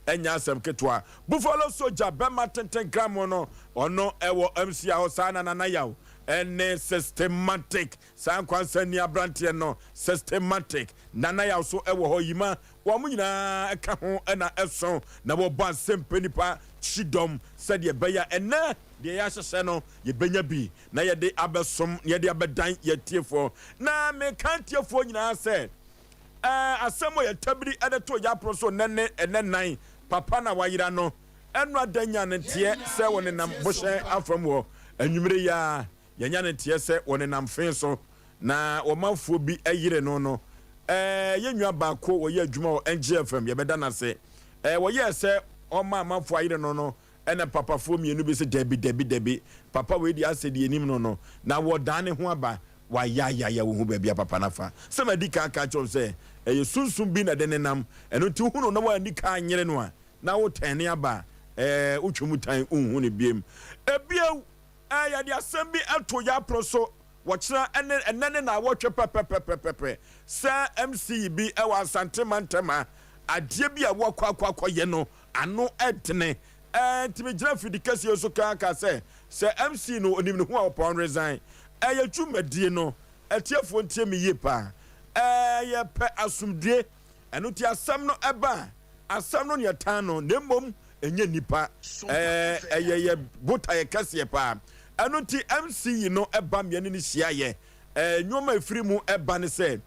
enya asem ketwa Buffalo Soldier bema 10 gram no ono ewo MC a osana na yaw ene systematic san kwansa ni abrante no systematic nana yaw so ewo ho yima wo mu nyina eka ho na eso na wo ba Asem Mpe Nipa chidom said ye beya ene de ya hyehye no ye benya bi na ye de abesom ye de abedan ye tiefo na me kan tiefo nyina se asemo ye tabiri edeto ya proso nene nan papa na wayira no enu adanya ne tie se woni nam bohye afam wo anwumre ya yanya ne tie se woni nam fen so na omanfo bi ayire no yenwa ba ko wo ye adwuma wo NGFM ye beda na se wo ye se oma amanfo ayire no ena papa fo mienu bi se debi papa we di asedi enim no na wo dan ne ho aba wa ya wo hu ba bia papa nafa se ma di ka chom se sunsun bi na denenam eno ti hu no na wa ni ka nyere no a na wo tene aba utwumutan unhu ne biem ebiew ya di asem bi ato ya proso wo kira ene na wo twe pepepepepe sa MC bi e wa Asante Mantema adie bi a wo kwakwa ye no ano etene timi gira fidikasi yo so ka se MC no onim ne ho a upon resign ya twumadie no etiefo ntie me ye pa ye pe asumdue eno ti asam no eba asam no ne tan no nemmom enye nipa ye bota ye kase pa eno ti MC no eba me ni hia ye nyoma efiri mu eba ne se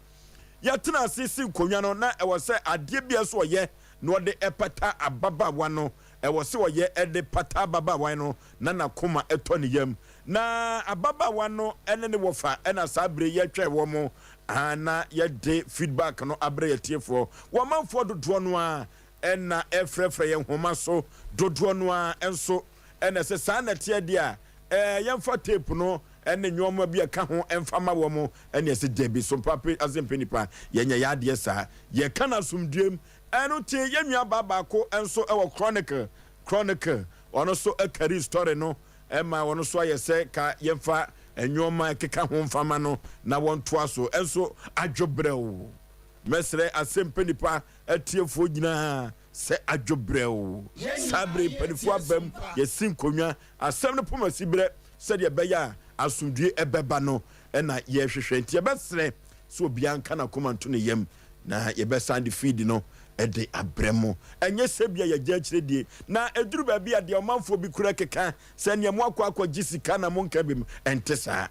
ya tena asisi konwa no na ewo se ade bia so ye no de epata ababa wa no ewo se wo ye ede pata ababa wa no na koma eto ne yam na ababa wa no ene ne wofa ena sabre ye twa wo mo ana ye de feedback no abre ye tiefo wo manfo dodo no a ena efrefre ye homa so dodo no a enso ena se sa na tie dia yemfa tape no ene nyoma bia ka ho emfama wo mo ene se debi Sompa Asem Mpe Nipa ye nya ya de sa ye kana sumduem eno tie ye nwa baba ko enso ewo chronicle ono so a career story no ema wono so ayese ka yemfa enyoma keka ho mfama no na wontoa so enso adwobrew mesre Asem Mpe Nipa atiefo nyina se adwobrew sabre panifo abam yesin konwa asem no pomasi bre se de beya asumdue ebeba no na ye hwehwe ntie besre so obianka na komanto ne yam na ye besande feed no ede abremo enye sebia ye gya kiredie na eduru ba bia de omanfo bi kura keka se ne mo akwa gisika na monka bim entesa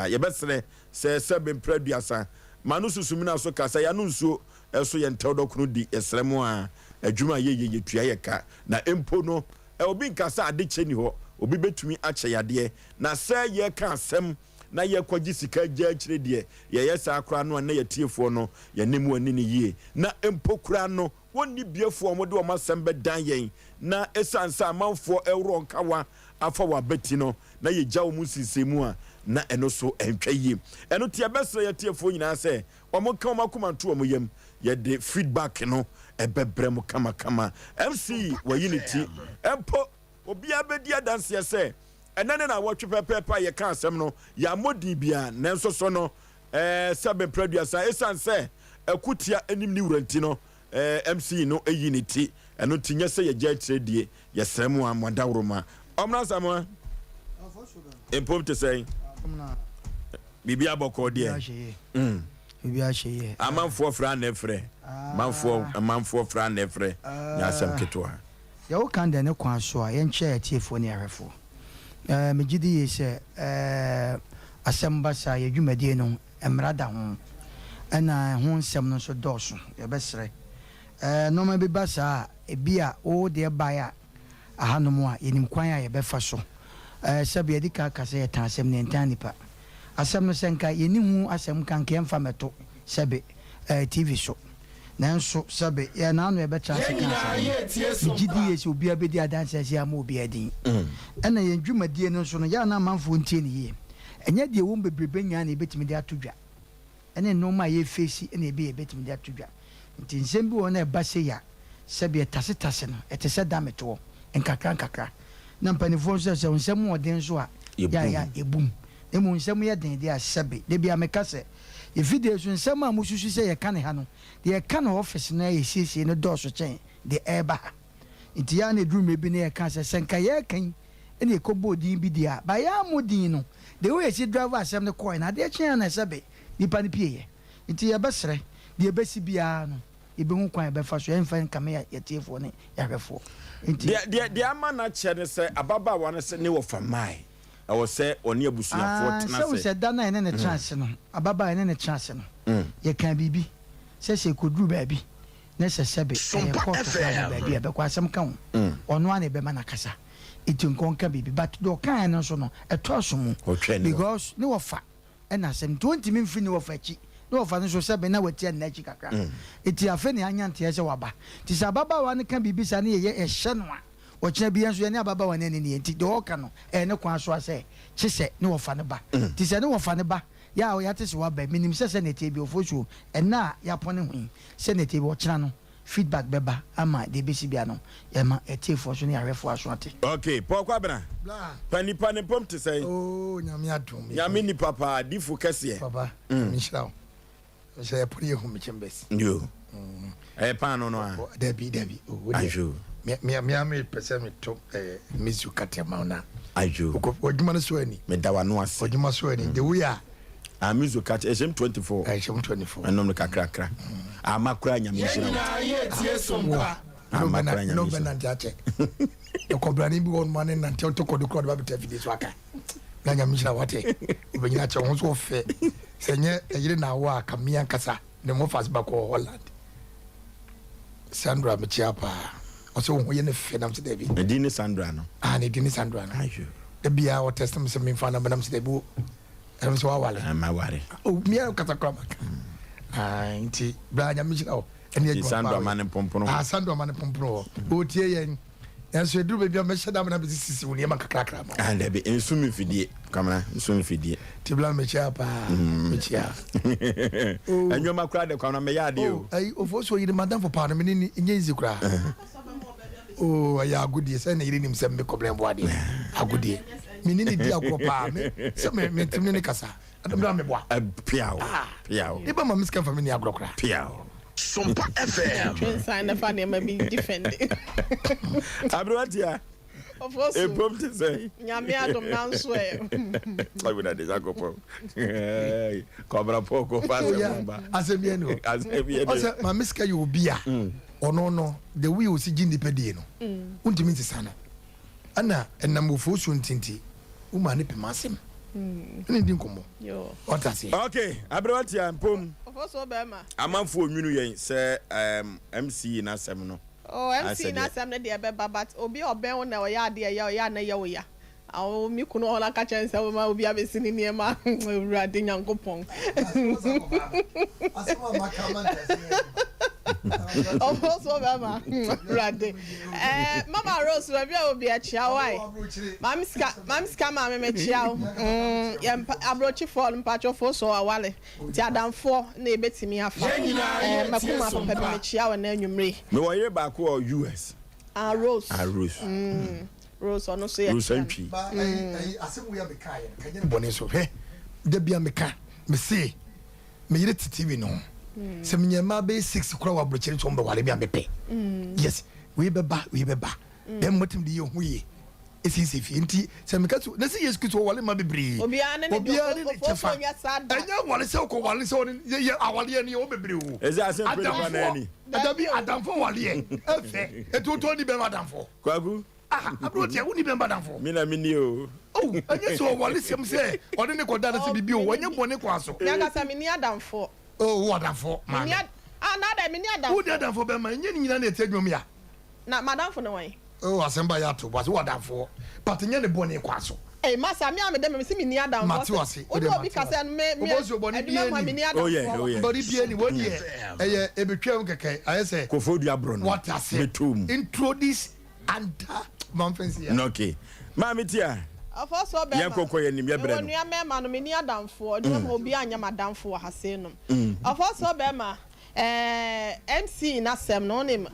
ye besre se sebe mpraduasa manu susumina so kasa ya no nsuo eso ye ntew dokunu di esremo a adwuma ye tua ye ka na empo no obi nkasa ade cheni ho obi betumi ache yade na se ye ka asem na ye kwaji sika gya kiredie ye yesa akra no na ye tiefo no ye nemu ani ne yie na empo kura no wonni biefo mo de o masem be dan yen na esansa manfo ewro nkawa afa wa beti no na ye gya o mu sisemu a na eno so entwa yie eno tie besre ye tiefo nyina se o mo ka o makomanto o mo yam ye de feedback no ebebre mo kama MC wa unity empo obi abedi adanse ye se enane na wotwe pepepa ye ka asem no ya modi bia nenso so no sabe producer esanse akutia enim ni wuranti no MC no eyiniti eno tinye se ye gya kiredie ye sremu amodawroma omna samwa empom te say bibia boko de bibia hye amanfo fra na efre amanfo fra na efre ya asem ketwa ya wo kan de ne kwan so a ye nche atiefo ne ahwefo megidi ye se asem sa ye dwumadie no emrada ho ana ho nsem no so doso ye besre no ma bi basa ebia o de baya ahanom a yenim kwan a ye befa so sabe ye dika ka se tan asem ne ntan nipa asem no senka yenimu asem kan ke mfa meto sabe TV so nanso sabe ya na anu ebe chance kan gidi yesi obi abedi adanse ase am obi adin ena ye dwumadie no so no ya na manfo ntie ne ye enye de wo bebrebe nya na ebetimi de atodwa ene no ma ye face ene ebe ebetimi de atodwa nti nsem bi wona eba se ya sabe tase no etese dameto nkakra na mpanifo so se nsem odin so a ya ebum emu nsem ye den de a sabe de bia mekase e video so nsem a mususu se ye kan ha no de ye kan office na ye siesie no do so chen de eba nti ya na drum bi na ka se senka ye kan ene ekobo din bi dia ba ya modin no the way she driver asem ne coin na de kyen na sebe nipa ne pie ye nti ya besre de besi bia no ebe hu kwan be fa so en fa nka me ya tiefo ne ya hwefo nti de ama na che ne se ababa wa ne se ne wo fa mai I was say oni abusuafo tena se se da na ene ne chance no ababa ene ne chance no ye kan bibi se kodru ba bi na se sebe ko ba bi e be kwa asem kan ono ane be mana kasa itu nkonka bibi but do kan no so no eto so mu because ne wo fa ena asem 20 min fi ne wo fa chi ne wo fa no so sebe na wati na chi kakra iti afa ne anyante ye se waba ti sa ababa wa ne kan bibi sa ne ye ehye no a o kina bi enso ye ne ababa wa ne ne nti do oka no ne kwa so ase chi se ne wo fa ne ba ti se ne wo fa ne ba ya o ya te se wa ba minim se ne te bi Oforisuo ena ya pone hu se ne te bi o kina no feedback beba ama de besi bia no ya ma etiefo so ne arefo aso ate okay pokwa bena panipa ne pom te say oh nyame adom nyame ni papa difu kese papa minshirawo se pori hu mi chembes yo pan no a debi oh ajo me pese me to misu katema na ajo oduma no so ani me dawa no ase oduma so ani the way a mizu kat SM24 SM24 enom kakra amakura nyamishira tie Sompa amakura nyamishira no bena jache e kobrani bi won mane na to kodu ba beta video so aka na nyamishira wate obenyina che won so fe senye eyire na wa kamia kasa ne mo fast back ko Holland Sandra mechiapa o so ho ye ne fe nam se debi edini Sandra no ne dini Sandra no ayo e bia o test me se me fa na benam se debi em so awale ma ware o mi an kata kwa nti bra nyamishira o ene Sandra mane pompono Sandra mane pompono o tie yen enso eduru be bia me sheda me na be sisi woni ma kakra ma and be ensumi fidie kamera ensumi fidie ti bla me chia pa me chia enyo makura de kwa na me ya de o ai Oforisuo yiri madam for pa no me ni nye izi kura oh ya agudie se na yiri nim se me problem bo ade agudie me ni di akropa me se me timni ni kasa adamra me boa piao iba ma miska fa me ni agrokra piao Sompa FM sign the funny may be defending abroatia Oforisuo e pom te say nyame adom na nso e I would have zakopo cobra pouco faz bomba Asem no ose ma miska you bia ono no the way o si gindi pedie no untimi nsana ana enam Oforisuo ntinti uma ne pemasem ene din komo yo otase okay abroatia pom Oforisuo be ma amanfo onwunu yen se MC na asem no MC na asem ne de be babat obi oben na o ya de ya na ya o ya awo mi kuno hola ka chense o ma obi abesi ni niema urade nyankopon asema makama Oforisuo be ma urade mama Rose we bia obi a chia wai mamska ma me chia ya abrochi fall mpacho Oforisuo awale ti adamfo na ebetimi afa makuma papa bi me chia wa na anwumre me wo ye ba ko US Rose Rose ono so ya Rosantwi asemu ya meka ye kanye bone so he da bia meka me se me yire TV no se menyama be 6 kura wa brochiri so mba wale bia mepe yes we beba dem motim di ye hu ye esi fi nti se meka so na se yes kuto wale ma bebre obi ane ne chefa enya wale se ko wale se on ye awale ne o bebre o ezi Asem Mpe Nipa na ni adabi adamfo wale ye efe etuto ni be madamfo kwagu abrotia woni be madamfo mi na mi ni o anya so wale sem se one ne ko dana se bibi o wanya bone kwa so nyaga sa mi ni adamfo adamfo ma na da mi ni adamfo wo adamfo be ma nya nyina na etadwom ya na madamfo ne wan asemba ya to was adamfo but nya ne bone kwa so masa mi ame dem me se mi ni adamfo Matiwase o do obi kase no me Oforisuo bone bi ni adamfo yeah body bi ani woni e ebetwam keke ayese Kofodu abro no what I say betum introduce under manfensi ya okay mama tia Oforisuo be ya kokko ye nim ye bre no wonu ame ma no me ni adamfo de ma obi anya madamfo ha se no Oforisuo be ma MC na sem no nim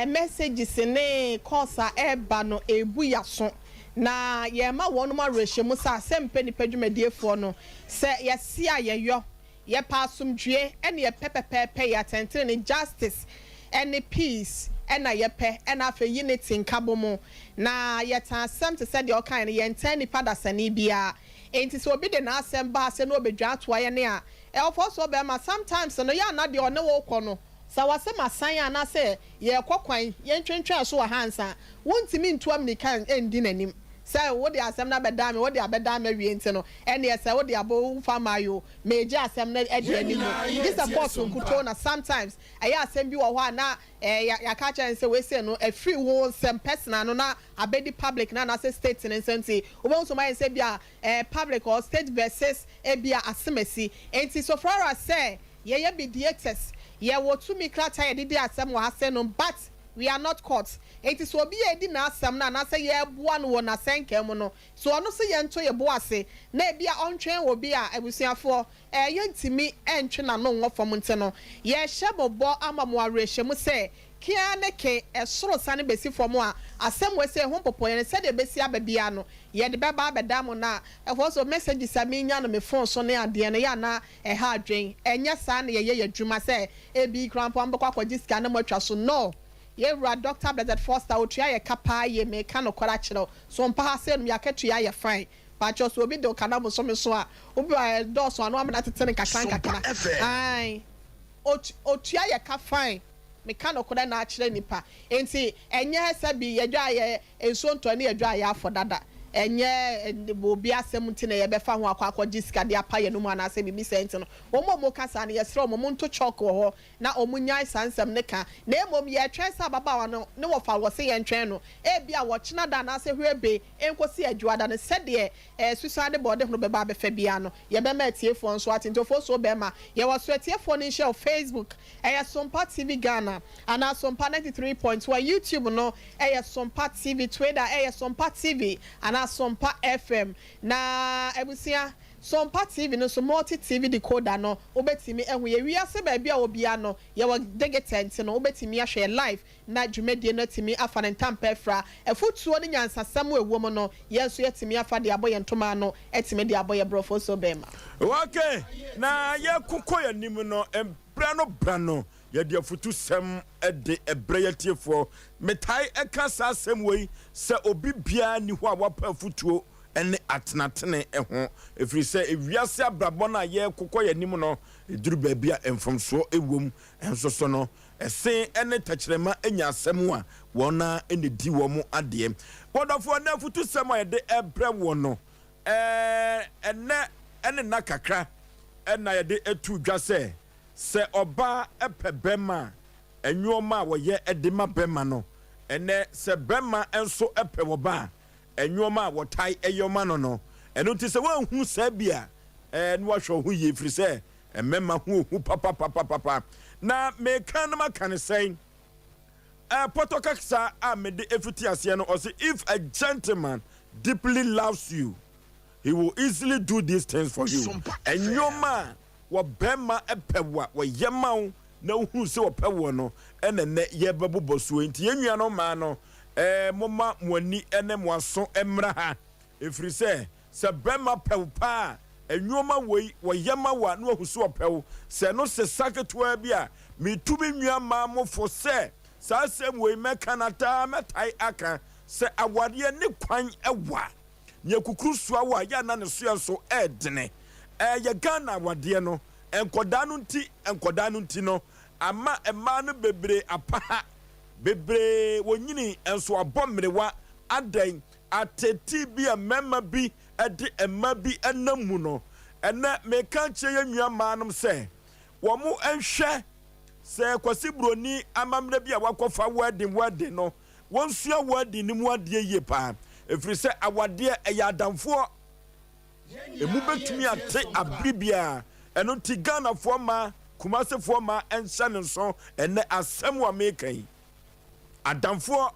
messages ne kosa eba no ebu yaso na ye ma wonu ma rehye sa Asem Mpe Nipa dwumadiefo no se ye sia ye yo ye pa asomdwe ene ye pepepepe ye attention ne justice ene peace ena yepe ena afa unity nkabomo na yeta asem te said your kind yenta nipa da sani bia enti so obi de na asem ba ase no obedwa atoa ye ne a elfo so be ma sometimes no ya na de one wo kɔ no sa wase masan ya na se ye kwakwan ye ntwentwe so wa hansa wontimi ntuam ni kan endi nanim say wo de asem na beda me wo de abeda me wie enti no ene say wo de abo fama yo meje asem na edi anim this support nkuto na sometimes aya asem bi wo ho na ya ka cha say we say no a free wo sem personal no na abedi public na say state in sense wo so my say bia public or state versus e bia asemasi enti so far as say ye be the excess ye wo to me krata ye didi asem wo hase no but we are not caught it is obi edi na asem na say ye boa no wo na senke mu no so ono say ye nto ye boa ase na bia ontwen wo bia abusuafo ye ntimi entwe na no ngo fom nte no ye hye bobo amamu arehye mu say kia ne ke esoro sane besi fom a asem we say ho popo ye say de besi ababia no ye de beba abeda mu na efo so messages aminya no me phone so ne ade ne ya na ha adwen enya sa na ye adwuma say ebi krampo ambekwa akwaji sika na matwa so no ye ra Dr. Blessed Foster otua ye kapa ye me ka no kwara kire so mpa ha say no ya ketua ye fine but just obi de kana mo so me so a obi do so anu amena tetene kakra ai otua ye ka fine me ka no kwara na akire nipa enti enye se bi ye dwa ye enso nto ne ye dwa ye afodada enye obi asem ntine ye befa ho akwa jiska de apa ye no mu anase bibi sent no omo kasa ne ye sre omo nto chok ho na omo nyai sansem ne ka na emom ye twen sa baba wa no ne wo fa wo se ye ntwen no e bia wo china da na se hwebe enkosi adwada ne sede susuade bode ho beba befa bia no ye be ma tiefo nso atento fo so be ma ye wo so tiefo ne share Facebook Sompa TV Ghana and Sompa 93.1 YouTube no Sompa TV Twitter Sompa TV and Sompa FM na ebusia Sompa TV no so multi TV decoder no obetimi ehun ye wiase ba bia obia no ye wo degetent no obetimi ahwe live na dwumedie no timi afa ne ntampefra efutuo ne nyansasam ewom no ye so yetimi afa de aboye ntoma no etimi de aboye brofo so bema okay na ye kukoya nim no brano ye de afutu sem de ebreyatiefo metai eka sa asem wei se obi bia ni ho a wapa afutuo ene atenatene ho efiri se ewiase abrabọ na ye kokoya nim no eduru ba bia emfomso ewom enso so no ese ene tachirema enya asem a wona ene di wo mu ade wodofo na afutu sem a ye de ebre wo no ene na kakra ena ye de etu dwa se oba epebema enwoma wo ye edema bema no ene se bema enso epe wo ba enwoma wo tai eyoma no eno ti se wo hu sa bia no wo hwo hu ye firi se emema hu papa na me kan ma kan say potokaksa amede efuti ase no or say if a gentleman deeply loves you he will easily do these things for you enwoma wo bema epewa wo yema na hu se wo pewo no ene ye bebobo so enti yenua no ma no moma moani ene moaso emra ha efiri se bema pewpa enwoma wo yema wa na hu se wo pewo se no se saketo bi a mitumi nua ma mofo se sa asem we mekanata metai aka se awade ne kwan ewa nye kukuru suwa wa ya na ne so so edene ye Ghana wade no enkoda no nti no ama ema no bebre apa bebre wonyini enso abomrewa adan ateti bi a mema bi ede ema bi enamu no ena meka che ye nua manom se wo mu enhwe se kwasi broni amamre bi a wakofa wedding no wonsua wedding ni mu ade ye pa efiri se awade eyadamfo emu betumi ate abribia eno ti Ghana fo ma Kumase fo ma enhye ne so ene asem wa mekan adamfo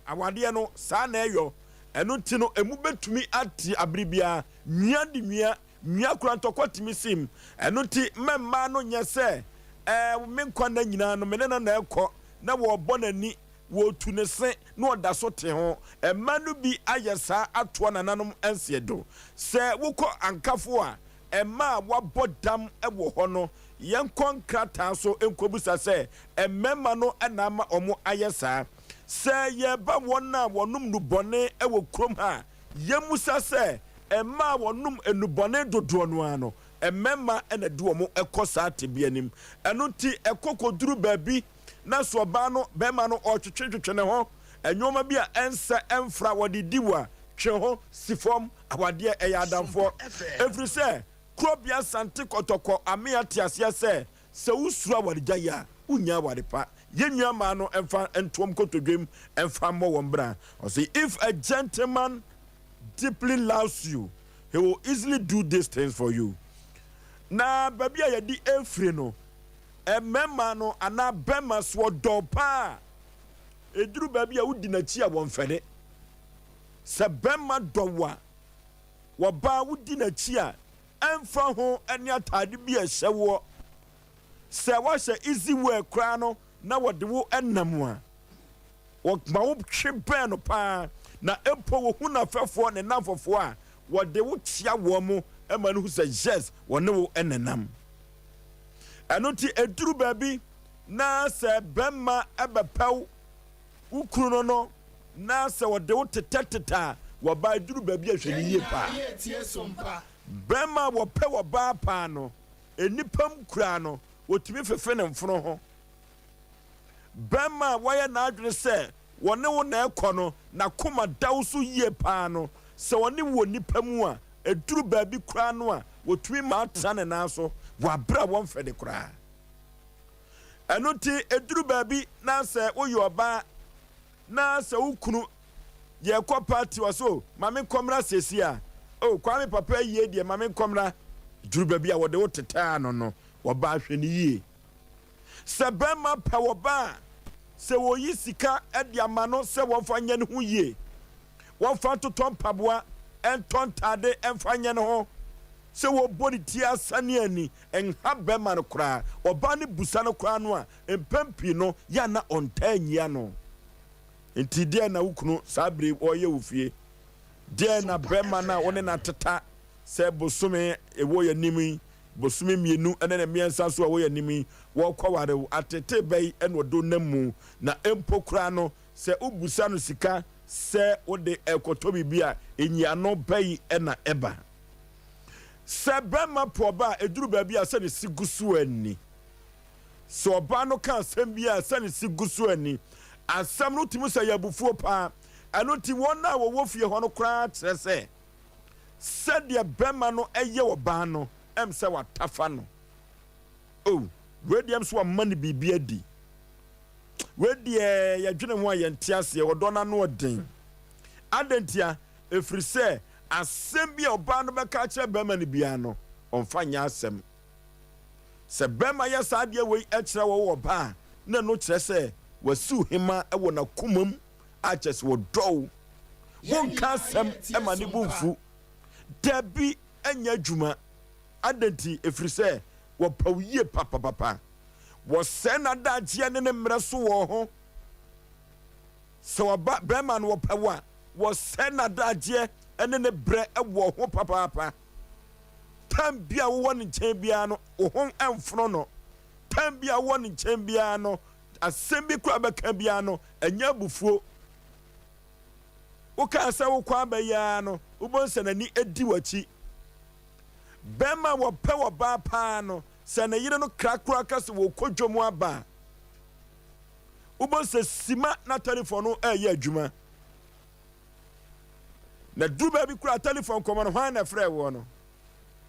awade no sa na eyo eno ti no emu betumi ate abribia nua di nua kura ntokotimi sim eno ti memma no nya se menkwa na nyina no menena na ekọ na wo bonani wo tu ne se na oda so te ho emma no bi ayesa ato nananom ensiedo se wokọ ankafo a emma wabodam ewo ho no yen konkrata so enkobusa se emema no enama omo ayesa se ye ba wona wonum nu bone ewo krom ha yemusa se emma wonum enubone dodo no ano emema ena de omo ekosa tebianim eno nti ekokoduru baabi na so ba no be ma no otwetwetwe ne ho enwoma bi a ensa emfra wode diwa twe ho sifom awade eyadamfo every say krobia sante kotoko amia tiasia se usura wade gaya unya wade pa yenua ma no emfa entom kotodwem emfa mo wombra or say if a gentleman deeply loves you he will easily do these things for you na babia yedi efre no emema no ana bema so dopa eduru babia wudi na chi a wonfede se bema dowa woba wudi na chi a emfa ho ene atade bi a hyewo se wa hye easy way kra no na wode wo enam a wo ma wo hwe ben no pa na empo wo hu na fefo ne nafofo a wode wo tia wo mu ema no hu se yes wone wo enenam eno ti eduru baby na se bema ebepew ukuru no na se wode wo teteteta wo ba eduru baby ahwani ye pa bema wo pe wo ba pa no enipam kura no wotimi fefe ne mforo ho bema waye na adwene se wone wo na ekono na koma dawso ye pa no se wone wo nipam a eduru baby kura no a wotumi ma atane na so wabra won fede kura eno ti eduru baby na se oyoba na se ukunu ye kwa party waso mame komra sesi a o kwame papa yie de mame komra eduru baby a wode woteta no woba hwene yie se bema pa woba se wo yi sika ede amano se wonfa nya ne ho yie wonfa toton paboa enton tade enfa nya ne ho se wo body tia sane ani enha bema no kra oba ne busa no kra no a empampi no ya na ontanyia no enti de na wukunu sabre oye wofie de na bema na woni na teta se bosume ewo ya nimi bosume mienu ene na miensa so wo ya nimi wo kwaware atete bai eno do namu na empo kra no se ubusa no sika se ode ekoto bibia enyia no bai ena eba se bema proba eduru baby a se ne sigusu ani so oba no ka asem bia se ne sigusu ani asem no timi se yabufuo pa eno ti wona wo wofie ho no kra kyerese se de bema no eye oba no em se watafa no oh radium so amani bibia di wedi ya dwene ho aye ntiase wodona no odin adentia efri se asem bia oba no beka kire bema ni bia no onfanya asem se bema ya saade we ekire wo oba na no kire se wasu hima ewo na kumam aches wo dow won ka asem emani bumfu dabi anya dwuma adenti efri se wo pawye papa wo sena daje ne mre so wo ho se wo bema no wo pawa wo sena daje ene ne bre ewo ho papa tambia wo ne nchen bia no wo ho emfro no tambia wo ne nchen bia no asembi kura beka bia no anya bufuo wo ka se wo kwa ba ya no wo bonse nani edi wachi bema wo pe wo ba pa no se na yire no krakura kase wo kodwomu aba wo bonse sima na telephone no eye adwuma na du ba bi kura telephone komo no hwan na frɛ wo no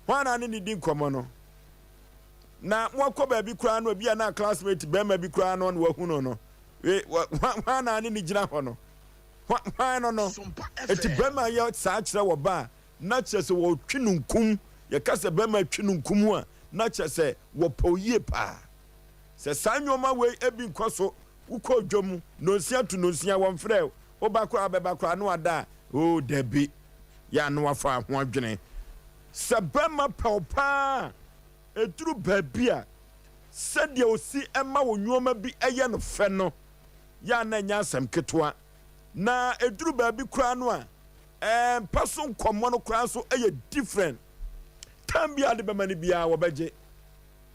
hwan na ne din komo no na mwakɔ ba bi kura no bia na classmate bema bi kura no na wahu no hwan na ne gina ho no hwan no eti bema ya saa kyerɛ wo ba na kyerɛ sɛ wo twinunkum ya kasa bema twinunkum a na kyerɛ sɛ wo pɔyie pa sɛ saa nyoma we ebi nkɔso ukɔ dwom no nsia to no nsia wɔn frɛ wo ba kura beba kura no ada oh debi ya no wafa ho adwene sɛ bema pɔpa eduru babia sɛdeɛ osi ɛma wo nyoma bi ɛyɛ no fɛ no ya na nya asɛm ketwa na eduru babi kura no a paso nkɔmmɔ no kura so ɛyɛ different tambia de bema ni bia wo bɛgye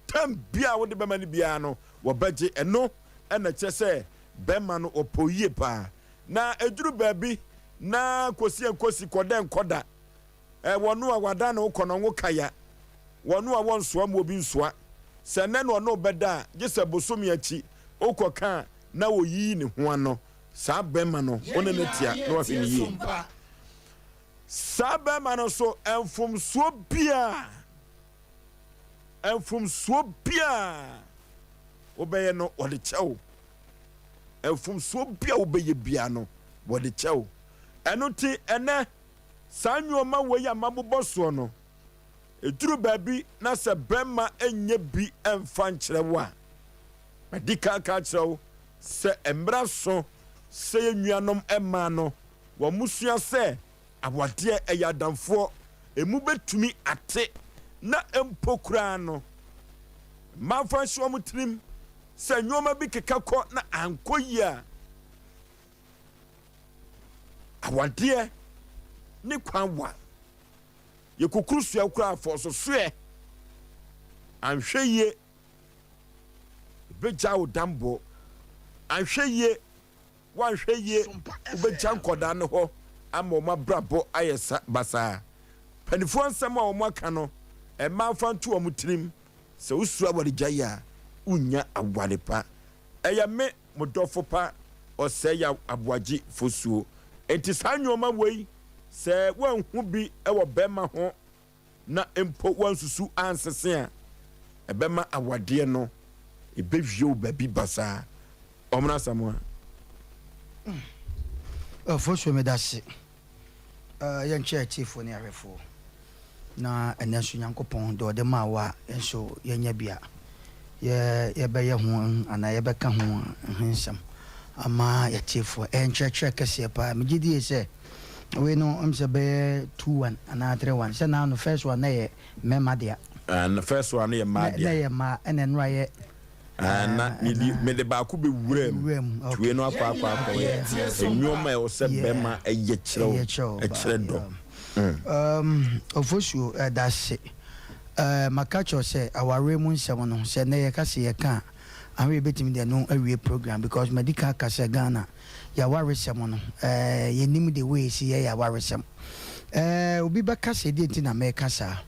tam bia wo de bema ni bia no wo beje eno ena che se bema no opoyie pa na eduru baabi na kosi koda wonu awada na ukono ngo kaya wonu a wonsoa mo bi nsoa se ne no no beda je se bosomi achi ukoka na oyi ni ho ano sa bema no one netia no afini yi sa bema no so enfumsuo bia obeye no ode chew enfumsuo bia obeye bia no wode chew eno ti ene sanwoma we ya maboboso no eduru baabi na se bema enye bi emfa nkyerɛwa medika ka kyerɛw se embra so se nuanom ema no wo musua se awade eyadamfo emu betumi ate na empokura no mafa hwo mutrim se nwoma bi kekakɔ na ankoyia awade ni kwanwa ye kukurusu akura foso soe anhweye beja odambo anhweye wanhweye ubeja nkoda ne ho ama oma brabo ayesa basa panifo nsem a oma ka no e ma fantu o mutirim se usua warigaya unya awale pa eya me modofo pa Osei Aboagye Oforisuo enti sanyoma wei se wanhu bi ewo bema ho na empo wansusu ansese a ebema awade no ebehwio babi basa omna samwa Oforisuo medase yan chiefo ne arefo na enesu nyankopon do de mawa enso yenya bia ye beye ho ana ye beka ho hensam ama ya chiefo encheche kese pa megidi se we no amse be 2-1 ana 3-1 se na no first one na ye mema dia and the first one ye ma dia na ye ma ene no ye na me de ba ku be wurem tuwe no akwa ye enyoma e o se bema eye kire do Oforisuo that's makacho say aware mu nsem no se na ye kase ye kan awe betimi de no awie program because medical kase Ghana ya waresem no ye nim the way si ya waresem obi ba kase de nti na me kasa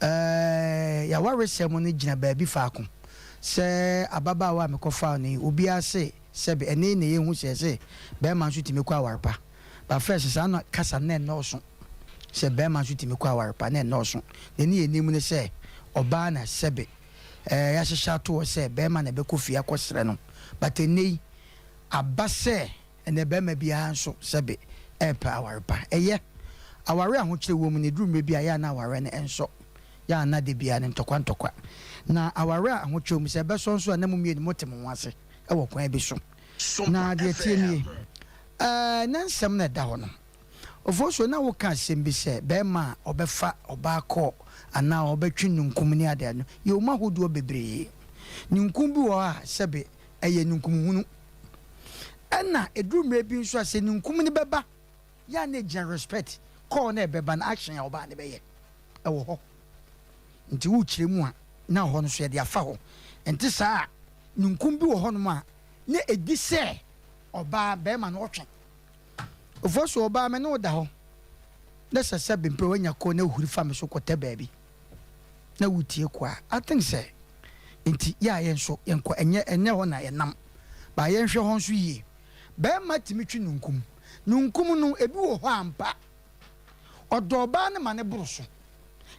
ya waresem no gina baabi faako se ababa wa me kofa ni obi ase sebe ene ne ye hu se be man so timi kwa warpa ba first sa no kasa na no so se be man so timi kwa warpa na no so ne ne nim ne se oba na sebe ya hyehyɛ to se be man na be kofi akosere no but ene abase ene be ma bia nso sebe pa warpa eye aware ahokyere wo mu ne drum bia ya na aware ne enso ya na de bia ne ntokwa na aware ahokyere mu se be so nso na mu mie ni motem ho ase e wo kwan bi so na de tie nie na nsɛm na da ho no Oforisuo na wo ka asɛm bi sɛ bɛma obefa obakɔ ana obetwi nunkum ni ade no ye o ma hodo bebree nunkum bi wo a sɛbe ɛyɛ nunkum hunu ɛna edurumre bi nso asɛ nunkum ni bɛba ya na gya respect call na bɛba na action ya oba ne bɛyɛ ɛwɔ hɔ nti wo kyerɛ mu a na hɔ no so yɛ de afa hɔ nti saa nunkum bi wo hɔ no ma ne edi sɛ oba bɛma na ɔtwe Oforisuo oba me no da ho na sɛ bempe wanya ko na huri fa me so kɔtɛ baabi na wutie kwa I think say enti ya yen so yenko enye ho na yenam ba yen hwe ho so yie ba ma timi twi nunkum no ebi wo ho ampa odo ba ne ma ne boro so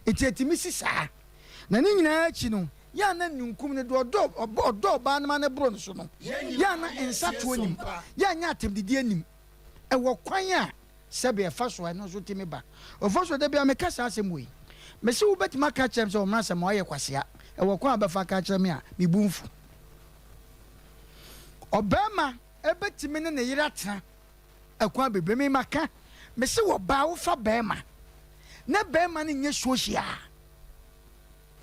enti etimi sisa na ne nyina achi no ya na nunkum ne do odo ba ne ma ne boro so no ya na ensa to anim ya nya atemdidi anim ewo kwan a sebe e fa so no so timi ba Oforisuo de bia me kasa asem we me se wo betima ka chem se o mra asem o ye kwasea ewo kwan ba fa ka chem a me bumfu obema ebetimi ne yira atena akwan bebre me maka me se wo ba wo fa bema na bema ne nye sohia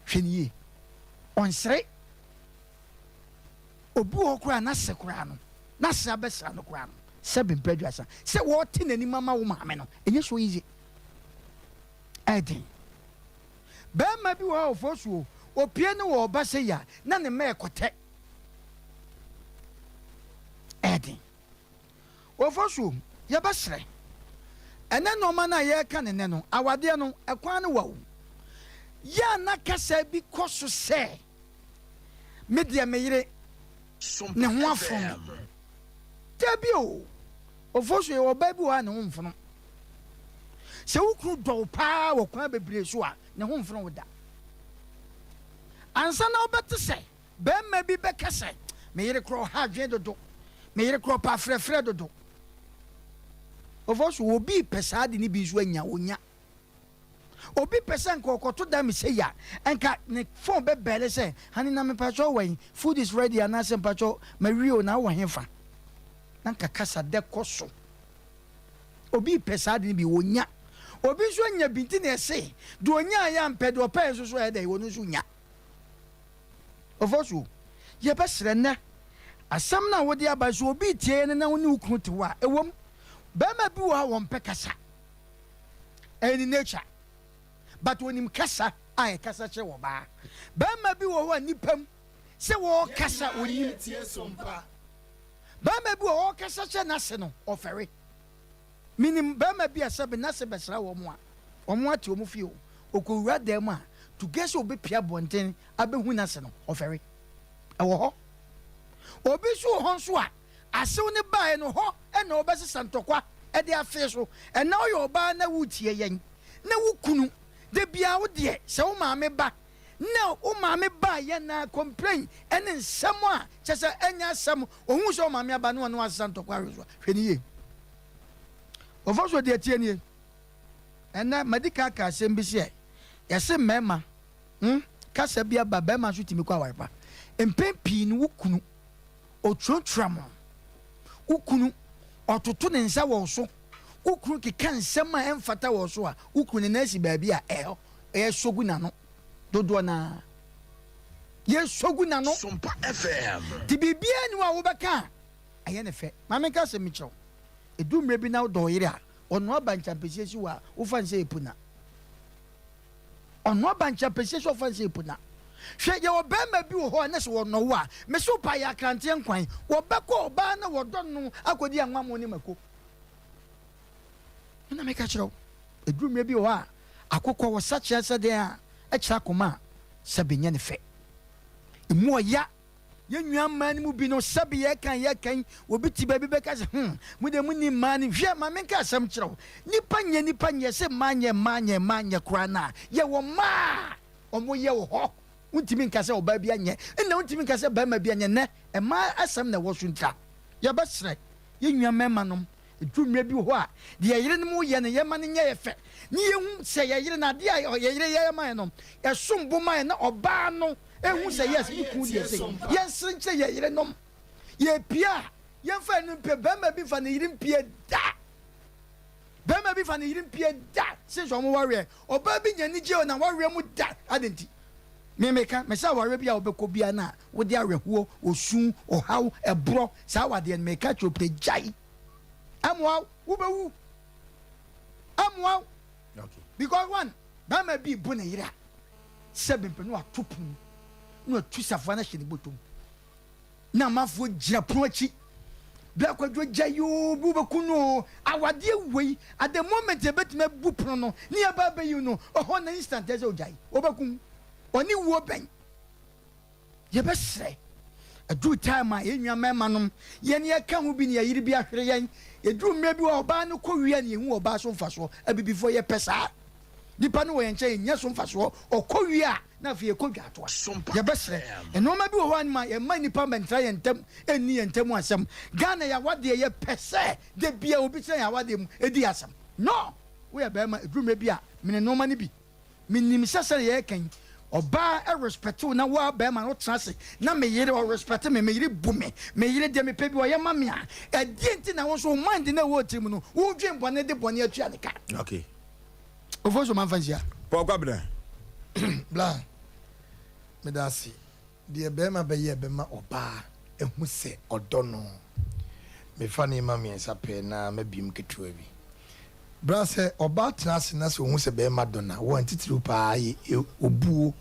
hweniye onsre obu okura na sekura no na sa besa no kura no seven prejudice say what tin ani mama wo maame no enye so easy eden be ma bi wo Oforisuo opie no wo ba se ya na ne me ekote edi Oforisuo ye ba sere ene no ma na ye ka ne no awade no ekwan no wawo ya na kasa bi koso se media meyire ne ho afom tabio Oforisuo wo ba bi wa ne ho mfono se wukru do pa wo kwa bebre so a ne ho mfono woda ansa na obete se be ma bi be kase meyire kro ha dwen dodo meyire kro pa frefre dodo Oforisuo obi pesa de ni bi so anya onya obi pesa nka okoto da me se ya enka ne phone be bele se hani na me pacho wen food is ready and Asem pacho mario na wo hefa nanka kasa de koso obi pesa de ni bi onya obi so anya binti na se do onya ya mpe do pa so so e dey wonu so nya Oforisuo ye be sere na asam na wo de aba so obi tie ne na wo ne ukru te wa ewom ba ma bi wo ha wo mpe kasa any nature but when him kasa ai kasa che wo ba ma bi wo ho nipam se wo kasa onim tie Sompa ba ma bi wo kasa che na se no ofere minim ba ma bi asabe na se besra wo mo a omo ati omo fie o okowura dem a to gese obi pia bonten abehu na se no ofere ewo ho obi so ho nso a asew ne bae no ho e na obese santokwa e de afi so e na oyo ba na wutie yen na wukunu de bia wo de se wo maame ba na wo maame ba ye na complain ene nsam a chese enya sam ohun so maame aba no no asantokwa rezo hwani ye Oforisuo de tie nie ena medical ka Asem bi se yese mema kasa bia ba ba ma so timi kwa warpa empempi ni wukunu otwotwam ukunu ototo ne nsa wo so ukunu keka nsem a emfata wo so a ukunu na asi baabi a sogu na no dodo na ye sogu na no Sompa FM ti bibia ni wa wo beka aye ne fe mame ka se mi chew edumre bi na do yire a ono abancha pesesi wa wo fanse epuna ono abancha pesesi wo fanse epuna hwe ye obema bi wo ho na se wo no wo a me so pa ya krante nkwan wo beko oba na wo don no akodi anwamo ni mako na me ka chiro edumre bi wo a akokọ wo sache ase de a ekira koma sabenya ne fe emu oya ye nwa man mu bi no sabe ye kan obi ti ba bi be ka se mu de mu ni man hwe ma me ka asem chiro nipa nye se manye kura na ye wo ma omo ye wo ho untimi nka se oba bi anye na untimi nka se ba ma bi anye ne e ma asem na wo sunta ye ba sre ye nwa mema nom edumre bi ho a de ye yire no ye ne ye ma ne nye ye fe ni ye hu se ye yire na de ye yire ye ma no ye sombo ma na oba no ehu se yes ku de se ye srinche ye yire nom ye pia ye fa no pe ba ma bi fa ne yire pia da ba ma bi fa ne yire pia da se so mo ware oba bi nya ni je na ware mu da adenti memeka mesa ware bia obekọ bia na wo de arehuo osun ohaw ebro sa wade meka chope jai amwa wo bewu amwa okay because one ba ma bi bu ne yira seven pe no atopum no atusafo na hye ne botom na mafo gira pro achi bla kwadwo jayo bu bekuno awade wei at the moment ebetime bu pro no ni aba ba yi no oho na instant eze ojai obekun oni wo ben ye besre adu time a enwa mema nom ye ne ka ho bi ne yiri bi ahwere yen edu mra bi wa oba no ko wi ne hu oba so mfaso abibifo ye pesa nipa no wo yenche nya so mfaso okɔ wi a na fe ko dwa to ye besre eno ma bi wo han ma ye ma nipa mentra ye ntem eni ye ntem asem Ghana ya wade ye pese de bia obi se ya wade mu edi asem no we ya be ma edu mra bi a mene no ma ne bi minim sese ye kan oba e respect na wa ba ma no trase na me yire o respect me yire bu me yire de me pe bi o ye ma me a e di enti na wo so mind na wo tim no wo dwen bone de bone atua ne ka okay Oforisuo man fansia Paul Kwabena bla me da si de be ma be ye be ma oba ehu se odono me fa ni ma me sa pe na ma bim ketua bi bra se oba trase na se ohu se be ma dona wo antitiru pa ye obuo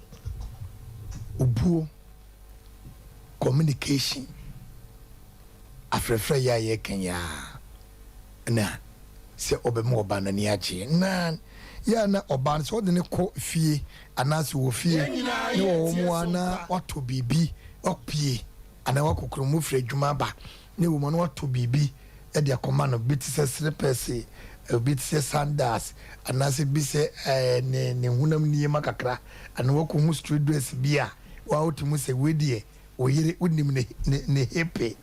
obuo communication afrefre ya ye kenya na se obemu oba na ni ache na ya na oba so de ne ko fie anase wo fie ne wo mu ana wato bibi opie ana wakokro mu fre adwuma ba ne wo mu na wato bibi e de akoma no bitise srepese bitise sandals anase bi se ne hunam nie makakra ana wako mu street dress bia wa otimu se wedie oyire unim ne hepe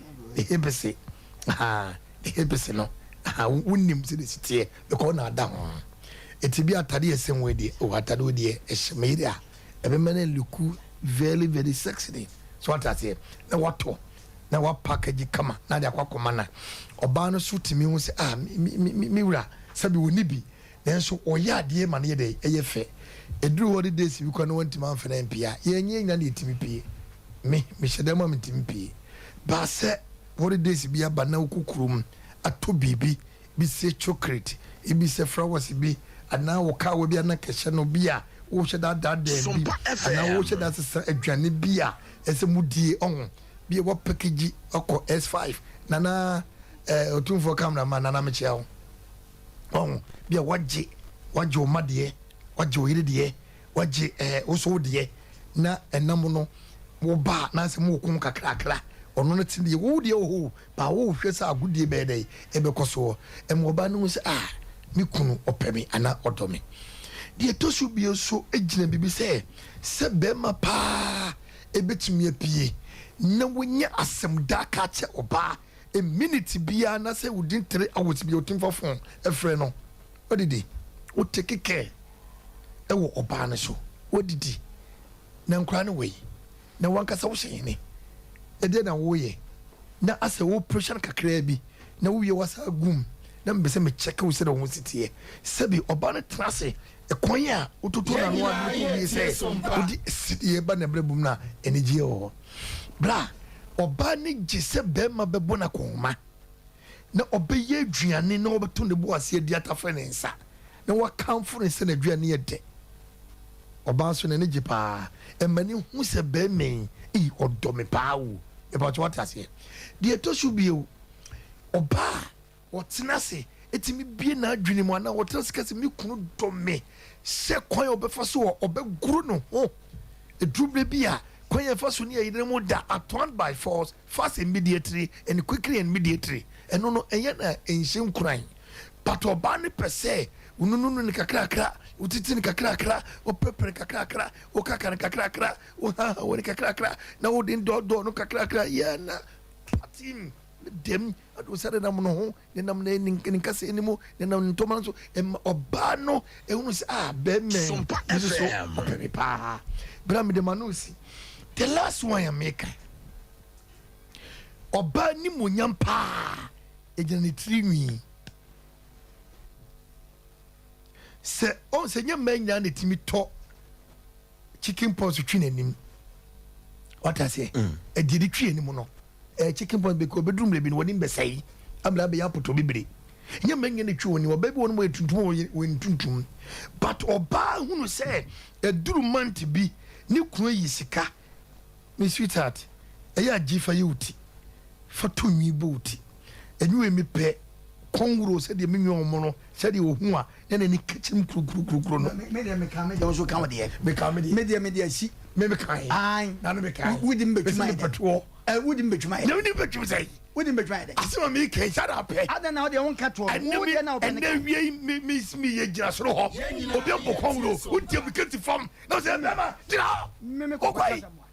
se hebese no unim se de sitie because na ada ho etibi atade esen wedie o atade wedie ehmeire a ebemene luku very very sexy so what I say na wato na wa package kama na de akwa na oba no so timi hu se mi wura sabi woni bi nanso oya ade ma ne de eye fe eduru hodi days bi kwa no wanti man fena mpia ye nye nya ne timi pie me hyedama me timi pie ba se hodi days bi aba na okukurum ato bibi bi se chocolate ibi se flowers bi ana wo ka wo bi ana kehye no bi a wo hyeda da bi ana wo hyeda sesa adwane bi a ese mudie on bi wo package oko S5 nana otumfo cameraman nana me chia on bi a waje o made waje o yire de waje oso de na enam no wo ba na se mo kun kakrakra ono no tinde wo de ho ba wo hwe sa agudie be dai ebe koso mo ba no se mi kunu opemi ana odomi de tosu bi so egina bibi se be ma pa ebetumi apie na wonya asem da ka che oba a minute bia na se within 3 hours bi otim for phone efre no odidi o take care e wo oba na so odidi na nkra ne wey na wankasa wo hyen e de na wo ye na ase wo pressure kakra bi na wo ye wasa gum na mbese me check wo se da wo sitie sebi oba na trase e konya ototo na no adu bi se odi sitie ba na brebum na energy o bra oba ni gise bema bebo na koma na obeye aduane na obeto ne bo ase adi atafa ne nsa na wa conference na aduane ye de oba so ne ne pa emani hu se be men odome pa wo e ba to atase de to su bio oba wotena se etimi bie na adwene mu ana wotena se kase mi kunu dome se kwan obefa so obeguru no ho edrubre bia when first when you remove that at by force, fast immediately and quickly and immediately. And no, and yet in shame crying. But Obani per se, Ununu Kakra, Utitin Kakra, or Pepper Kakra, or Kakara Kakra, or Kakra, now didn't do no Kakra, yeah, Patim, them, I was said, I'm no, then I'm naming Kasi anymore, then I'm Tomaso, and Obano, and was Ben, Sompa FM, Brami de Manusi. The last one I make oba ni munyam pa ejani trinwi se on se nyam manya na timi to chicken pox twi nanim what I say e didi twi anim no chicken pox be ko bedrum le bi no woni mbesai abla be yapoto bibire nyam manya na twi woni oba bi woni mo etuntum woni tuntum but oba hunu se eduru month bi ni kunu yi sika me sweetheart eya gifa yuti fatu nwi bouti enwe mi pe kongro se de mi nwomo no se de ohu a na ni kitchen kru no me de me ka me de so ka de me ka me de si me kai ai na no me kai wudi mbetuma de patwo wudi mbetuma na wudi mbetuma sai wudi mbetuma de asema me kai shut up ada na de won ka to wudi na open na wie me ye gira so ho obi bo kongro wudi me kiti fam na se mema gira me ko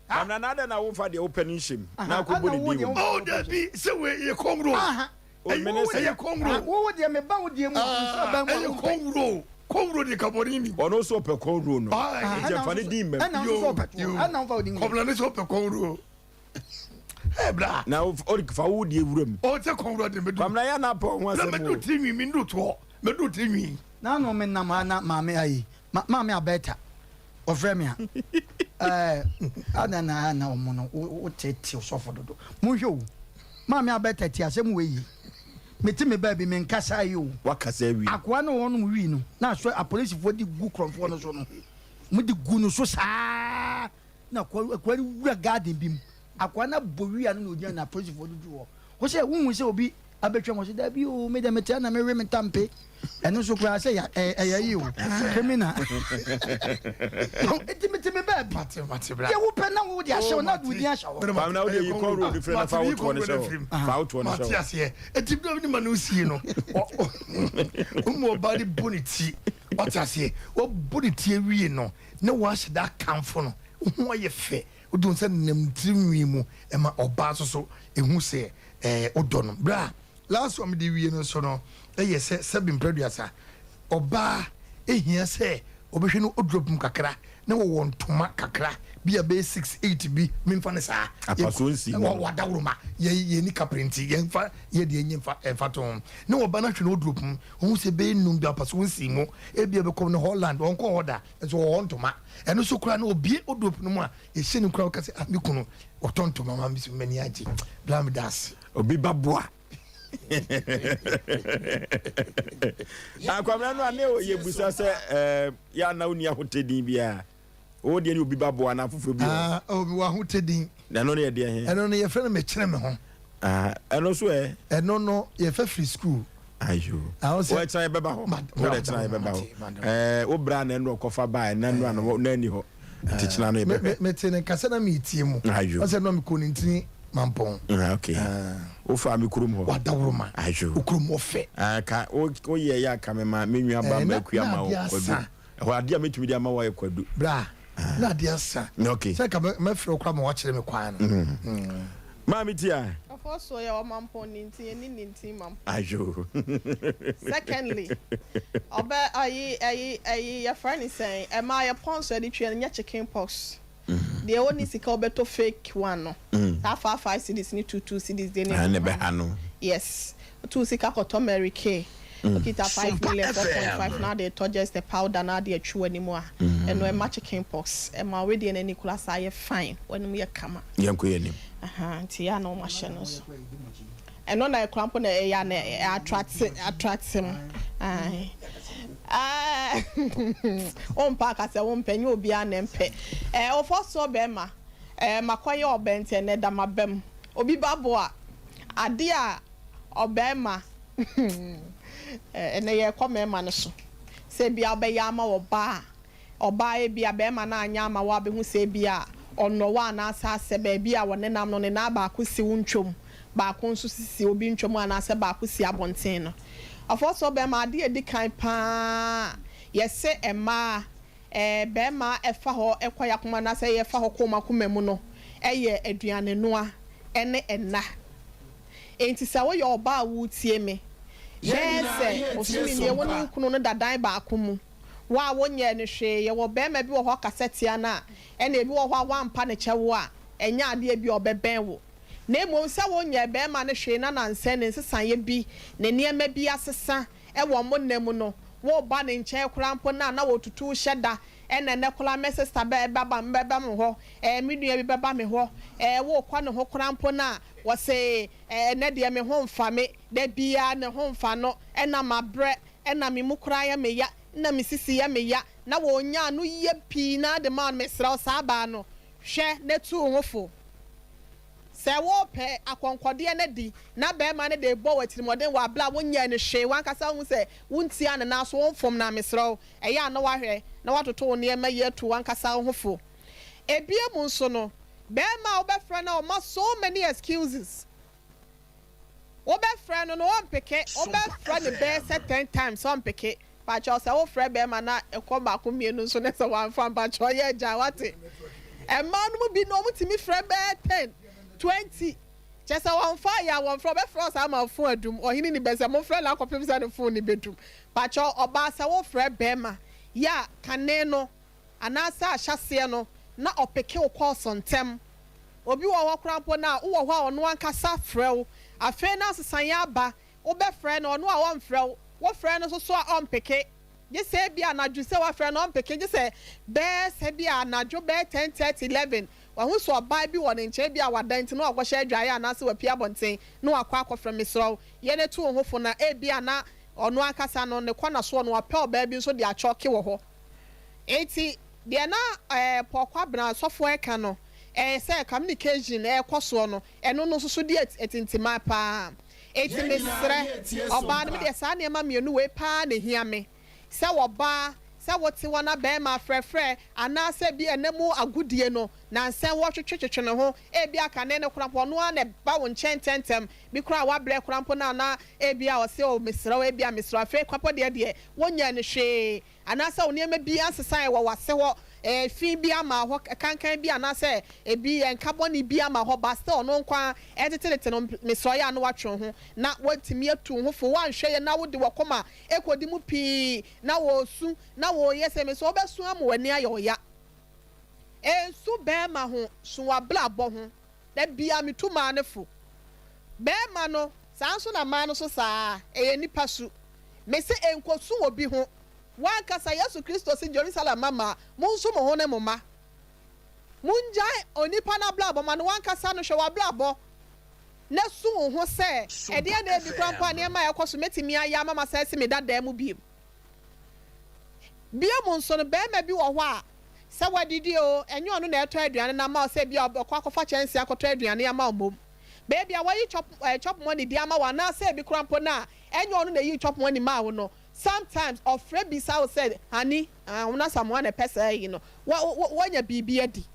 amna na na wo fa de opening shim na ko bodi bi oh da bi se we ye kongro o menese ye kongro wo de me ba wo de mu ba mu ye kongro de kaborini ono so pe kongro no je fa ne di mem ana so pe ana fa wo di kobla ne so pe kongro eh bra na o fa wo di ewuram o te kongro de medu amna ya na po ho asem me do tinwi mi ndo to me do tinwi na no me na ma me ayi ma me abeta ofre me ana na omono o tete so fododo mo hwe o ma me abeta ti asem we yi meti me ba bi me nkasa yi o wakasa wi akwa no wonu wi no na so a police fo di gu kromfo no so no mo di gu no so saa na kwari wura garden bim akwa na bowi anu no dia na project for do wo wo say wo hu say obi abetwa mo say da bi o me da metia na me we me tampe eno so kura say ya yi o kemina etimi ba mate bra ya wo pe na wo dia show na wo dia show ba na wo dey call road different fa out one show fa out one show mate ase etimi ni manu sie no mo body bonity what ase wo bonity ewie no na wo ase da kamfo no ho ye fe odun se nem trinwi mu e ma oba so ehu se odono bra last one de wie no so no ye se sebim producer oba ehia se obehwe no odrop mu kakra na wo won toma kakra bia be 680 bi memfa ne sa apaso nsi wa dawroma ye ni kaprinti ye mfa ye de nyimfa enfaton na wo ba na hwe no odrop mu wo se be num bi apaso nsi mu e bia be kom no Holland won ko order so wo toma eno so kura na obi odrop no mu a ye hye ne kura ka se amikunu otontoma ma bi so mani agi blam das obi baboa akwamra no ane ye busa se ya na oni ahotedin bia o de ni obi baboa na foforo bi obi wa hotedin na no ye de he eno no ye frɛ no me kyerɛ me ho eno so eno no ye fa free school ayo wo kyerɛ beba ho wo de kyerɛ beba ho o bra na no kofa ba na no na ni ho tikyina no ye bebe me tene kasa na me tie mu o se no me ko ni ntini mampon okay o fa mi kurum ho wa dawroma ayo o kurum ofe ka o ye ya ka me ma menua ba ma kua ma o kwadu ho ade a metumi dia ma wo ye kwadu bra na dia sa okay se ka me frɛ kwa ma wa kyerɛ me kwan no ma mi tia Oforisuo ya mampon ninti mam ayo secondly oba ayi your friend is saying am I upon so the train nya chicken pox the only sika obeto fake one no that 5 cedis ni 2 cedis dey na be ha no yes 2 sika koto Mary K kita 5 million 4.5 now they just the powder now they chew anymore and no match chicken pox and my way dey any class I fine when me kama yanko yenim nti ya no machine so and no na cramp na ya na attract him on pack as a won penny obi anempe Oforisuo be ma makoye obente ne da mabem obi babo a ade a obema ene ye komema ne so se bia obeya ma oba e bia be ma na anya ama wa be hu se bia ono wa na asa se ba bia wone nam no ne na ba akosi wuntwom ba akonso sisi obi ntwom ana se ba akosi abonten no Oforisuo be ma ade edi kan pa yese ema be ma efa ho ekoya kuma na se ye fa ho koma kuma mu no eye aduane noa ene enna enti se wo ye oba wu tie me yese osumi ne wonu kunu no dadan ba akomu wa wonye ne hwe ye wo be ma bi wo ho kasetia na ene bi wo ho awampa ne kyewo a enya ade bi obeben wo na emo se wonye be ma ne hwe na nanse ne sesan ye bi ne niema bi asesa e wo mo nemu no wo ba ne nche krampo na wo tutu hyeda ene ne kola me sister be baba mbeba me ho medua bi beba me ho wo kwa ne ho krampo na wo se ne de me ho mfa me da bia ne ho mfa no ena mabre ena me mukura ya me ya na me sisi ya me ya na wo nya no ye pi na de man me sra sa ba no hwe ne tu hofo se wo pe akonkode ne di na be ma ne de bo watirimode wa bla wonya ne hwe wan kasa hu se wuntia ne na so wonfom na mesro eya na wahwe na watoto ne ma ye tu wan kasa hofo ebie mu nso no be ma obefra na o ma so many excuses obefra no on peke obefra ne be say 10 times on peke pa cho se wo frɛ be ma na ekɔ ba ko mienu nso ne se wan fa pa cho ye ja wate e ma no bi no mutimi frɛ be 10 20 just one fire one from a frost am of phone adum or hini ni bese mo frɛ la akɔpem sa ne phone ni bedum pacho oba sa wo frɛ bema ya kane no anasa ahyase no na opeke wo call sontem obi wo hokrampo na wo ho a ono ankasa frɛ wo afa na sesan ya ba wo be frɛ no ono a wo mfrɛ wo frɛ no so a ompeke je se bia na ju se wa frɛ no ompeke je se be se bia na ju be 10 30 11 wahu so oba bi won nche bia wadan ti no agwohye adwaye na se wa pia bonten no akwa akofra mesro ye ne tu hofo na e bia na ono akasa no ne kwana so no apɛ oba bi nso de achoke wo ho enti de na pokwa bna sofo eka no say communication koso no eno no so de etintima pa etimesre oba no de sa ne ma mienu we pa na hia me se woba se wote wana be ma frefre ana se bi enemu agudie no na nsen wo twetwetwe ne ho bi aka ne ne krampo no na ba wo nchen bi kra wa bre krampo na bi a wo se o mesra we bi a mesra fe kwapo de wonya ne hwe ana se oni ema bi ansesan wo wase ho fi bi ama ho kankan bi ana se bi enkaboni bi ama ho ba se ono nkwa etetelete no mesra ya no watwe ho na watimi atu ho fo wan hwe ye na wo de wakoma ekodi mu pi na wo su na wo yese meso obesu am wani ayo ya ensu be ma ho suwa bla bo ho da bia metuma ne fo be ma no sanso na ma no so saa nipa su me se enkosu obi ho wan kasa Yesu Kristo si Jerusalem mama munso mo ho ne mo ma munjai onipa na bla bo ma no wan kasa no hwe wa bla bo na su ho se e de na ebi krampa ne ma yakoso metimi aya mama sa se me dada mu biem bia munso no be ma bi wo ho a se wadidi o enye onu na eto aduane na ma se bia akwakofa chense akoto aduane ya ma omom baby awayi chop money di ama wa na se bi krampo na enye onu na yi chop money ma wo no sometimes ofre bi sa wo said honey una someone a person you know wanya bibi adi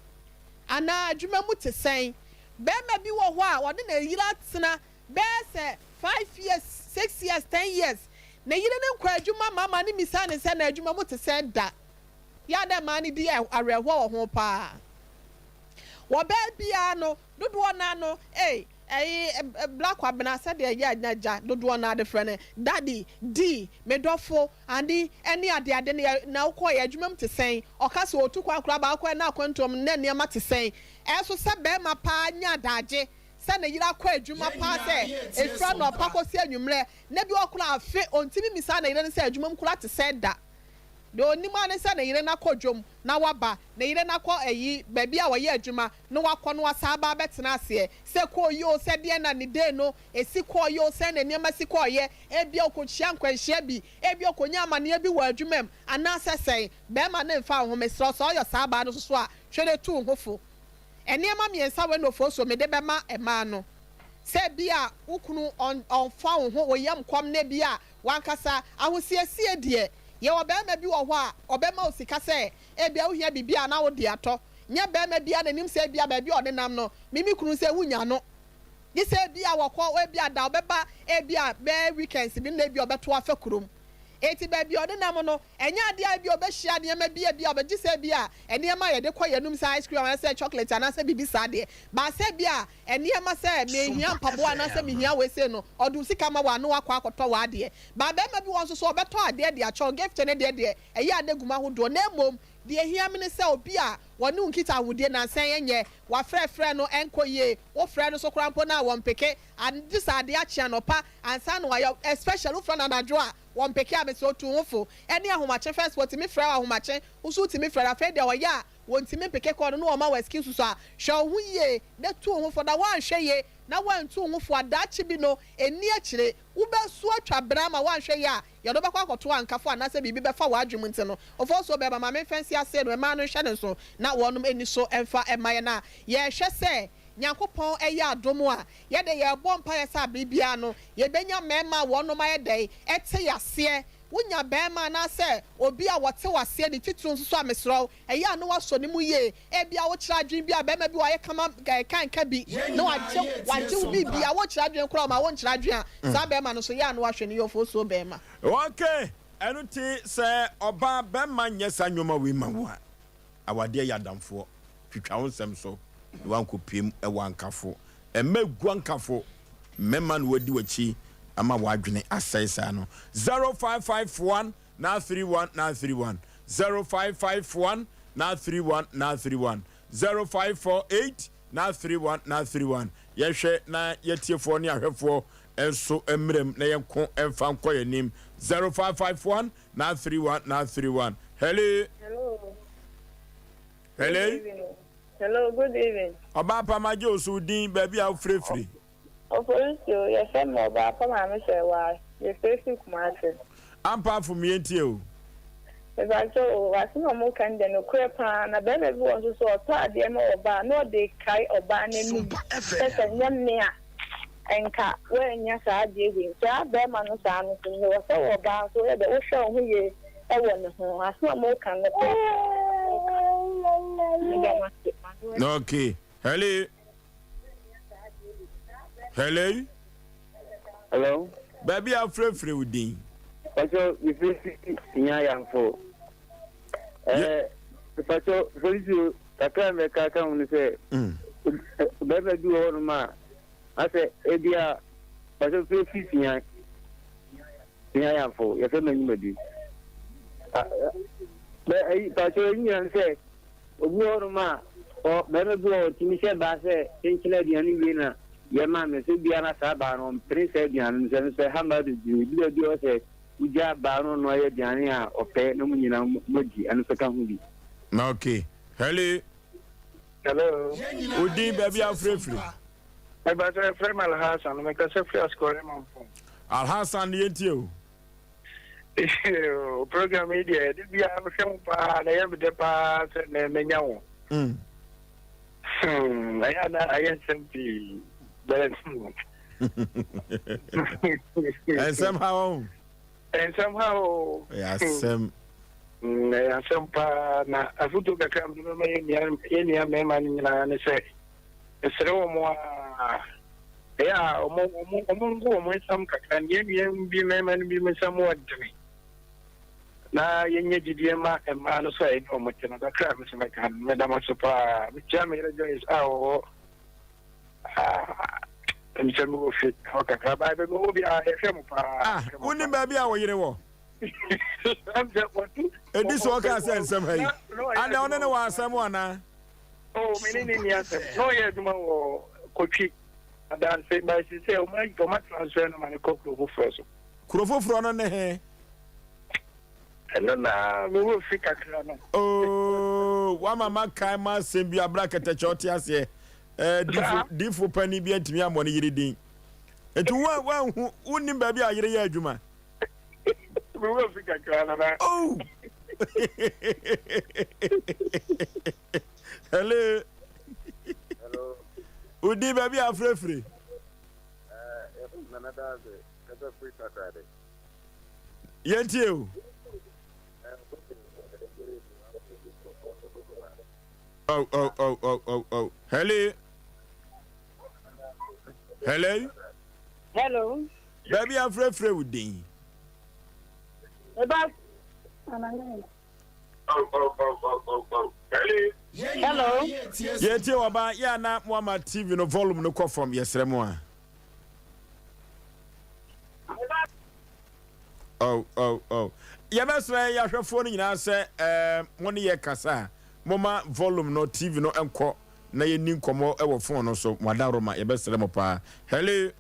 ana adwuma mu te sen be ma bi wo ho a wo de na yira tena be se 5 years 6 years 10 years na yira ne nkwa adwuma mama ni misa ne se na adwuma mu te sen da ya da mani di arewo wo ho pa wo be bia no dodo na no black wabena said ya naja dodo na de frene daddy d medofo andi any ade na uko ya adwumam te sen okase otu kwa kura ba akwa na akwantom na niam te sen eso se be ma pa nya daje se na yira kwa adwuma pa se efra no pakosi anwumre na bi okura afe ontimi misa na yira ne se adwumam kura te sen da de onima ne se na yire na kodwom na waba na yire na kɔ baabi a wɔyɛ adwuma no wakɔ no wasaba betena ase se kɔ yo se de na ne de no esi kɔ yo se na nneɛma si kɔ ye ebia okochia nkwanhyia bi ebia okonya amane bi wɔ adwumam ana sɛsɛn bɛma ne mfa ho mesrɛ so ɔyɛ saba no so a hwere tu hofo nneɛma miɛnsa we no fo so me de bɛma ɛma no se bia ukunu ɔnfa ho wɔyam kwam ne bia wankasa ahosiesie de ye obema bi wo ho a obema osika se bia wo hia bibia na wo de ato nya bema bia nanim se bia ba bia odenam no mimi kunu se wunya no ni se bia wokọ bia da obeba bia be weekends bi na bia obeto afa kurom eti ba bia odenam no enya ade a bia obehia de ma bia obeji se bia ene ma ye de kọ yanum se ice cream se chocolate ana se bibi sa de ba se bia ene ma se me hia mpabo ana se me hia we se no odum sika ma wa no akọ akoto wa de ba be ma bi won so obeto ade de acho gift ne de eya adeguma hodo na emom de hia me ne se obi a woni unkita awudie na nsen yenye wa frefre no enkoye wo frɛ no so krampo na won peke and this ade achia no pa ansa no wa especially wo frɛ na nadwo a won peke abese otu hofo ene ahomache first what me frɛ ahomache usu ti me frɛ afɛ de wo ya won ti me peke ko no wo ma wa excuse so a hwɛ ho ye na tu hofo da wan hwɛ ye na wan tu hofo adachi bi no eni akire wo be su atwa brama wan hwɛ ye a ye do be kwa akoto ankafo anase bibi be fa wa adwum nti no ofo so be ba ma me fancy ase no e ma no hwɛ ne so na wonum eni so emfa emaye na ye hwɛ se nyankopon eya adomo a ye de ye bɔ mpa ye sa bibia no ye benya mema wonum aye dai ete yase wunya bema na se obi a wote wase de titun so amesro eya no waso ne mu ye bia wo kira adwen bia bema bi wa ye kama kan bi no waje bibia wo kira adwen kura ma wo kira adwen a sa bema no so ya no wahwe ne yofo so bema okay enu ti se oba bema nyesa nwoma we ma wo a awade ya damfo twitwa wo nsem so wan ko piem e wan kafo emegu ankafo mema no wadi wachi ama wadwene asesa no 0551 na 31 0551 na 31 0548 na 31 yehwe na yetiefo ne ahwefo enso emrem na yenko emfa nko yanim 0551 na 31 Hello, good evening. Oba pamaje osudin baby a frefre. Oforisuo, ye fe mo ba pa ma me se wa. Ye Facebook market. Ampa fu mi entie o. Evangelho, wasi na mo kan de no kwepa na be be won so oto ade ma oba no dey kai oba na ni. Pese nyame a enka we nya sa ade wi. Ja be ma no sa no so so oba so e be wo hwe ho ye e wo ne ho. Wasi na mo kan no. Okay. Hello. Hello. Hello. Baby, I'm free with you. Pacho, you feel young for. Pacho, for you, I can't make a come and say, better do all ma. I say, Edia, Pacho, feel young for. You're telling me. Pacho, you say, all ma, or better go to Michelle Bassett, thinking of the only winner. Your man is Biana Saban on Prince Edian, and say, how much do you say? Uja Baron Noya Jania or Pay no Muji and Sakamudi. Okay. Hello. Hello. Udi baby I'm free. I bet a friend Alhassan and make a self score him on phone. Alhassan you. Program media, did you have a film? I have the pass and Menyaw. I had Asem Mpe. And somehow. Yes, Sompa na afutu kakam do me enia me man na ne se esero mo ya omo mo sam kakam ye bi me man bi me sam wadri na yenye jidie ma e ma no so e no mo tena da kra me se me kan me da mo so pa me chama ira jo is awo I'm saying go fit okay ba be go bi a FM pa uni baby a wo yire wo I'm just what this one can say some hey and on no one some one oh me ni answer no ye duma wo kochi and say by say o my go transfer no man ko first kurofofro no ne he no na me wo fit kakra no oh wa mama kai ma sembi abrakete choti ase difu pani bi antimi amone yiri din etu wa uni baby a yire ya adwuma we will figure out. Oh. Hello. Hello. Udi baby a free. Nanada the free Saturday. Yentiu. Oh. Hello. Hello. Hello. Baby a free with din. About Hello. Yeti waba ya na mwama TV no volume no kwa from yesremo a. Oh. Yabesra ya hwefo no nyina se mo ne ye kasa. Moma volume no TV no enko na ye ni nkomo e wo phone no so wadaroma yabesra mo pa. Hello.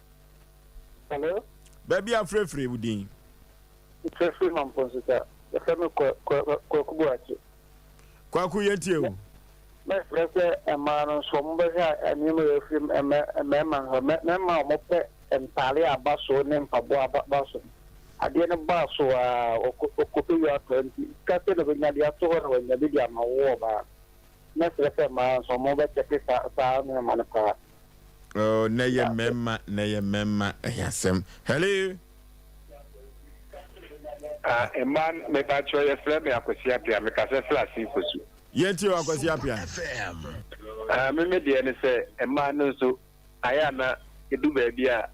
Hello. Baby a free wudin. It's free man posita. The family Kwaku. Kwaku yeti o. My friend a man so mbe ha animo film a man mo pe empale abaso ne mpabo abaso. Ade ne baso a okopi ya 20. Kate no nya dia to ho na bi dia ma wo ba. Na friend man so mo be check sa ne man pa. Oh, na ye memma yasem. Hello. A man me ba cho ye friend me akosi apia me ka se flash fosu. Yeti o akosi apia. Me de ne se a man no so aya na edu ba bia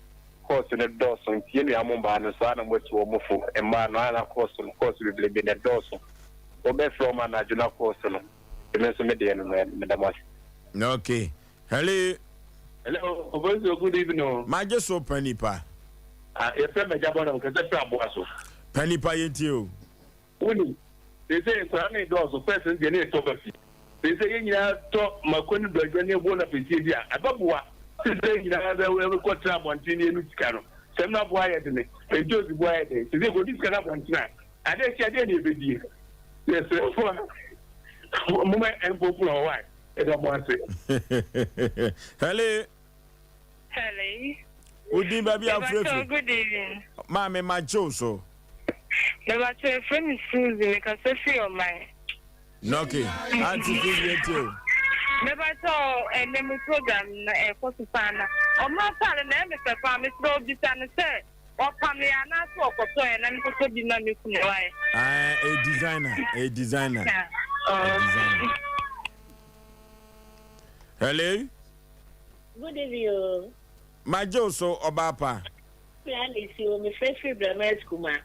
course ne doso ntie ne amomba no so ana mo ti wo mofo e man no ana course be be ne doso. O be from na juna course no. Me so me de ne me da mas. Okay. Hello. Hello, Osei, good evening. My just so Mpe Nipa. Your friend Majabona, because that's a boasso. Mpe Nipa yeti. Uni, they say it's only doors of persons in it over. They say you have talk Macon Bergani one of his idea. Ababua, saying you have a quarter of 1 million cano. Some not wired in it. They just wired it. They go this kind of one tonight. I didn't see any video. Yes, for moment and popular white. I don't want to say. Hello. Hello. Udi baby afrefu. Good evening. Mama ma Joe so. Never to a friend Susie because I feel my. Okay. Auntie Susie too. Never saw a name program a Cosipana. Or my father and Mr. Farmer Slow this and said, or Pammy and I saw for so and I'm going to be not a designer. A designer. Hello? Good evening. My Joso Obapa. Plan is you, my favorite Blamas Kuma.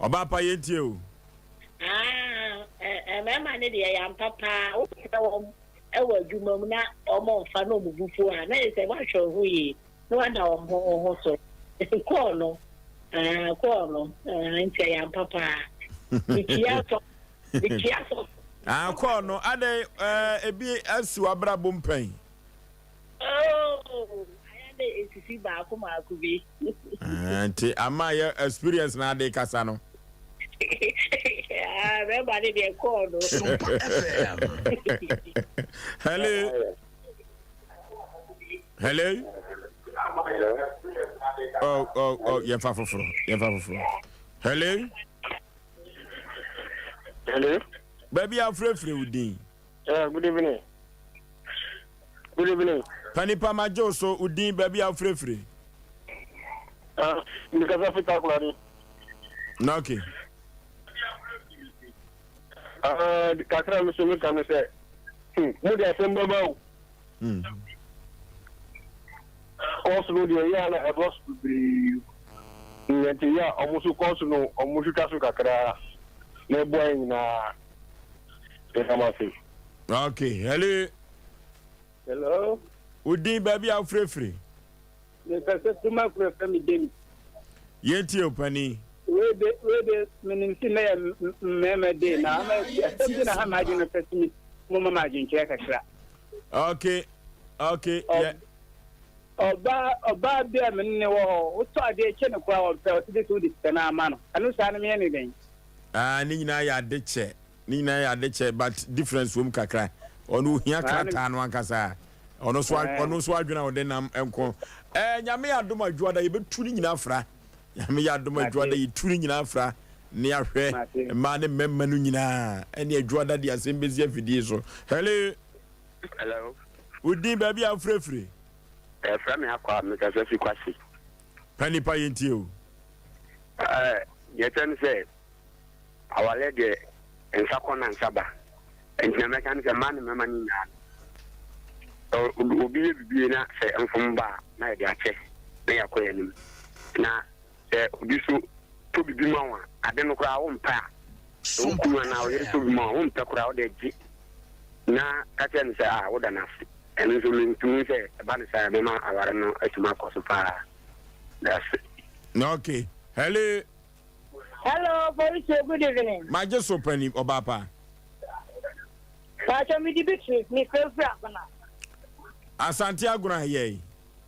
Obapa yetio. Mamma, I am Papa. Ewa Jumona or more Fano before, and I say, what shall we? No one also. Corno, and say, I'm Papa. Corno, Ade, a be as Suabra Bumpay. Oh, I had to see Bakuma could be. Auntie, Amaya experience now de Casano. Everybody they call Sompa FM. Hello. Hello. Oh, you're far from. Hello. Hello. Baby, I'm free with you. Good evening. Good evening. Panipa Majoso, Udin, baby, I'm free. Because of it, okay. The Kakra Mr. can say, would I send them out? Also, the Yana have lost to be almost consul or Mushikasu Kakra, no boy in okay, hello. Hello. Udin, baby, I'm free. The person to my family. Yet, you, Penny. Where the meme day now, I'm imagine a person, Mama check. Okay, yeah. About them in the wall, what are they channel crowd felt this with this man? I don't sign me anything. Nina ya deche, but difference from Kakra. Onu here Kratan one Kasa. Ono Swagina or Denam Emco. Yame Adoma Juada, you be tuning in Afra. Yame Adoma Juada, you tuning in Afra. Near her, man, Memmanuna, and your Juada, the assembly of Vidizo. Hello. Would be baby, I'm free. From me, I call because of you. Penny pie into you. Yet, say, our lady and Sakon and Saba, and the mechanical man, Mamma. Will be not say, I'm from Bar, my dear check. They are calling now. This to be more. I don't know how I'm pa. So, now you're to be more. To crowd it. Now, I can say, I would enough. And it's only to me, say, about the same amount I don't know, it's my cost of fire. That's it. Okay. Hello. Hello, Oforiso, good evening. My just open Obapa. Pacha me the bitches, me favorite. Asante aguna ye.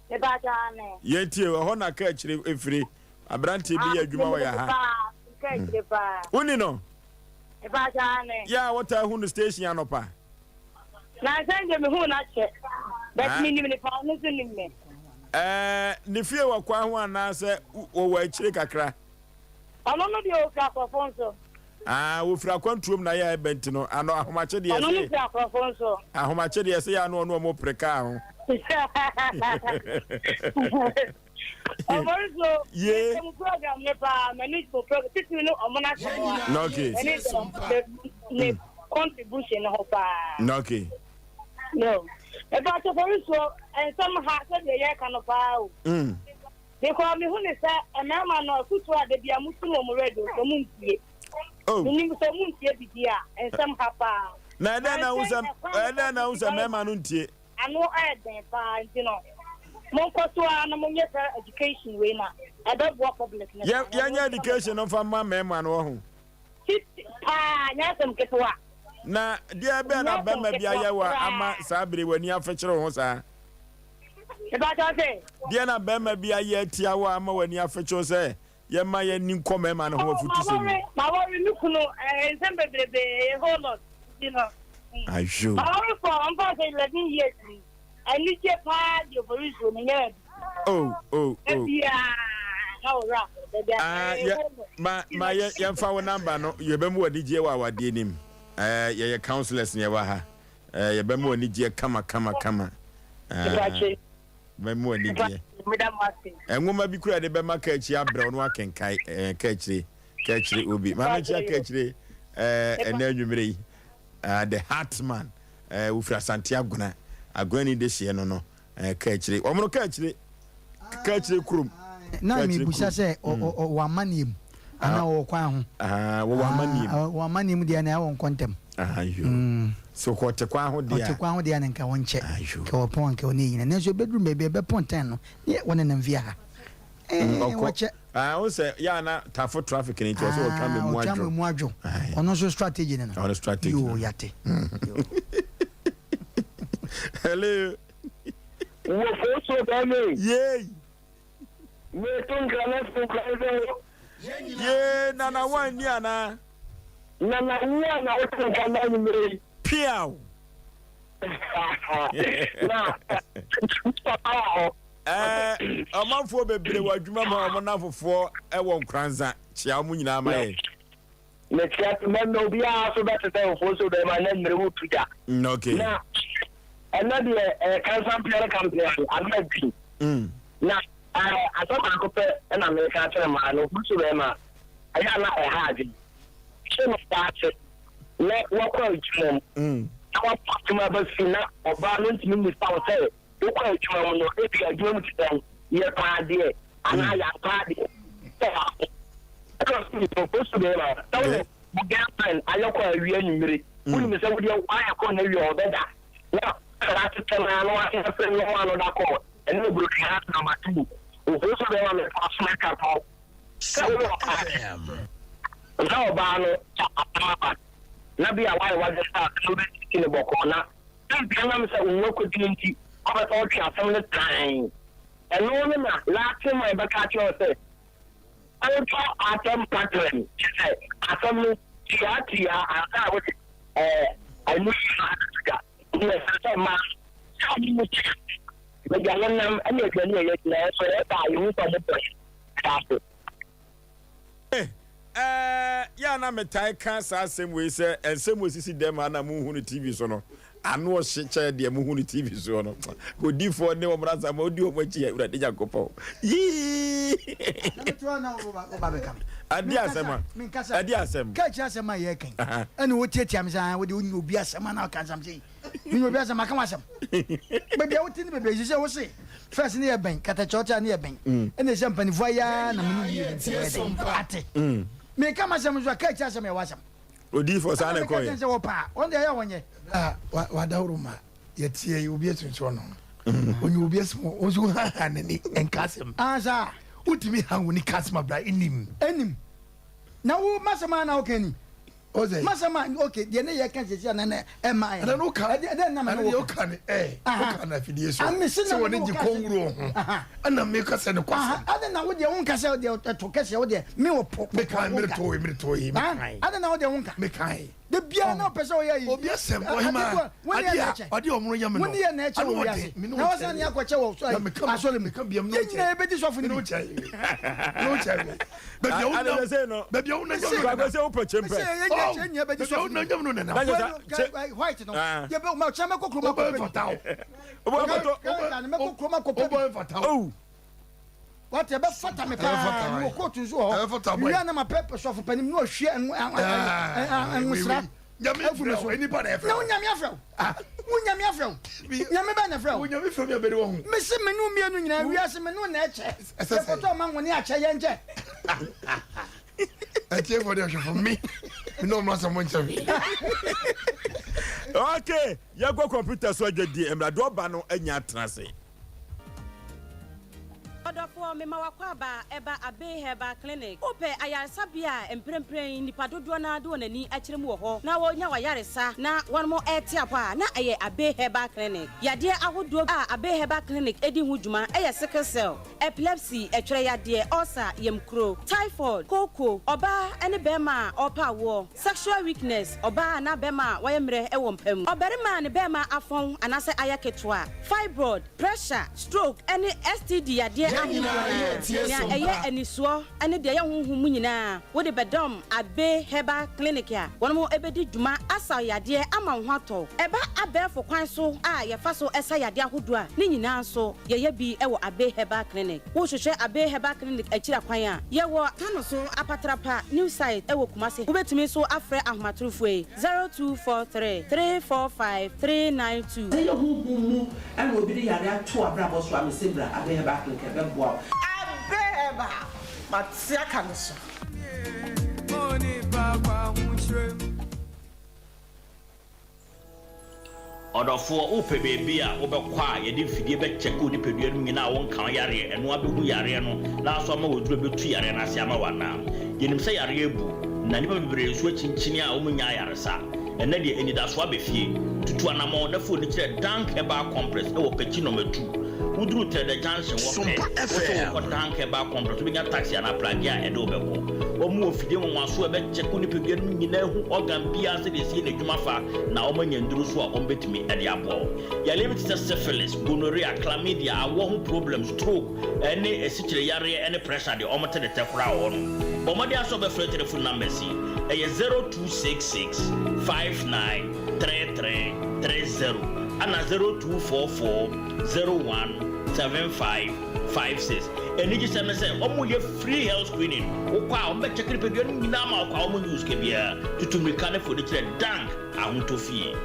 The Bajane. Yet you a honor catch if free. A branty be a Juma. Unino. The Bajane. Yeah, what I who the station Yanopa. Now send them who not check. That's me, the partners in me. Nifia wa kwa hu anase wo wa chire kakra. Ono no de o fra profonso. Wo fra kwantrum na ya ebent no ano ahomache de Ono no fra profonso. Ahomache de se ya no no mo preka ho. Oforiso. Yeah. Some program never manage for program. This you know omona. No okay. The contribution of no okay. No. About Oforiso and some heart of the year can of how. They call me who is a man or who are the Biamusumo Redo, the Muntie. Oh. Meaning some Muntie and some Hapa. Na then I was a memanuntie. I know I had you know. Monkotua and among your education winner. I don't work public. Young education of a man or yes, I'm get what. Na dear Ben Abema Biawa Ama Sabri when you have fetched Rosa. About I say, Diana Bema Bia Tiawa Ama when you have fetched say, Yamaya Ninkom man who have my worry, look, and somebody, hold on, you know. I should. I'm about 11 years. I need your party of Oforiso. Oh. Yeah. ma yɛmfa wo number no yɛbɛmu wɔ DJ wa wadeɛ nim yɛyɛ counselors ne yɛwɔ ha yɛbɛmu wɔ DJ kama bɛmu wɔ DJ nwoma bi kura de bɛma ka akyi abrɛ no akenkae ka akyire obi ma mekyia ka akyire ɛna anwummerɛ yi the Heartman wofira Asante agona ni de hye no ka akyire ɔmo ka akyire kurom na me busa sɛ wa manim ana wo kwan ho wo wa manim dia na wo kontem so ko te kwan ho dia na nka wonche ka wo pon ka oni yina na so bedrum be ponten no ye wona na mvia ha wache wo se ya na tafo traffic ni to so wo ka me mu adwo ono so strategy ne no ono strategy yo yate hello wo fo so da me yey me tun kana so ka ye nana wan ni ana nana wan na o tun kana ni me piao na amanfo bebre wadwuma ma mo nafofo e won kranza chia mu nyina ma ye me chia me no bia so bete te fo so da ma na mre wo tuja okay na another cancer player campaign another na asoma ko pe na me ka tere ma no so be ma aya na e haji so no start le wo ko ejum awa patuma ba fina oba no ntimi mi fa say wo ko ejum mo no e bi ejum ti tan ye pa de ana ya pa de ko so be ma tawo mo ga pan ayo ko awi anyumire woni me se wo de aya ko na wi obeda na ra tena no wa se se no wa no da ko en no buru ka na ma tu so be wa me asma ka ko na ba no ta na bia wa just start so be in the boko na bi na me say wo ko dinti ko ba to twa sam ne time and no na last time I ba ka cho say I to atom pattern say atom tia asa wo I know you na say ma but ya nam ani e ni e na so e ba you for the point ya na metai kan sa asem we say ensem osisi dem ana mu hu no TV so no ano hyeche de mu hu no TV so no odi fo ne wo mraza ma odi o machi ya urade jakopo yi adi asem ka chi asem ma ye kan ani wo tietia me san wo de onyi obi asem na ka sam sei ni obi asem aka wasem bebia wo tini bebia sise wo se first ne ye ben kata chocha ne ye ben ene se mpani voya na me ni ate me kama sem zo ka chi asem ye wasem odi fo sa na ko ye se wo pa on de ya wonye wa dawruma ye tie obi etunso no onyi obi asem ozu ha na ni enkasem asa utimi ha woni kasma bra enim na wo masama na okani Osei masama okay de ne ye kan sesi na na e ma ya na no ka de na ma no ka ne ka na fidie so se woni ji konwuro ho ana me ka se ne kwasa ada na wo de won ka se de to kese wo de me wo po me kan me to yi ada na wo de won ka me kan de bia na pese wo ye yi obi asem o hima adi omro yam no woni ye na eche wo ya na wo san ya kwache wo so asole me kan biam no ye nyina e bedi so funi no chai baby o na say no baby o na go say o po chempe ye nya bedi so no nyam no na white no ye be ma chama kokro ma ko fatao me kokro ma ko o fatao what ebe fata me pa no ko tu so you na ma pepper so for panim no hwe enusra nyame afro enipa na afro no nyame afro nyame afro nyame ba na afro nyame afro me bere wo hu me se menu mienu nyina wiase menu na eche e foto ma ngoni ache ye nje ache for the for me no ma so moncha okay ya go computer so agedi emrado ba no anya trase Odofo mema wakwaba eba abe heba clinic ope ayarsabia emprempren nipa dodo na do nani akiremu wo ho na wonya wayaresa na wonmo etiapa na aye abe heba clinic yade ahodo a abe heba clinic edi hudwuma eye sickle cell epilepsy etwere yade ulcer yemkro typhoid koko oba ene bema opa wo sexual weakness oba na bema wayemre e wompam oberima ne bema afon anase ayaketwa fibroid pressure stroke any STD ade ahunhuna na eye anisuo ane de ye honhum nyina wo de bedom abe herbal clinic a wono ebedi dwuma asa yade ama hwato eba abefo kwan so a ye fa so esa yade ahodo a ne nyina so ye bi e wo abe herbal clinic wo hwehwe abe herbal clinic akira kwan a ye wo kano so apatrapa new site e wo kumase wo betumi so afre ahmatrofo 0243 345 392 say you mu and we be yare ato abrabo so am sebra abe herbal clinic e be boa abe herbal matia kanoso Odofo ope baby a obekwa ye de fidie be check odi pedua no nyina won kan yare eno abehu yare no na so ma woduro betu yare na ase ama wana yenim se yare ebu na nipa bibere so chinchini a omunya yare sa ena de enidaso abefie tutu anamo na fo ni kire dank eba compress e wo pechi no matu wuduru tede junction wo pe wo dank eba compress bi nya taxi na plagi a ede obeko omu ofidie mo aso ebe check odi pedua no nyina hu organ bia se de sie na dwuma fa na omanya nduru so a ombetimi ede abo ya limit syphilis gonorrhea chlamydia awo hu problem stroke ene esichire yare ene pressure de omote de tekura won bomode aso be free telephone number si eye 0266 593330 ana 0244 017556 eni ji se omo ye free health screening okwa o be check repedua nyina ma okwa omo news ke bia tutumika ne for de kire dank ahutofie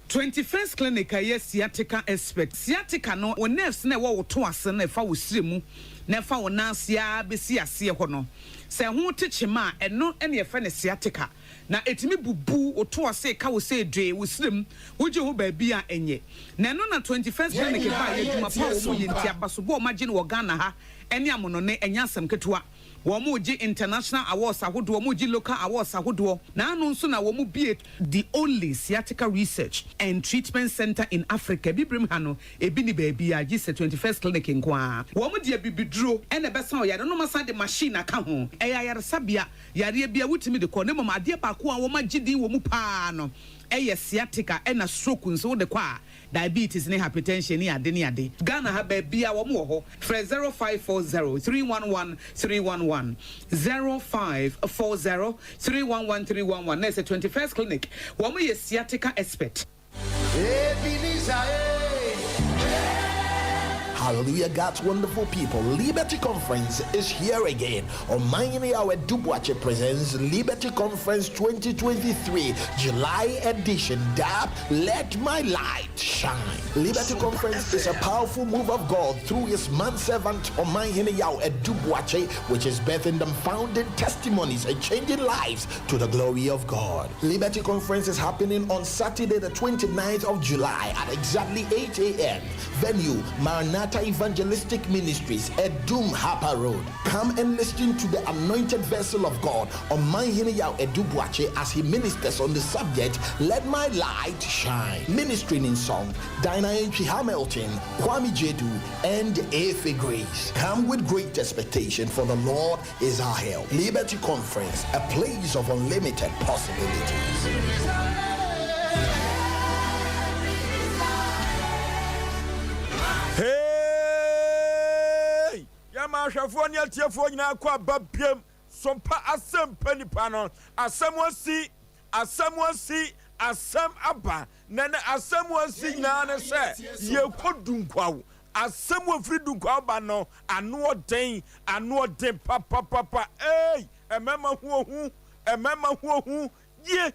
21st clinic a sciatica expert sciatica no o nerves na wo to ase na fa wo siremu na fa wo nansia be si ase ho no se ho techema eno ene fa ne sciatica na etimi bubu o to ase ka wo se dwe wo sirem wo je ho ba bi a enye na no na 21st clinic ba ye dwuma pa wo ye ntia baso bo o magye no Ghana ha ene amono ne enya asem ketua Womuji international awards ahodo womuji local awards ahodo na anu nso na womu the only sciatica research and treatment center in Africa bibrim ha no ebi ni baabi a gise 21st clinic nkoa womu de bibiduro ene besa o yare no masa de machine aka ho eya yare sabia yare bia wutimi de ko ne mama ade pa ko a wo magidi womu pa no eye sciatica ena stroke nso de kwa diabetes ne hypertension ne ade Ghana ha ba bia wo mo ho fra 0540 311 311 0540 311 311 na 21st clinic wo mo ye sciatica expert. Hallelujah, God's wonderful people. Liberty Conference is here again. On Yaw Osei Aboagye presents Liberty Conference 2023, July edition. Dab, let my light shine. Liberty Conference is a powerful move of God through his manservant Yaw Osei Aboagye, which is birthing them founding testimonies and changing lives to the glory of God. Liberty Conference is happening on Saturday, the 29th of July at exactly 8 a.m. Venue, Maranatha Evangelistic Ministries, Edum Harper Road. Come and listen to the anointed vessel of God on Yaw Osei Aboagye as he ministers on the subject, Let My Light Shine. Ministering in song, Dinah Entry Hamilton, Kwame Jedu, and Efe Grace. Come with great expectation, for the Lord is our help. Liberty Conference, a place of unlimited possibilities. Hey, Yama Shafonia Tiafonia kwa babiem, Sompa Asem Mpe Nipa no, Asem Aba, Nana Asem na se, ye kodunkwa. Asem free dunkwa ba no, anu den papa. Hey, emema hu, ye,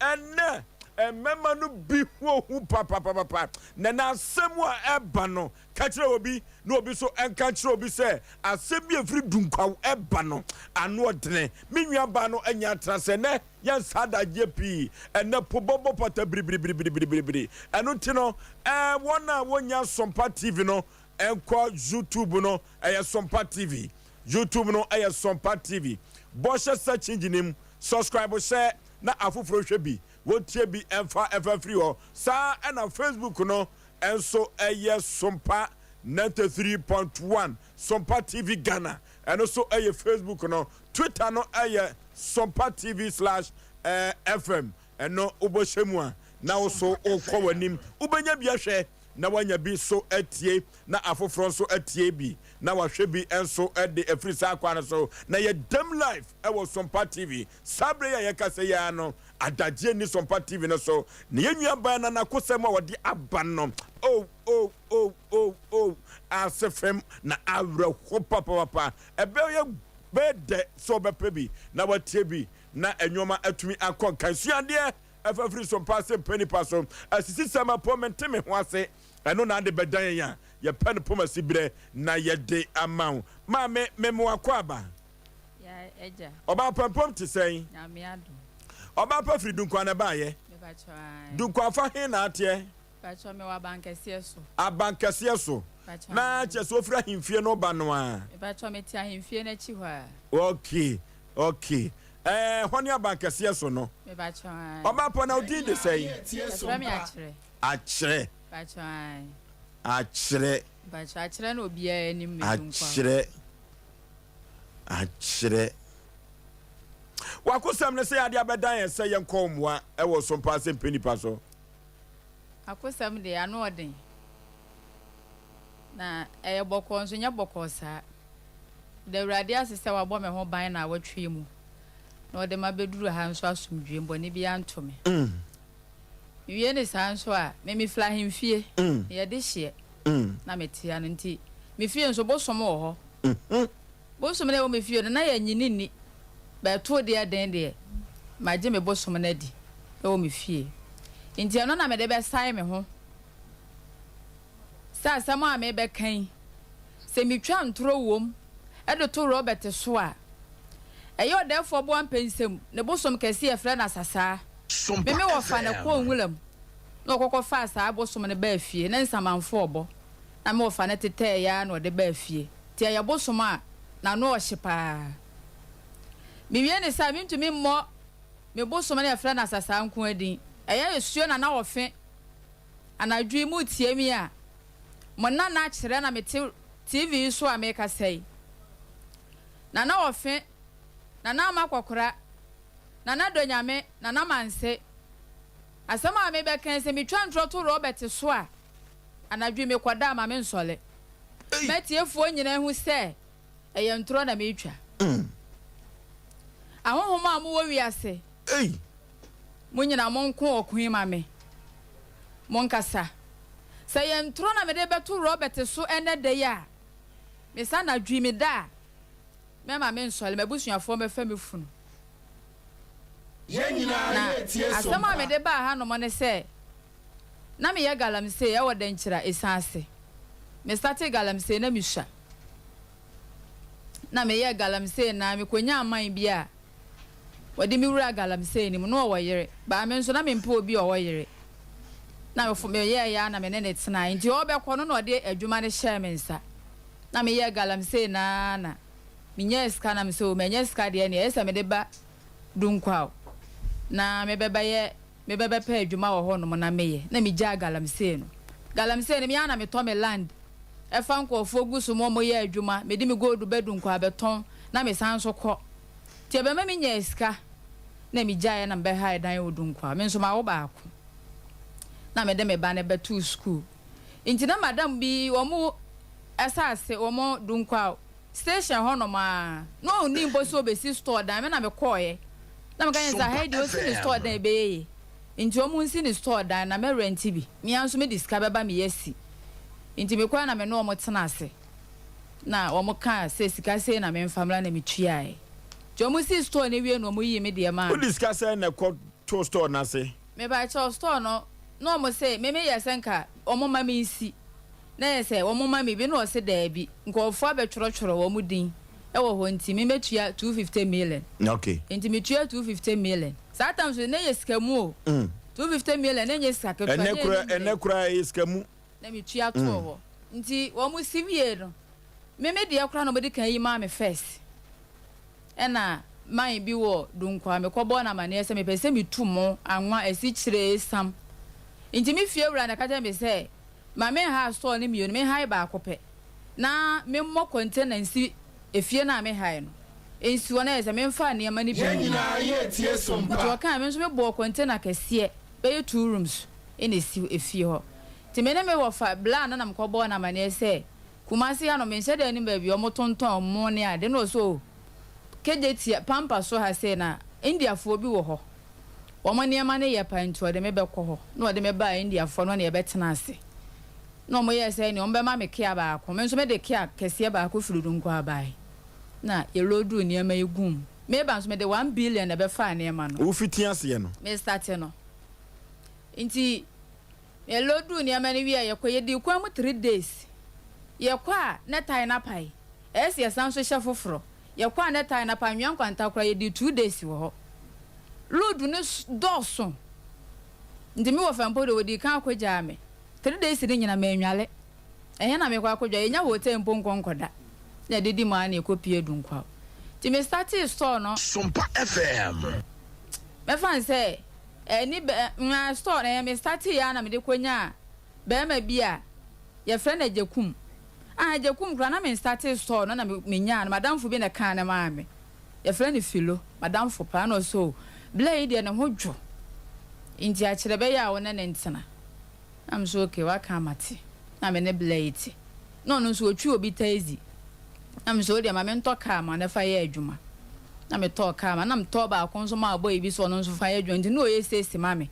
ene. Emema no bi hu papa na asem wa eba no ka kire obi no obi so enka kire obi se asem bi efiri dunkwa eba no anu odene menua ba no anya trase ne yan sada jepi ene pobobo pata bribri enu ti no wona wonya Sompa TV no enko YouTube no Sompa TV YouTube no Sompa TV bo search engine subscribe share na afufuro hwebi wotie bi emfa free ho sa na Facebook no enso Sompa 93.1 Sompa TV Ghana ɛno so ɛyɛ Facebook no Twitter no ɛyɛ Sompa TV/FM ɛno wobɛhyɛ mu a na wo so wokɔ w'anim wobɛnya bi ahwɛ na wanya bi so atie na afoforo so atie bi na wahwɛ bi enso de afiri sa akwa so na ye dem live ɛwɔ Sompa TV sabre ya yɛkasa ya no adagye ni Sompa TV no so na yenua ban na nakosɛm a wɔde aba no asefem na awre ho papa ɛbɛyɛ bɛdɛ so bɛpɛ bi na watie bi na enwoma atumi akɔ kansuadeɛ afafiri Sompa Asem Mpe Nipa so asisi sama pomente me ho ase ɛno na ade bɛdan ya ye pen poma sibre na ye de amount ma me mo akɔ aba ya eja oba pampom te sɛn na me ado oba pa firi dunkwa na ba ye me ba chwa dunkwa fa he na atie ba chwa me wa bankɛseɛ so abankɛseɛ so na kyɛ so fira himfie no ba no a me ba chwa me tia himfie na chi hɔ a okay hɔne abankɛseɛ so no me ba chwa oba pa na odi de sɛn me akyerɛ ba chwa akyerɛ na obiara anim me dunkwa akyerɛ wakosam ne sɛ ade abedan yɛ sɛ yɛnkɔ mmoa ɛwɔ Sompa Asem Mpe Nipa so akosam de ano ɔden na ɛyɛ bɔkɔ nso nyɛ bɔkɔ saa da Awurade ase sɛ wabɔ me ho ban na watwe mu na ɔde ma beduru ha nso asomdwe mbɔne bi anto me wie ne saa nso a me fla hemfie yɛde hye na metia no nti me fie nso bosom wɔ hɔ bosom na wɔ me fie no na yɛ nyini ni ba to de aden de magye me bosom na di wɔ me fie nti ɛno na me de bɛ sai me ho sa asɛm a me bɛ kan sɛ metwa ntoro wom ɛde to Robert so a ɛyɛ ɔdɛfo bo ampensem ne bosom kɛse yɛ frɛ na sasa me wɔ fa na kɔ nwulam na ɔkɔkɔ fa saa bosom ne ba fie na nsamanfo ɔbɔ na me wɔ fa na tetɛ ya na ɔde ba fie ti ɛyɛ bosom a na no ɔhye paa me wie ne sa me ntumi mmɔ me bosom ne yɛ frɛ na sasa nko adin ɛyɛ esuo na na wɔfe anadwi mu tie mi a mo na kyerɛ na me TV so a me ka sɛi na wɔfe na makɔkora na donyame na manse asɛm a me bɛka sɛ metwa ntro to Robert so a anadwi me kɔda ma me nsɔle metiefoɔ nyina hu sɛ ɛyɛ ntro na metwa ahohoma a mo wɔ wiase mo nyina mo nko ɔkoe ma me mo nkasa sɛ yɛ ntro na me de bɛto Robert so ɛnɛ de ya me sa na dwi me da mema me nsɔle mabusuafoɔ mɛfa me funu na asɛm a me de ba ha no mo ne sɛ na me yɛ galamsey ɛwɔ dankyira esanse me start galamsey na me hwa na me yɛ galamsey na me konya aman bi a wɔde me wura galamsey ni mu no wɔ yere ba me nso na me mpa obi wɔ yere na me yɛ ya na me ne tena nti ɔbɛkɔ no na ɔde adwuma ne hyɛ me nsa na me yɛ galamsey na me nyɛ ska na me so me nyɛ ska de ne ɛsɛ me de ba dunkwa na me bɛpɛ adwuma wɔ hɔ no na meyɛ na me gya galamsey no me ya na me tɔ me land ɛfa nkɔfoɔ gu so mo yɛ adwuma me de me gold bɛdunkwa bɛtɔn na me san so kɔ tie bɛma me nyɛ ska na me gya na me bɛha dan wɔ dunkwa me nso ma wo baako na me de me ba ne bɛto school nti na madam bi wo mo asase wo mo dunkwa station hɔ no ma no ni mbo so obesi store dan me na me kɔɔye na me kan say hey de osi ni store dan ebeye nti wo mo nsi ni store dan na me rent bi me anso me discover ba me yesi nti me kwa na me no wo mo tena ase na wo mo ka say sika say na me family na me tuae jo mo si store ne wie no mo yi me de ma wo discuss na kɔ to store na se me ba cho store no mo say me yesenka wo mo ma me nsi na yɛsɛ wo mo ma me bi na ɔse daabi nkɔfo abɛtworɔtworɔ wo mu din ɛwɔ hɔ nti me metua 250 million okay nti metua 250 million saa tam so na yɛ sika mu o 250 million na yɛ sika ketewa ɛnɛ kura yɛ sika mu na metua to hɔ nti wo mu sivie no me de akora no mode kan yi ma me first ɛna man bi wɔ dunkwa me kɔbɔ na mane sɛ me pɛ sɛ metu mo anwa asi kyerɛ sam nti me fie wura na ka tell me sɛ ma me ha store ni mi me ha ba akopɛ na me mo container nsi efie na me hae no ensuo na ese me mfa ne ma ni bi nyina ye tie Sompa to kan me so me bo container kese be 2 rooms in efie ho ti me na me wo fa bla na nam ko bo na ma ne se kumasi ya no me nse de ni ba bi o motonton mo ne ade no so keje pampa so ha se na India fo bi wo ho wo ne ma ne ye pa nto de me be ko ho no de me ba India fo no ne ye betena ase no mo ye se ni on be ma me kia ba ko me nso me de kia kese ba ko firudu nko abai na ye rodu ni ma egum me ba nso me de 1 billion na be fa ne ma no wo fiti ase no me start no inti ye rodu ni ma ne wi ye ko ye di kwa mu 3 days ye kwa na tai na pai esi ye san so hye foforo ye kwa na tai na pa nwan kwanta kra ye di 2 days wo ho rodu ne doso ndi mi wo fa mpo de wo di kan akogya me 3 days ni nyina ma enwale ehia na me kwa akogya ye nya hotel mpo nkonkoda na didi ma na ekopie dunkwa ti me start store no Sompa FM me fan say ni nwa store na me start ya na me de konya be ma bia ye friend ajekum ajekum kra na me start store no na me nya na madam fu bi na kan na ma me ye friend filo madam fu pa no so blade de na hodwo inti a kire be ya wona ne ntena am so okay wa ka mate na me ne blade no no so otwi obi tazi am so de ma me nto ka ma na fa ye adwuma na me to ka ma na me to ba akon so ma boy bi so no so fa ye adwuma nti no ye sesi ma me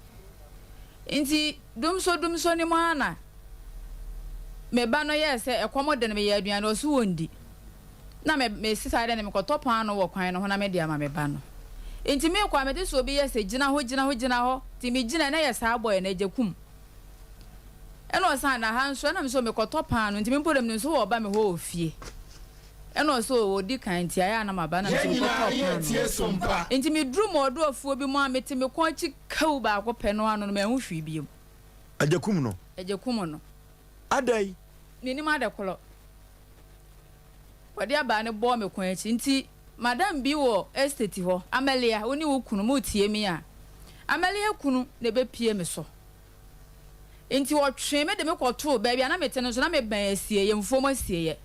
nti dum so ni mo ana me ba no ye se ekomode na me ye adwuma no so wondi na me sisa de na me ko to pan no wo kwan no ho na me de ama me ba no nti me kwa me de so bi ye se gina ho ti me gina na ye sa boy na ajekum eno san na hanso na me so me ko to pan no nti me podem no so wo ba me ho ofie eno so odi kan ti aya na maba na me ko top pan nti me drum odo afuo bi mo amete me ko chi kau ba ko pe no ano no me hu hwi bi ajekum no adai ni ma de kolo wadi aba ne bo me ko achi nti madam bi wo estate ho Amelia oni wo kunu mu tie mi a Amelia kunu ne be pie me so nti wo twe me de me ko to ba bia na me te no so na me ban asie ye mfom asie ye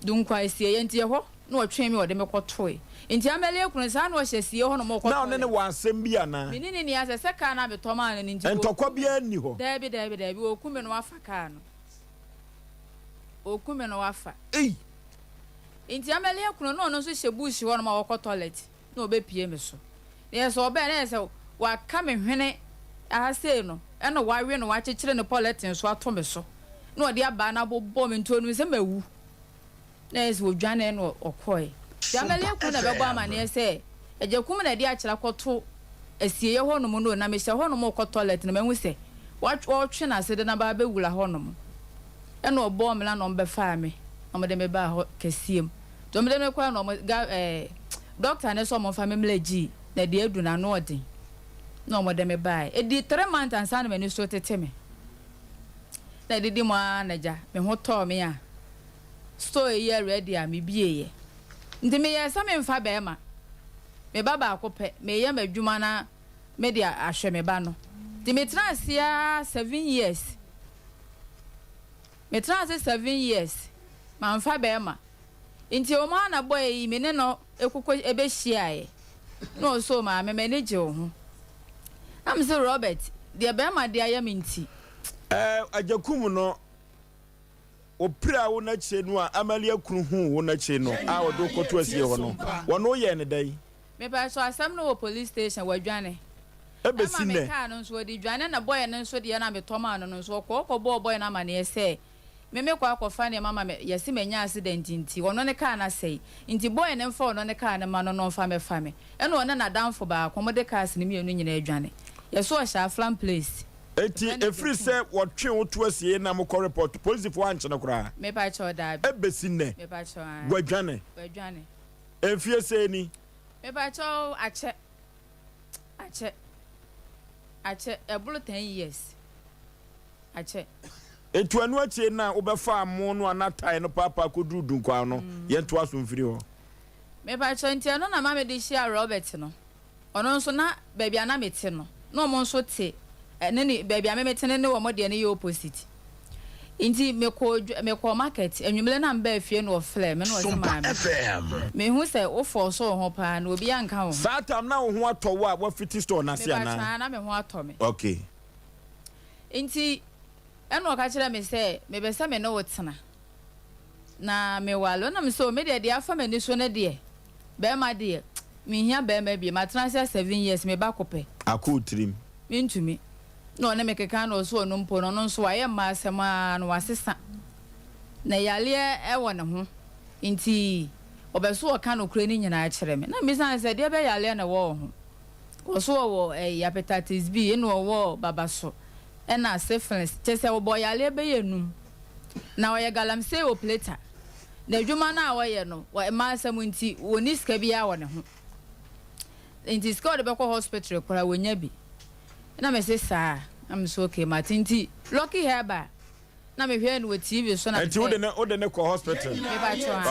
dunkwa asie ye nti ye ho na wo twe me wo de me ko to nti Amelia kunu sa na wo hye asie ho no mo ko na one ne wa asem bia na me ni ase se ka na me to ma na nti entokwa bia ni ho dabi wo kume no afa ka no o kume no afa nti Amelia kunu no so hye bush ho no ma wo ko toilet na obepie me so ye so obe na se wa ka me hwene ahase no eno wa we no wa chechire no politin so ato me so na odi aba na bobo me nto no se mawu na ese odwane no okoi Amelia kunu na bebo ama na se ejekum na di akira kwoto asie ye ho no no na me hye ho no mo ko toilet na mahu se wa twe na se de na ba bewula ho no mo eno obo me la no mbe fa me no de me ba ho kesiem to me de me kwa no doctor ne so mo fa me mlaji na de edu na no odin no mo de me ba e di 3 months and san me ni so tete me na didi mo anaja me ho to me a store ye ready a me bieye ndi me ye sa me mfa ba ma me baba akope me ye madwuma na me de ahwe me ba no di me transia 7 years me transia 7 years ma mfa ba ma nti o ma na boy yi me ne no ekukọ ebe hia no so ma me manage ho am so Robert de be ma de aya me nti ajakum no opira wo na che no a Amelia kunu hu wo na che no a wo do koto asie ho no wono ye ne dai me pa so asem no police station wadwane ebesi ne me ka no so di dwane na boy no so de na me toma no so ko boy na ma ne se me kwa akofa ne mama me yesi menya accident nti wono ne ka na sei nti boy ne mfa wono ne ka ne ma no fa me eno wono na danfo ba akomode cars ne mienu nyina adwane yeso o sha flam place eti efri se wotwe wo to asie na mo report police fo anche no kra me pa cho da ebesi ne me pa cho wadwane efie se ni me pa cho ache ebulu 10 years ache etu anu ache na obefa amo no anatai no papa koduru dunkwa no ye to aso mfiri ho me ba chontia no na mama de shia Robert no ono nso na baby ana mete no no mo nso te ne ni baby amemete ne wo mo de ne ye opposite Inti meko market enwumle na mba afie no ofle me no Sompa FM me hu se wo for so ho pa na obi anka ho Satam na wo ho atowo a wo fiti store na se ana na me ho atome okay inti eno ka kire me se me be se me no wotena na me walo na me so me de afa me ni so na de be ma de me hia be ma bi ma transfer 7 years me ba kope akutrim me ntumi no na me keka no so no mpo no so aye ma asema no wasesa na yale e wo ne ho nti obeso o ka no kure ni nyina a kire me na me san se de be yale na wo ho oso wo hepatitis B no wo babaso e na syphilis chese wo boy yale be yenum na wo ye galamsey wo plata na adwuma na wo ye no wo ma asem nti woni ska bia wo ne ho nti ska de be ko hospital kora wonya bi na me say sa I'm so okay matinti lucky heba na me hwe no TV so na nti wo de ne ko hospital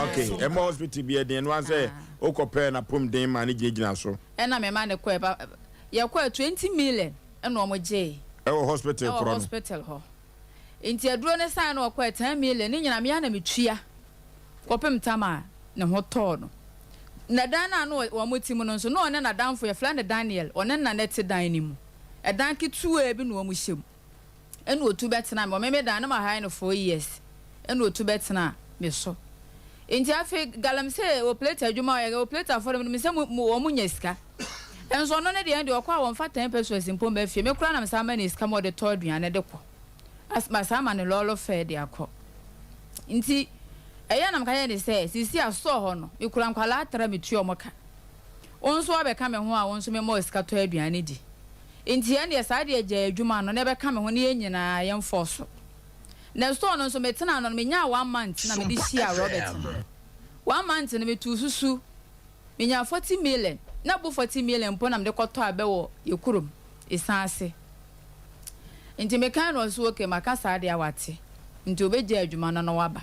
okay e mo hospital bi e den no say o ko pay na pom den ma ne gina so e na me ma ne ko ye ko 20 million e no mo je e wo hospital kro no hospital ho nti aduro ne sai na ko 10 million ni nyina me ya na me tua ko pem tama ne ho to no na dan na no wo mo tim no so no ne na danfo ye fla ne Daniel one na net dan ni mu edan kitu e bi no mu hyem enu otu betena me dan na ma high no 4 years enu otu betena me so enti afi galamse o plate adwuma o plate afore me se mo mu nyaska enso no ne de ende okwa won fa 10 pesos impom ba fie me kura na me sa ma ne ska mo de to aduane de ko asma sa ma ne lolo fe de akọ enti eya na mka ne se sisi aso ho no me kura nkwala atra me tuo moka onso abeka me ho a onso me mo ska to aduane di inti ene ya sa de agya adwuma no ne be ka me ho ne yenyina ye mfoso na store no so metena no me nya 1 month na me di shia Robert 1 month na me tu susu me nya 40 million na bu 40 million po na me de kwoto abewo yekurum isanse inti me kan no so okay maka sa de awate inti obegya adwuma no no waba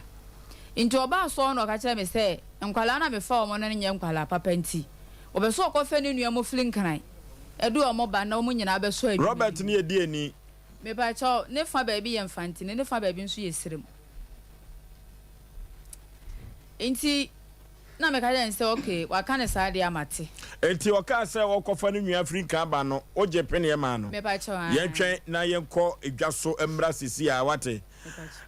inti oba so no ka kire me se nkwala na me fa o mo no nya nkwala papa nti obeso okofe ne nua mo flinkan edu omoba na omu nyina be so adu Robert ni edi eni me ba cho ne fa baabi ye mfanti ne fa baabi nso ye sirem enti na me ka den say okay wa ka ne sa de amate enti o ka say wo kofa ne nua Africa ba no o je pene ye ma no me ba cho ye twen na ye nko edwaso emra sisi a wate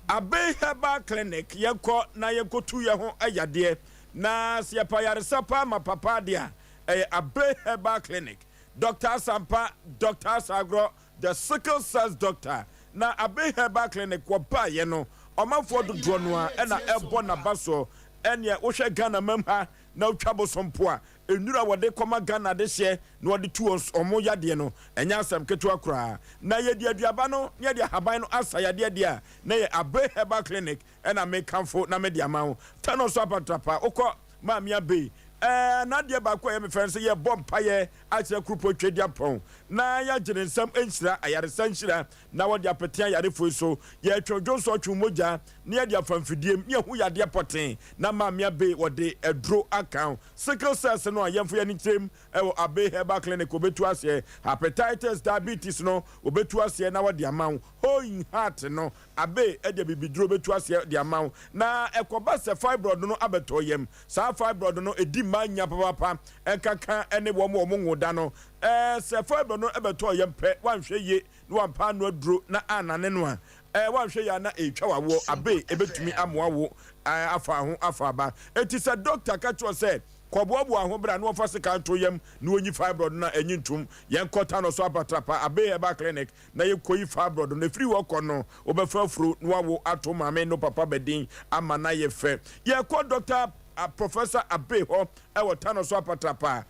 Abe Herbal Clinic ye ko na ye kotu ye ho ayade na se pa yare sapa ma papa dia Abe Herbal Clinic Dr. Sompa, Dr. Sagro, the sickle cells doctor. Na Abe Herbal Clinic kwa pa ye no. Omanfo do dronwa e na ebo na baso. Enye wo hwe Ghana memha na utwabo sompoa. Enura wode koma Ghana de hye na wode tu omo yade no. Enya asem ketu akura. Na ye di aduaba no, ye di haban no asa yade dia. Na ye Abe Herbal Clinic e na me kamfo na me di amawo. Tano so apatapa. Okọ Mami Abe na de ba kwa ye me fense ye bompa ye akyere krupo twedi apon na ya gene nsam enhyira ayare sanhyira na wode apetia yare foi so ye twodwo so twumoja na ye de afamfidiem ye hu yade poten na Mami Abe wode edro account sickle cells no ayemfo ye ni kyem ewo Abe Herbal Clinic obetu ase hepatitis diabetes no obetu ase na wode amaw hoin heart no Abe e de bibidro obetu ase de amaw na ekoba se fibroid no abeto yem sa fibroid no edi manya papa enkaka ene wo mo ngoda no se fibroid no abeto yem pe wanhwe ye no wampa no aduro na anane no a wanhwe ya na etwa wawo Abe ebetumi amoa wo afa ho afa ba eti se doctor ka cho se koboabu aho bra no fa se kan to yam na onyi fibroid na enyintum yen kota no so apatrapa Abe Herbal Clinic na ye koyi fibroid no free work no obefa furu no wawo ato mame no papa bedin ama na ye fe ye ko doctor Professor Abe ho e wota no so apatrapa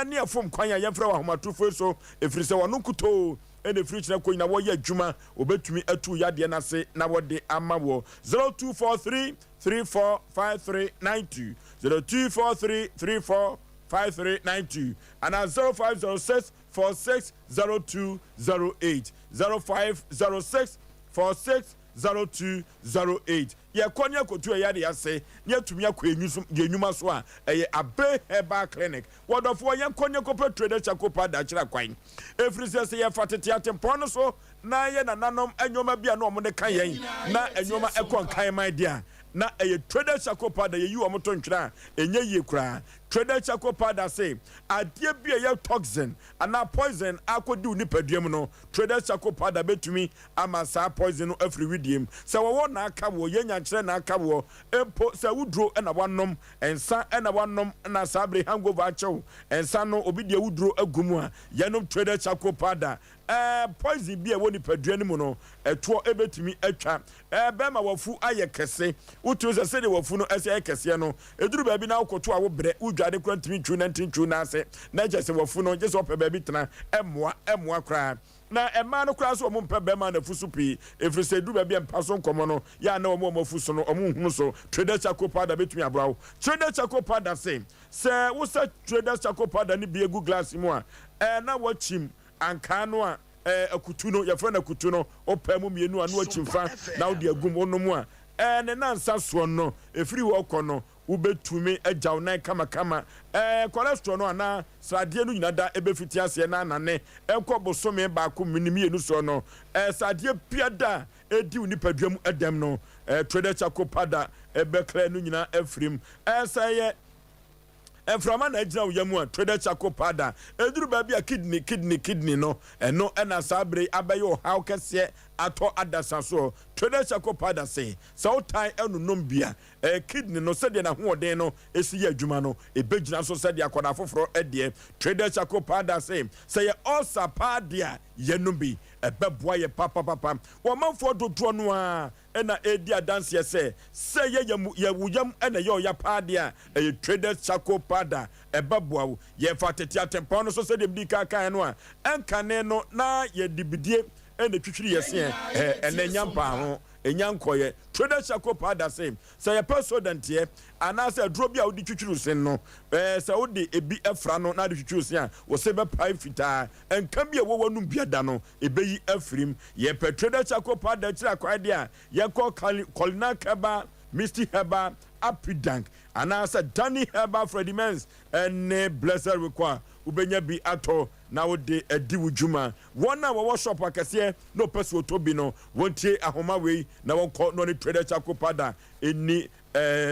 ne afom kwanya ye fra wa homatufo so efiri se wono kuto ene free china ko ina wo ye adwuma obetumi atu yade na se na wode ama wo 0243 345392 0243345392 and 0506 460208 0506 46 0208 ye konya kotu ya de ase nye tumi akọ enyuma so a eye Abe Herbal Clinic wodofo ye konya kope trader chakopa da kira kwan efrise se ye fatete atempon no so na ye nananom enyoma bia na omde kan yen na enyoma ekon kan man dia na eye trader chakopa da ye yi omoto ntwira enye ye kura trader chakopa da say adie bia ye toxin ana poison akodi unipaduam no trader chakopa da betumi ama sa poison no afri widiem se wo na aka wo ye nya kire na aka wo empo se wudro na wanom ensa na wanom na sabre hangover achew ensa no obi de wudro agumu a yenom trader chakopa da poison bia woni paduane mu no eto ebetumi atwa be ma wafu aye kese utu se de wafu no ase aye kese no eduru ba bi na akoto a wo bre udwade kwantimi twu na ntintwu na ase na je se wafu no je se ope ba bi tena emoa kra na ema no kra so omo mpe be ma na fusu pi efrise eduru ba bi empa so nkomo no ya na omo fusu no omo hunu so trader chakopa da betumi abrawo trader chakopa da se wo se trader chakopa da ni bi egu glass mu a na wachim ankano a akutu no ya frana akutu no opamu mienu anu achimfa na odi agum onomu a ne nansa so no efiri wo kɔ no ubetumi agyaw nan kama cholesterol no ana sadie no nyina da ebefiti ase na anane ekɔ bosome ba ko minimienu so no sadie piada edi unipaduam adam no trader chakopada ebekra no nyina afrim saye Eframa na ejina uyamu a trader chakopada eduru ba bia kidney no eno ena sabre abayo how kese ato adasa so trader chakopada say so tai enu nombia kidney no sede na hoɔden no esi ya adwuma no ebegyina so sede akoda foforo ede trader chakopada say osa padia yenubi ebeboa ye papa wo manfo dodo no a ena edi adanse say ye wuyam ena ye oya padia trader chakopada ebeboa ye fatete atempon no so sede mdi kaka no a enkane no na ye dibidie ena twitwiri yese ena nyampa ho enyankoye trader chakopada say ye president ye anase drobia odi twitwiru sen no say odi ebi efra no na de twitwiru sen a wo se be pai fita enka bia wo wanum biada no ebeyi afrim ye trader chakopada kira kwade a ye call Colina Keba Misty Heba Apidank anase Danny Heba Freddy Mens ene blessed require ubenya bi ato na wo de adi wujuma wona wo shop akese no peso to bi no wontie ahoma wei na won call no ni trader chakopada eni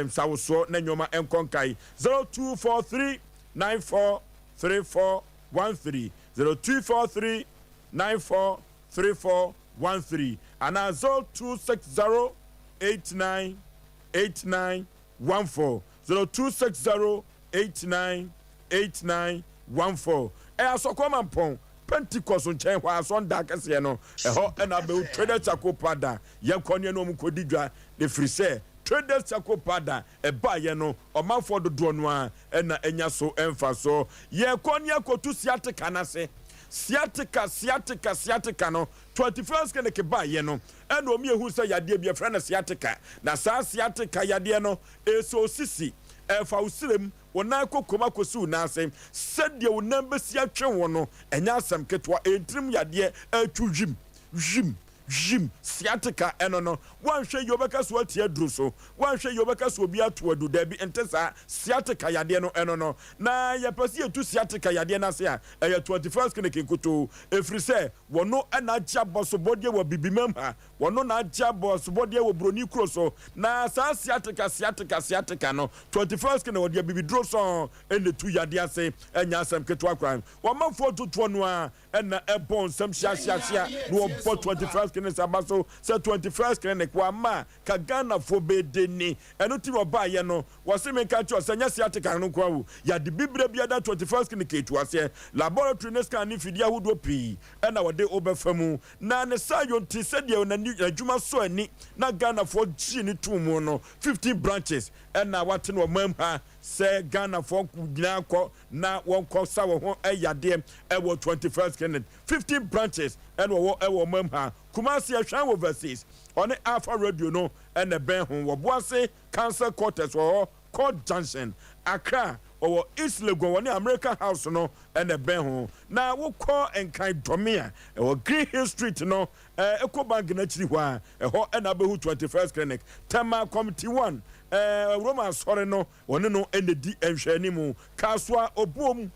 sawoso na nyoma enkonkai 0243943413 0243943413 ana 0260898914 0260898914 asokoma mpon Pentecost nchen hwa asonda kese no eho na be trader chakopada yekonye no mkodi dwa de frise trader chakopada eba ye no omanfo dodo no a na enya so emfa so yekonye kotu siatika na se siatika no 21st kene ke ba ye no ena omi ehu se yade bia frana siatika na sa siatika yade no eso sisi efa usirem wona kokoma kosu na asem sede wona besi atwe wono enya asem ketwa entrim yade atwujim jim siatika eno wanhwe yobeka so atia duro so wanhwe yobeka so obi ato adu da bi entesa siatika yade no eno no na yepasi etu siatika yade na se a 21st kene koto efrise wono na agya boso bodie wo bibimam ha wono na agya boso bodie wo broni kro so na sa siatika no 21st kene wode bibi duro so ene tu yade ase enya asem ketwa kran wo manfo toto no a ena ebon sam hia no 21st kene sabaso se 21st kene kwa ma ka Ghana fo bedeni eno ti oba ye no wose me ka cho senya siatika no kwa wu ya de bibre bia da 21st kene ketu ase laboratory ne scan ni fidia hudo pi ena wode obefamu na ne sayonti se de na adwuma so ani na Ghana fo gi ni tumu no 15 branches ena wate no mam ha se Ghana fo gina ko na won ko sa wo ho eyade e wo 21st kene 15 branches ena wo e wo mam ha Kumasi Ashwan overseas on Alpha Radio no and the Ben Hon Wabuase Cancer Quarters or Court Junction Accra owo East Legon woni American House no ene ben ho na wo call enkan domia ewo Green Hill Street no Eco Bank na chiri ho a eho ena behu 21st clinic Tema Committee 1 Roman sorry no woni no ene di enhwe animu kaswa obuom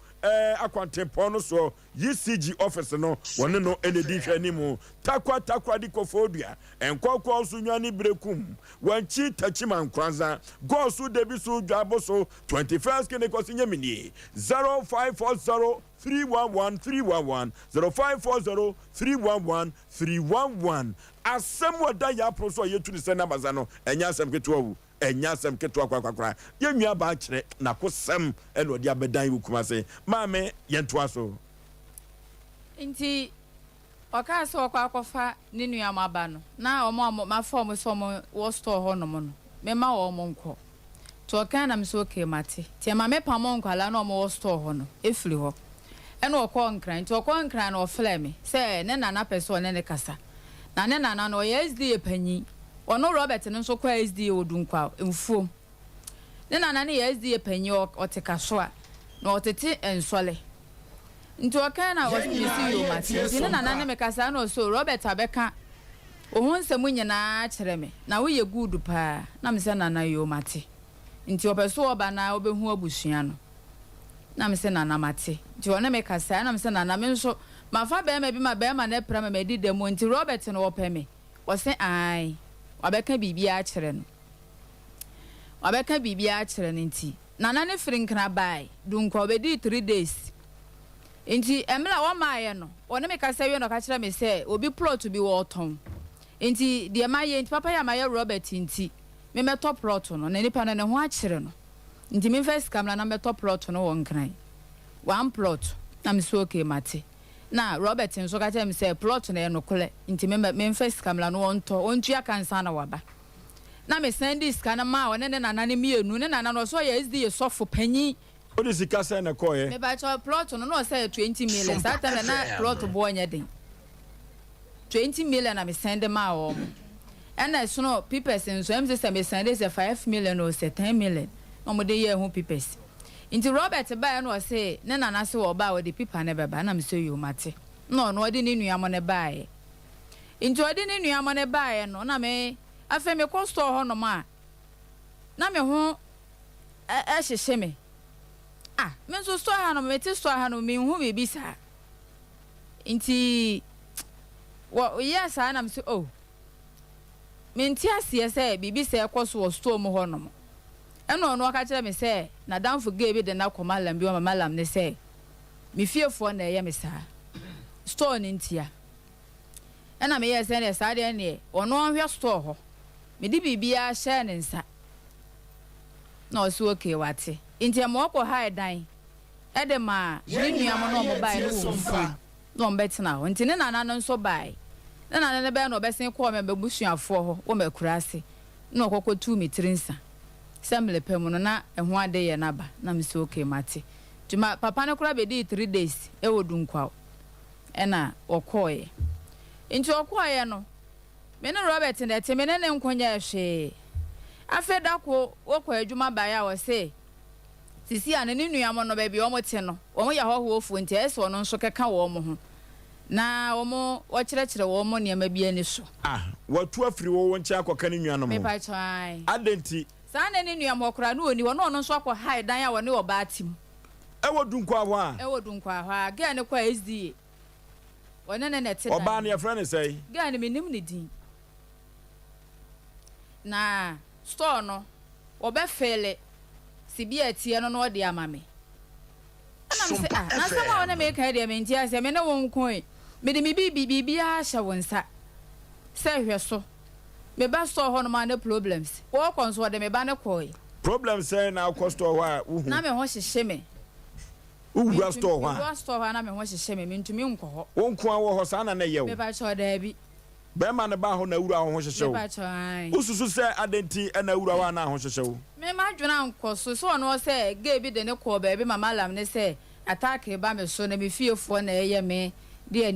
akwantempo no so UCG office no woni no ene di hwe animu takwa di kofodua enkokwo so nwane brekum wanchi tachiman kwanza go so debi so dwabo so 21st clinic osinye mini 0540 311 0540 311 asem wada ya pro so yetu ni se number no enya asem keto wu enya asem keto kwakwa yenua ba kire na kosem eno odi abedan wu kumase maame yento aso nti oka so kwa akwafa ne nua maba no na omo ma form so omo wo store ho no mo no me ma wo mo nko to oka na me so okay mate ti ma me pa mo nkwala na omo wo store ho no efiri ho eno okọ nkran ti okọ nkran na ofle me se ne nana person ne kasa na ne nana no ye SD panyi ono Robert no so kwa SD odunkwa mfuom ne nana ne ye SD panyi oteka so a na otete ensole nti oka na wasisi yo mate ti ne nana ne me kasa na so Robert abeka ohun nsemu nyina kire me na wo ye good pa na me se nana yo mate nti opeso oba na obehu abusua no na me se nana mate nti wona me kasa na me se nana me nso mafa be ma bi ma be ma na pra ma di demo nti Robert no wope me wo se ai wabeka bibia akire no wabeka bibia akire no nti nana ne frinkna bai dunko obedi 3 days nti emla wo maaye no wona me kasa we no ka kire me se obi plot bi wo ton nti de maaye nti papa ya maaye Robert nti me meto plot no na nipa na ne ho akire no nti me first kamla na meto plot no won kran one plot na me so okay mate na Robert nso ka tell me say plot na no kole nti me first kamla no wonto ontua kansa na waba na me send this kana ma wona ne nana ne mienu ne nana no so ya SD ye sofo panyi odi sika say na koye me ba cho plot no say 20 million that time na plot bo nya den 20 million na me send ma o and so no papers nso em say me send say 5 million or say 10 million omo de ye hu papers nti Robert ba no say ne nana se wo ba wo de paper ne beba na me so yo mate no odi ne nuamo ne ba e nti odi ne nuamo ne ba e no na me afa me ko store ho no ma na me ho hyehyɛ me me so store ha no me ti store ha no me hu be bi sa nti wo yes na me so me nti asie say bibi say ko so store mo ho no eno no aka kire me say na danfo ge bi de na komalam bi o malam ne say me fiefo na ye me sa store ni ntia ena me yes na sa de ne ono hwe store ho me di bibia hye ne nsa na so okay wate ntia mo ko ha dan de ma ni nuamo no mo bai no wo no mbetena ho nti ne nana no nso bai na nana ne be no besen ko me bebusuafo ho wo makurase na okokotu mi trinsa semble pemu no na eho ade ye naba na me so okay mate tuma papa ne kura be di 3 days e wodunkwa ena okoye nti okoye no me ne Robert ne te me ne nkonya hwe afeda ko wokwa adwuma ba ya wo se sisi ane ne nuamo no ba bi o mote no o mo ya hoho ofu nti ese ono nso keka wo mo ho na o mo wo kyerɛkyerɛ wo mo niam bi ani so watu afiri wo wonche akoka ne nuano mo me pa chai adenti sa ne nuamo kora no oni wono ono nso akɔ hai dan ya wo ne oba atim e wodunkwa ho e wodunkwa ho a ga ne kwa SD wona ne nete dan oba ne ya friend say ga ne minim ne din na store no obefele sibia tie no no de amame ana me se na sama wona me kai de me ntia se me ne won kon me de me bibia hye wonsa se hwe so me ba store ho no ma na problems wo kon so de me ba ne koi problems say na cost store wa uhu na me ho hyehye me uhu store wa wo store ha na me ho hyehye me ntumi nkɔ ho won ko wo ho sa na na ye wo me ba cho da bi be ma ne ba ho na wura ho hyehye wo me ba cho ai ususu se adenti na wura wa na ho hyehye wo me ma dwena nkɔ so no se ge bi de ne kɔ ba bi mama lam ne se attack ba me so na me fiefo na eye me de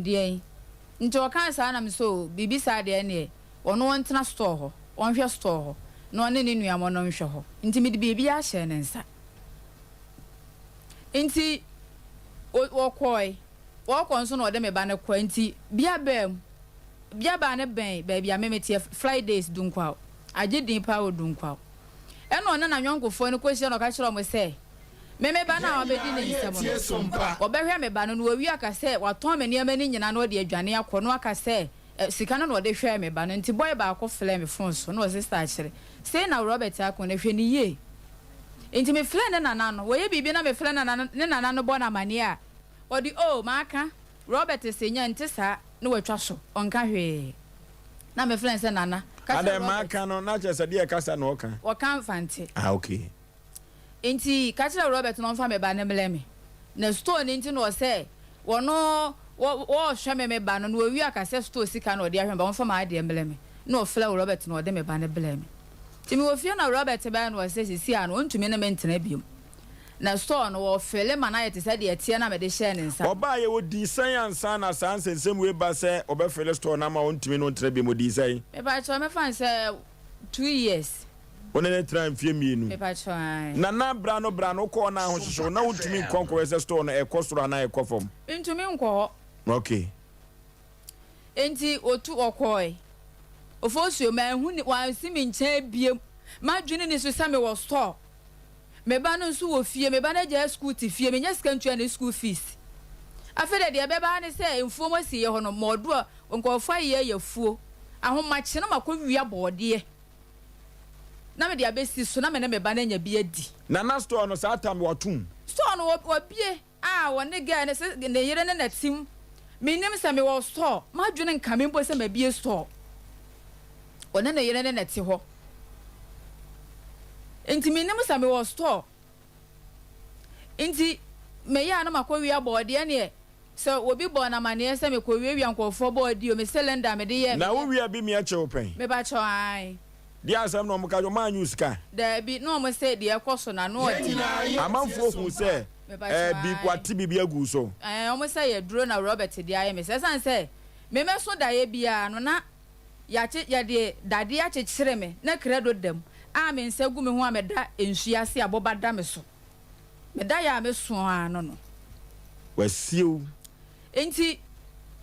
nti o kan sa na me so bibi sa de ne ono wontena store ho onhwe store ho no ne nuamo no nhwe ho nti me de bibi a hye ne nsa Inti wokoi wokon so no de me ba ne kwa nti bia ba ne ben baby amemete Fridays dunkwa agye din pa wo dunkwa eno na nwonkofo ne kwehie no ka kire mo se meme ba na obedi ne nsemo obehwe me ba no no wi aka se waton me niam ni nyina no de adwane akono aka se sika no no de hwe me ba no nti boy ba akọ fle me phone so no sister akire say na Robert akọ na hwe ni ye nti me fle ne nana no wo ye bibi na me fle na nana no bo na mane a odi maka Robert senya ntisa ne watwa so onka hwe na me fle se nana ada maka no na che se de kasa no oka o kan fante okay nti kachira Robert no mfa me ba ne mleme na store ni nti no se wono wo hwe me ba no no wi aka se store sika no de ahwe ba mfa ma ade mleme no fle Robert no de me ba ne bleme timi wo fie na Robert ba no se sisi ano ntumi na mentena biom na store no wo fele mana yete se de etie na me de share ne nsa oba ye wo design ansa na sanse nsem we ba se oba fele store na ma ntumi no ntena biom design me ba cho me fan se 2 years one ne try mfie mienu me pa cho na bra no ko na ahohyeso na ntumi konko ese store no e ko store na e ko fom ntumi nko okay enti otu okoi Oforisuo ma hu ni wan si mi nche biem ma dwene ni so same wo store me ba no so wo fie me ba na ja school ti fie me nya sika ntua na school fees afede de be ba ne se mfuo mo si ye ho no modu a nkofo ye yafuo ahoma kye na makowia boode na me de abesi so na me ba na nya bi adi na store no sa tam watum store no wo bie wo ne ga ne yere ne na tim me nim se me wo store ma dwene nka me mbo se ma bie store ona na yere ne na ti ho enti me nim se me wo store enti me ya na makowi abode ne so obi bo na mane se me kowi wi ankofo bode o me cylinder me de ye na wo wi abi me a chew pen me ba chew ai di asem no mo ka jo man use ka da bi no mo se de ekoso na no odi amanfo hu se bi kwati bibi agu so o mo se ye duro na Robert de aye me se san se me so da ye bia no na ya de dade ya chekire me na credo dem a me nsa gu me ho a me da ensua se aboba da me so me da ya me so ano no wasiu enti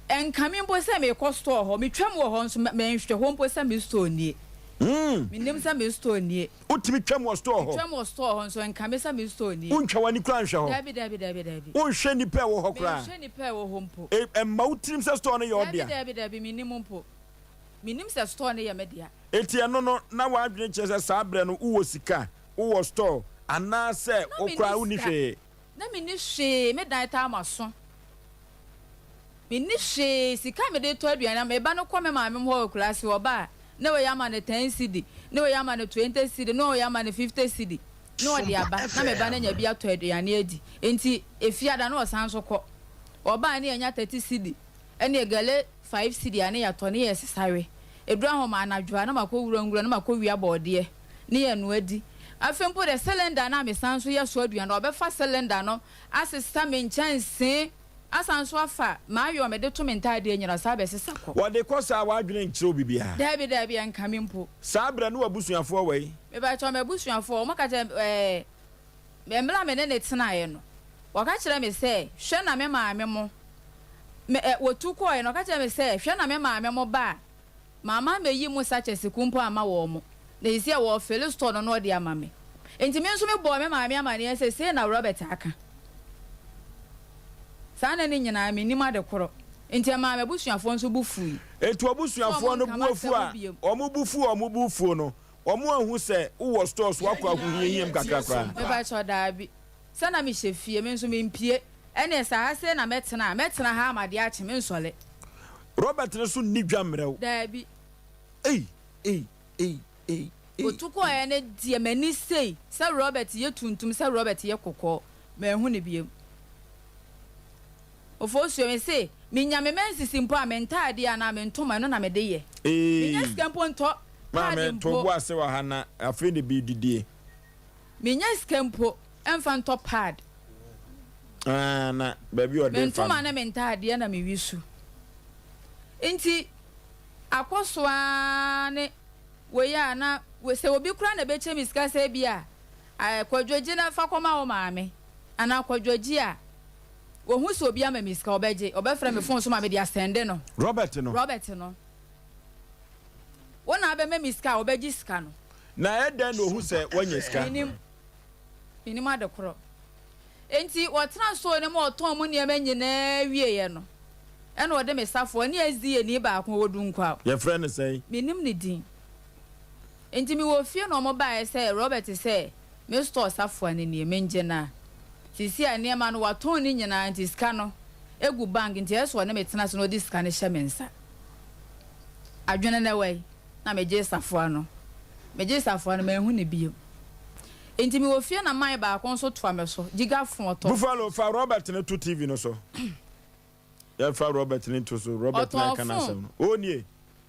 enkame mpo se me ko store ho me twam wo ho nso me nhwe ho mpo se me store nie me nim se me store nie utimi twam wo store ho twam wo store ho nso enkame se me store nie untwa wani kura nhwe ho dabi unhwe ni pe wo ho kura unhwe ni pe wo ho mpo ma utrim se store no ye odia dabi me nim mpo me nim se store no ye media eti eno no na wa adwene che se sabre no uwo sika uwo store ana se okura uni hwe na me ni hwe me dan ta amaso me ni hwe sika me de to aduana me ba no kwa me ma me ho class wo ba na we yama ne 10 cedi na we yama ne 20 cedi na we yama ne 50 cedi na o de aba na me ba na nya bia to aduane adi enti efiada na o san so ko oba na nya 30 cedi ene egale 5 cedi ane ya to ne yesisare edura ho ma anadwa na makọ wura na makọ wi abode ne ye no adi afempo de cylinder na me san so ye so aduane obefa cylinder no asesa me nchanse asanso afa ma ayo me de to mentade anyira sa be sesa ko wo de kosa wa adwene nkyere obibia dabi ankame mpo sabra no abusuafo wei me ba cho me abusuafo o maka je me mla me ne tena ye no waka kire me se hwe na me maame mo me wotu ko ye no ka kire me se hwe na me maame mo ba mama me yi mu sache sikumpo ama wo mo na isi e wo fele store no de ama me enti me nso me bo me maame ama ne se na Robert aka sana ni nyina me nim ade koro enti ama me busuafo nso bufu etu abusuafo no buafu a omu bufu no omu ahu se wo stores wakọ ahuhiyem kakrakra me ba cho daabi sana me hyefie me nso me mpie ene sa ase na metena ha amade ache me nsole Robert ne so ni dwamrew daabi otuko ene die mani sei se Robert ye tuntum se Robert ye kokọ me hu ne biem Oforisuo me se me nyame mensisi mpo a mentade ana me ntoma no na me de ye me nya skampo nto ma me to bo ase wa hana afi ne bi didie me nya skampo emfa nto pad na baby o de fa me ntoma na mentade na me wisu enti akosoa ne we ya na we se obi kura na be che miska se bia kwadwoje na fa koma wo maame ana kwadwoji a wo hu so obi ama miska obeje obefra me phone so ma me dia sende no Robert no wona abe me miska obeji ska no na eden no hu se wanye ska minim ade kro enti wotena so ne mo oton mu ne nyina wie ye no ena ode me safo ani azie ni ba ko wodu nkwa ye friend say minim ne din enti mi wo fie no mo ba say Robert say me store safo ani ne menje na sisi a niema no waton ni nyina enti ska no egu bank enti eso ne metena so no di ska ne hye mensa adwene na wai na meje safo ano mehu ne bio enti mi wo fie na mai ba kon so to ameso giga fon oto Buffalo fa Robert ne to TV no so ya fa Robert ne to so Robert na kana sem no onie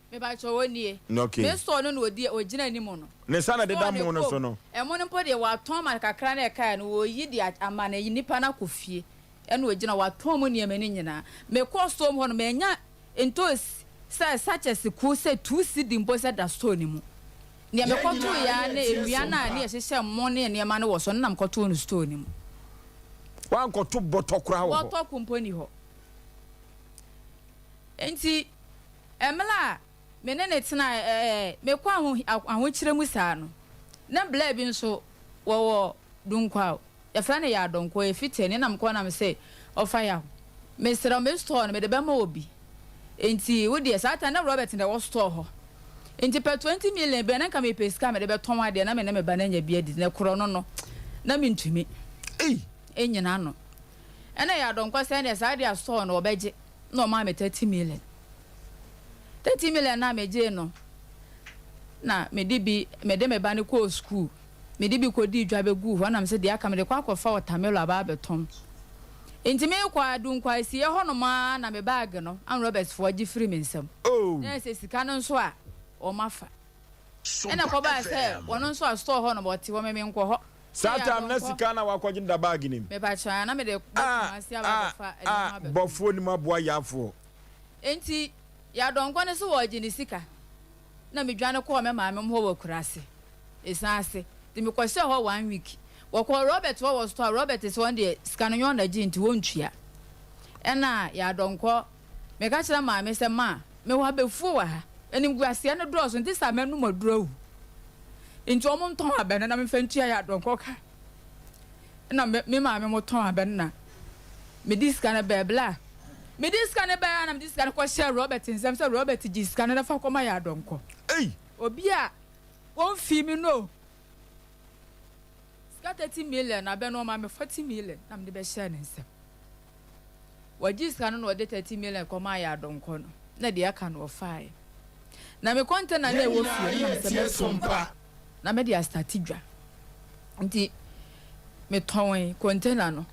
me ba cho onie okay me so no odi ogina ni mu no ne sana de da mu no so no e mo no pode wa ton ma kakra na e kai no wo yi di ama na yi nipa na kofie e no ogina wa ton mu ne mani nyina me ko so mo no me nya entos such as ku se 2 cedi mpo se da store ni mu ne me ko to ya na ewia na ne hyehyɛ mo ne ne ma no wo so na me ko to no store ni mu wan ko to botokra wo boto company ho enti emla me ne tena me ko aho kyerɛ mu saa no na bla bi nso wo dunkwa ya fra ne ya donko e fitene na me ko na me say ofa ya me sra me store no me de be ma obi enti wo de sata na Robert na wo store ho enti pe 20 million be na ka me peska me de be ton ade na me ba na nya bia di na kro no na me ntumi enyina no ena ya donko se na sa de store no obeje na o ma me 30 million na me je no na me de me ba ne ko school me de bi ko di dwa be gu ho na me se de aka me de kwa fa watermelon aba beton enti me kwa du nkwa si ye hono ma na me bag no an Robert fo agi free me nsam na se sika no nso a o mafa ena ko ba se wono nso a store hono but wo me nko ho satam na sika na wakwagi nda bag nim me ba cha na me de asi aba fa bofo ni maboa yafo enti ya donko ne so wo agi ni sika na me dwane ko me ma me ho wo kurase esanse ti me kwese ho 1 week wako Robert was to Robert is one day scanning on the gin to wontia ena ya donko me ka kira ma me se ma me wa befu wa ha enim guase na do so ntisa me no maduro nti omo nton aben na me fantua ya donko ka na me ma me mo ton aben na me discan be bla me discan be na me discan ko share Robert nsem se Robert gi scan na fa ko ma ya donko obi a won fi mi no 30 million na be no ma me 40 million na me de be share nsem wajis kan no de 30 million ko ma ya donko no na de aka no fai na me container na e wo fie na me se me Sompa na me de start dwa nti me ton container no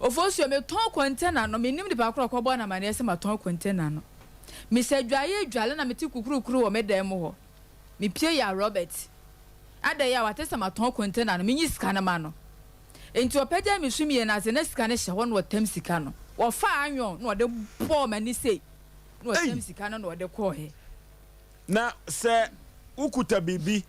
Oforisuo me ton container no me nim de ba kro ko bo na ma na se ma ton container no me se dwaye dwale na me ti kukurukuru wo me dan mo ho me pie ya Robert ada ya watesa ma ton container no me nyi sika na ma no enti opeja me sumie na ze na sika ne hye ho no tem sika no wo fa anwo no de bo ma ni sei no tem sika no de ko he na se ukuta bibi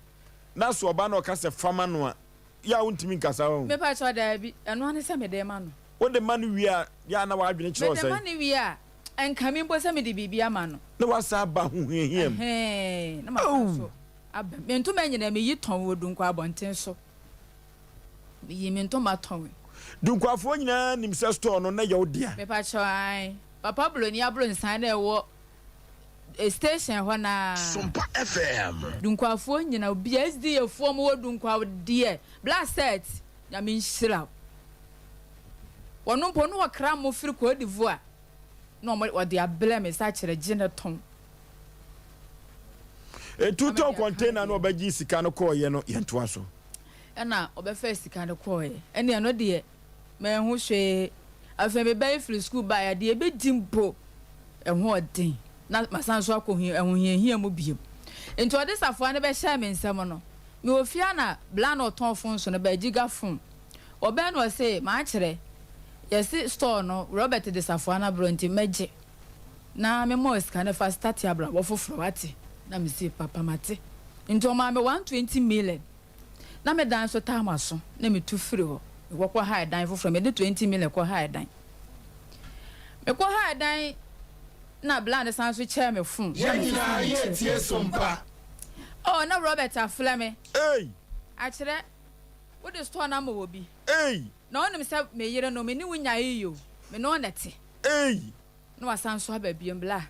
na so oba no ka se fama no a ya untimi nkasa ho me pa cho da bi eno ane se me de ma no wo de manu wi a ya na wa adwene kire o se me de manu wi a enka mi mbo se me de bibi ama no na wasa ba hu hiem na ma so aba me nto ma nyina me yi ton wo du nkwa abonten so yi me nto ma ton du nkwafo nyina nim se store no na ye odia me pa cho ai papa bloni ablo nsan na ewo station ho na Sompa FM du nkwafo nyina obi SD fo mo wo du nkwa de black set ya me nhira wono mpo no wakra mo firi ko divoa no mo wo de abele me sa kire gine ton tuto container no obaji sika no ko ye no yentoa so ena obefa sika no ko ye ene no de me hu hwe afa me bay free school ba ya de be dimpo eho odin na masanso akohu eho hia mu biem enti ode safo ne be hye me nsem no me ofia na bla no ton fon so no ba giga fon obe no say ma kire yesi store no Robert de safo na bronti meje na me mo sika ne fa start ya bra wo foforo ati na me say papa mate nti o ma me 120 million na me dan so time aso na me tu free ho me kwa high dan for me de 20 million kwa high dan me kwa high dan na bland san so chair me phone yanyina ye tie sompa oh na Robert afla me Hey. akire wo de store na ma wo bi Hey. na onim se me yire no me ni wunya yiyo me no nete Hey. no wasan so ba biem bla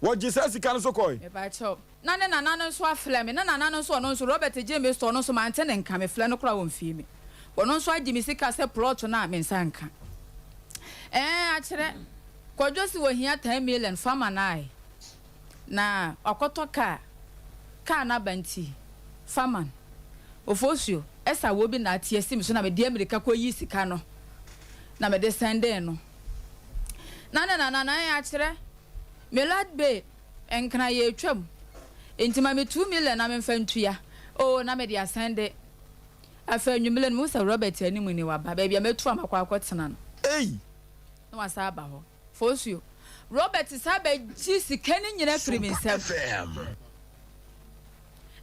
What Jesus can so koi? me ba cho na ne nana no so afla me na nana no so no so Robert James store no so man te ne nka me fla no kra won fi me wono so agi me sika se plot na me nsanka akire kwadwosi wo hia 10 million farmer na akoto ka na banti farmer Oforisuo esa wo bi na atie sim so na me de America ko yi sika no na me de sende no na ya kire me lad be enkra ye twam entima me 2 million na me mfantua o na me de asende afa nwumile no Musa Robert animu ni wa ba bia metu amakwa akotena no no wasa ba ho Oforisuo Robert sabe ji sika ni nyina firi me nsam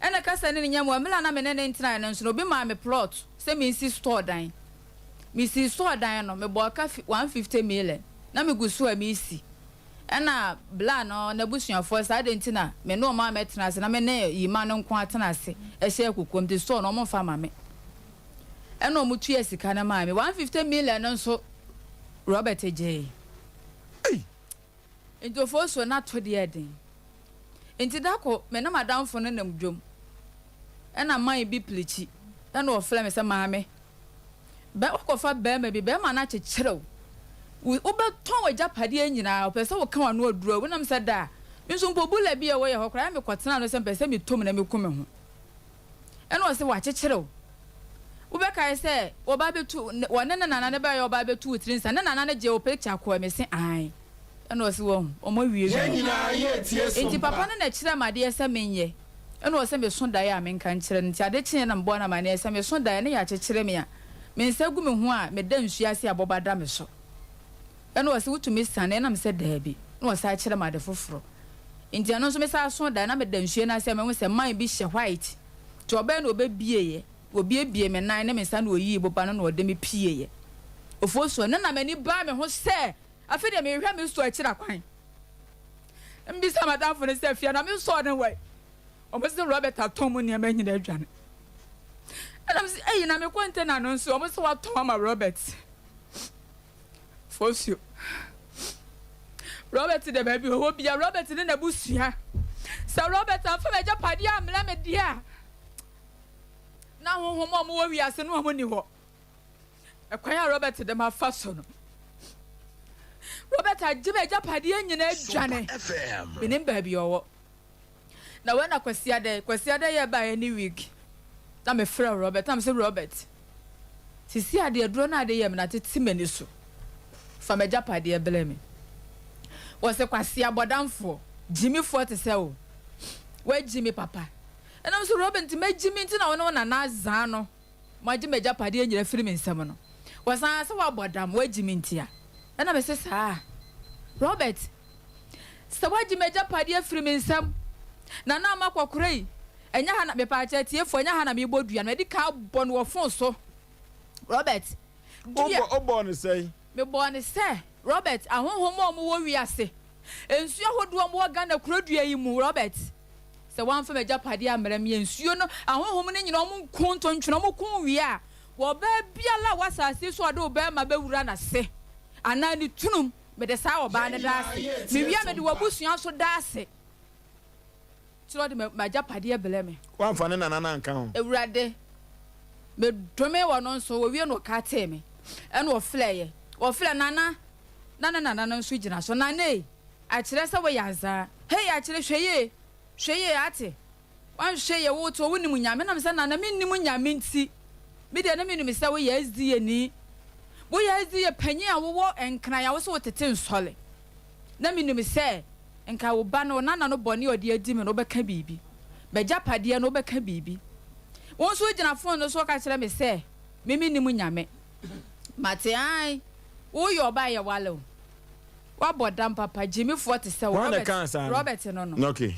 ena kasa ni nyamo amela na me ne ntina no nso obi ma me plot se me si store dan no me bo ka 150 million na me gusu a me si ena bla no na busuafo sa de ntina me no ma metena se na me ne yima no nko atena se e hye kokom de store no mo fa ma me ena o mutu esika na ma me 150 million no nso Robert J into Oforisuo na to de eden enti dako me na madamfo no nam dwom ena man bi plichi ena o fle me se maame be okofa be ma bi be ma na checherew wo be ton wa japade anyina o pese wo kan wa no aduro wo nam se da me so mpo bula bi e wo ye ho kra me kwotena no se pese me tom na me kume ho ena o se wa checherew wo be kai se wo ba betu wo ne nana ne be ye wo ba betu trin sa ne nana ne je o picture ko me se ai ena o se wo o mo wie enti papa ne na kire made ese menye ena o se me so dai a me nkan kire nti ade kire na mbo na ma ne ese me so dai ne ya kire me a me nsa gu me ho a me da nsuase abobada me so ena o se wutumi sane na me se da bi na o sa kire made foforo enti eno so me sa so dai na me da nsue na se me ho se man bi hye white to oba na obebie ye obiebie me nan ne me nsa na oyi boba no na ode me pie ye Oforisuo na mani ba me ho se afi de me hwa me so akira kwan mbi sa madam for se afia na me so den wai o mo se Robert atom ni ma nyina adwane ana me se eyi na me kwante na no nso o mo se wa tom ma Robert Oforisuo Robert de baby ho bia Robert ne na busua sa Robert afa me japade amla me dia na ho mo wo wi ase no mo ni ho ekwaya Robert de ma fa so no Robert ajibe japade anyina adwane benim baby owo na when akwasi ade ye ba any week na me frɛ Robert na me say Robert sisi ade aduro na ade ye me na tete mani so fa me japade e bele me wo se kwasi abodamfo Jimmy Forte se o we Jimmy papa and I'm so Robert me Jimmy nti na wo na na zan no ma Jimmy japade anyina firi me nsam no wo san se wa bodam we Jimmy ntia na me se sa Robert se wa Jimmy japade firi me nsam na na makwakurai enya ha na me pa cha tiefo enya ha na me bodua na di ka bo no fon so Robert obo ne say me bo ne say Robert ahonhom mo wo wiase ensuo hodo mo ga na kurodua yi mu Robert se wan fa me japade amra me ensuo no ahonhom ne nyina mo konto ntwena mo kon wi a wo ba biala wasase so ade oba ma bewura na se ana ni tunum me de sa oba ne daase me wi a me de wabusua so daase tiro de ma japade bele me wan fa ne nana nka ho ewurade me dome wo no so wo wi no ka te me ene wo fleye wo fle nana no so gina so nana a kire se wo yaza hey a kire hweye ate wan hweye wo to wo nimu nyame na me se nana me nimu nyame nti me de na me nimu se wo yazdi ani wo yazdi ye panyi a wo enkran ya wo so tete nsole na me nimu se enka wo ba no nana no bone odi adi me no beka bibi be japade no beka bibi won so gina phone no so ka kire me se me nimu nyame mate ai wo yo ba ye walo wa bodam papa Jimmy Forte se Robert no okay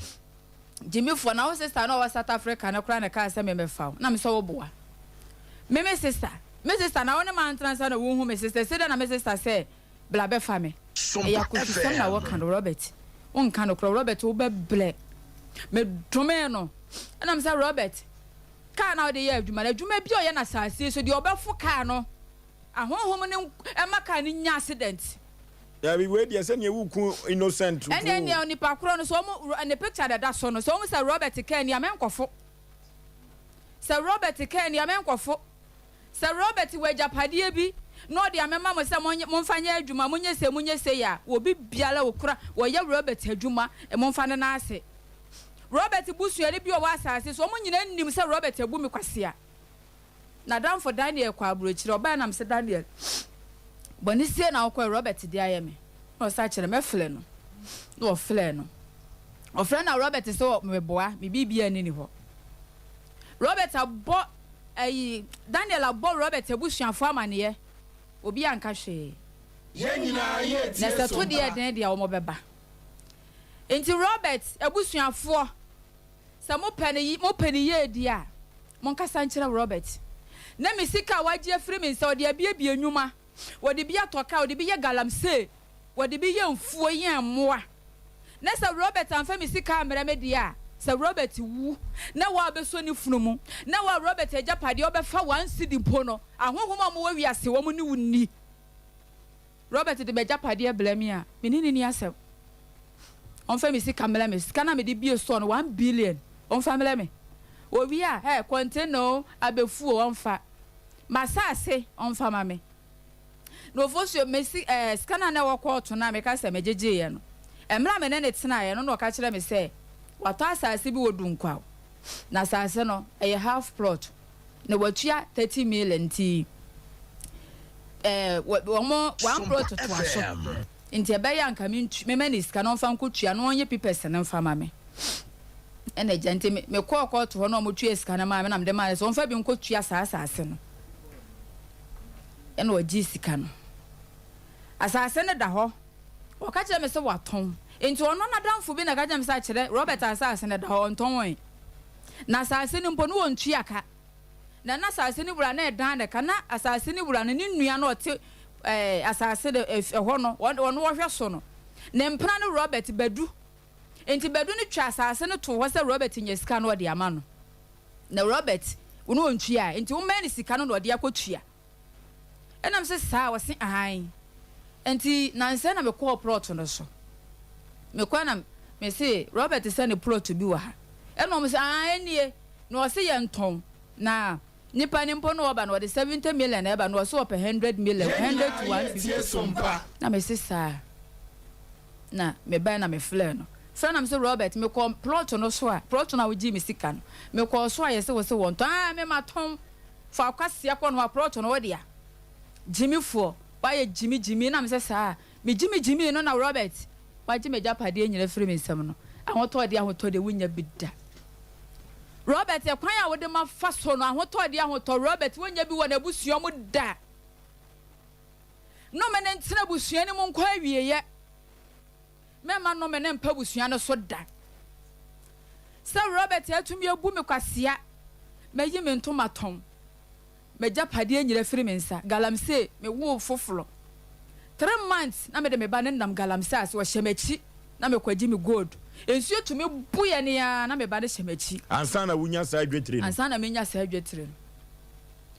Jimmy Forte na wo sister no wa South Africa na kura na ka se me fa na me so wo boa me sister me sister na wona man transa na wo hu me sister say na me sister say bla be fa me e ya ko system na wo kan Robert won kan no Robert wo be ble me dome no na me say Robert ka na wo de ye adwuma bi o ye na sase so de obefo ka no ahonhom ne emaka ni nya accident ya bi we de say ne wuku innocent and oni pa kro no so mo ne picture da so no so mo say Robert ka ni amenkofo say Robert ka ni amenkofo say Robert we japade bi no de amema mo say mo mfanya adwuma mo nye se ya obi biala okura wo ye Robert adwuma mo mfa ne na ase Robert busuani bi o wa asase so mo nyina nnim say Robert abu mi kwase a na dan for Daniel kwa abrochire oba na mse Daniel boni sie na okwa Robert di ayeme no sa kire me fle no no fle no o fle na Robert so me boa me bibia ni ho Robert abo Daniel abo Robert abusuafo amane obi anka hwe ye nyina ye tie na se to de den de a wo beba enti Robert abusuafo sa mo pani ye di a mo nkasa nkire Robert na me sika waje afiri me nsa ode abia enwuma wode bia toka wode bia galamse wode bia mfuo yen moa na sa Robert anfa me sika amere me dia sa Robert wu na wa beso ni funumu na wa Robert ejapade obefa 1 cedi mpo ahonhom mo wi ase wo mo ni wunni Robert de bejapade blame a menini ni asem onfa me sika amere me sika na me de bia so no 1 billion onfa amere me obi a container abefu onfa masase onfa mame no fosio mesi scanner na wakoto na me ka se mejeje ye no emra me ne tena ye no ka kire me se wato asase bi wodunkwa na asase no half plot na watua 30 million ti wo 1 plot to aso nti e be ya nka me mani scanner onfa nkotua no onye pipes ne mfa mame ene jante me ko to ho no mo tue sika na ma me na me de ma so onfa bi nko tua asase no ene oji sika no asase ne da ho o ka kire me se waton enti ono na danfo bi na ka kire me sa kire Robert asase ne da ho onton won na asase ne mpo no won tua ka na asase ne bura na edan de ka na asase ne bura ne nua na ote asase de ho no ono wo hwe so no ne mpra ne Robert badu enti bedu ni twa asase ne to ho se Robert nyesika no de ama no na Robert wono ontua enti wo mani sika no de akotua enam se sa wo se ahan enti na nse na me ko plot no so me kwa na me se Robert se ne plot bi wa ha enom se anie na wo se ye nton na nipa ni mpo no oba no de 70 million na eba no so op 100 million 100 to 150 na me se sa na me ba na me fle no friend am say Robert me ko plot no so a plot na wo gi me sika no me ko so a ye se wo se won to me matom fa kwase akọ no plot no wo dia Jimmy fo wa ye Jimmy na me se sa me Jimmy no na Robert wa gi me japade enyina free me nsam no ahoto de wunya bidda Robert e kwan ya wo de ma fa so no ahoto Robert wunya bi wo na busuo mu da no me ne ntina busuo ni mu nkwa awie ye mema no me ne mpa busua no so da se Robert atumi abu me kwasea meyi me ntoma ton me japade anyira firi me nsa galamse me wo foforo 3 months na me de me ba ne ndam galamse ase wo hyemachi na me kwaji me gold ensuo tumi buye ne ya na me ba ne hyemachi ansa na wunya sa adwetire no ansa na me nya sa adwetire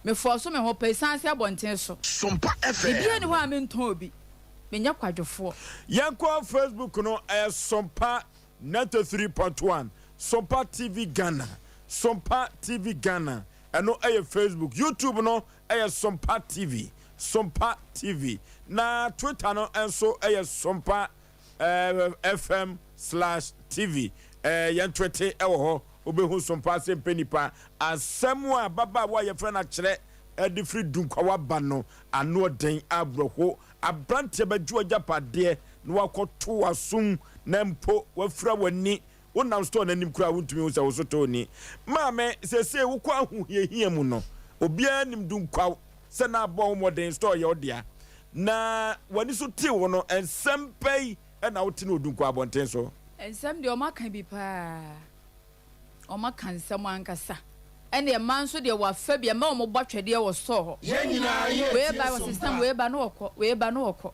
me forso me ho pesan se abonten so Sompa FM bibia ne ho a me nton obi menya kwadwofo yanko Facebook no Sompa 93.1 Sompa TV Ghana Sompa TV Ghana eno Facebook YouTube no Sompa TV na Twitter no enso Sompa FM/TV yan Twitter ewo ho obehu Sompa Asem Mpe Nipa asem a baba wa ye frɛ na kyerɛ edi free dunkwa wa ba no ano den abroho abrante badwo japade no wakoto asum na mpo wafura wani wonam store nanim kura wontumi wo se wo soto ni maame sese wo kwa hu hie mu no obia nim dunkwa se na abo modern store ye odia na wani so ti wo no ensempei na wote no dunkwa abonten so ensem de o maka bi pa o maka nsem ankasa and the man so dear was Fabia Momo butcher dear was so. Whereby was system whereby no co, whereby no co.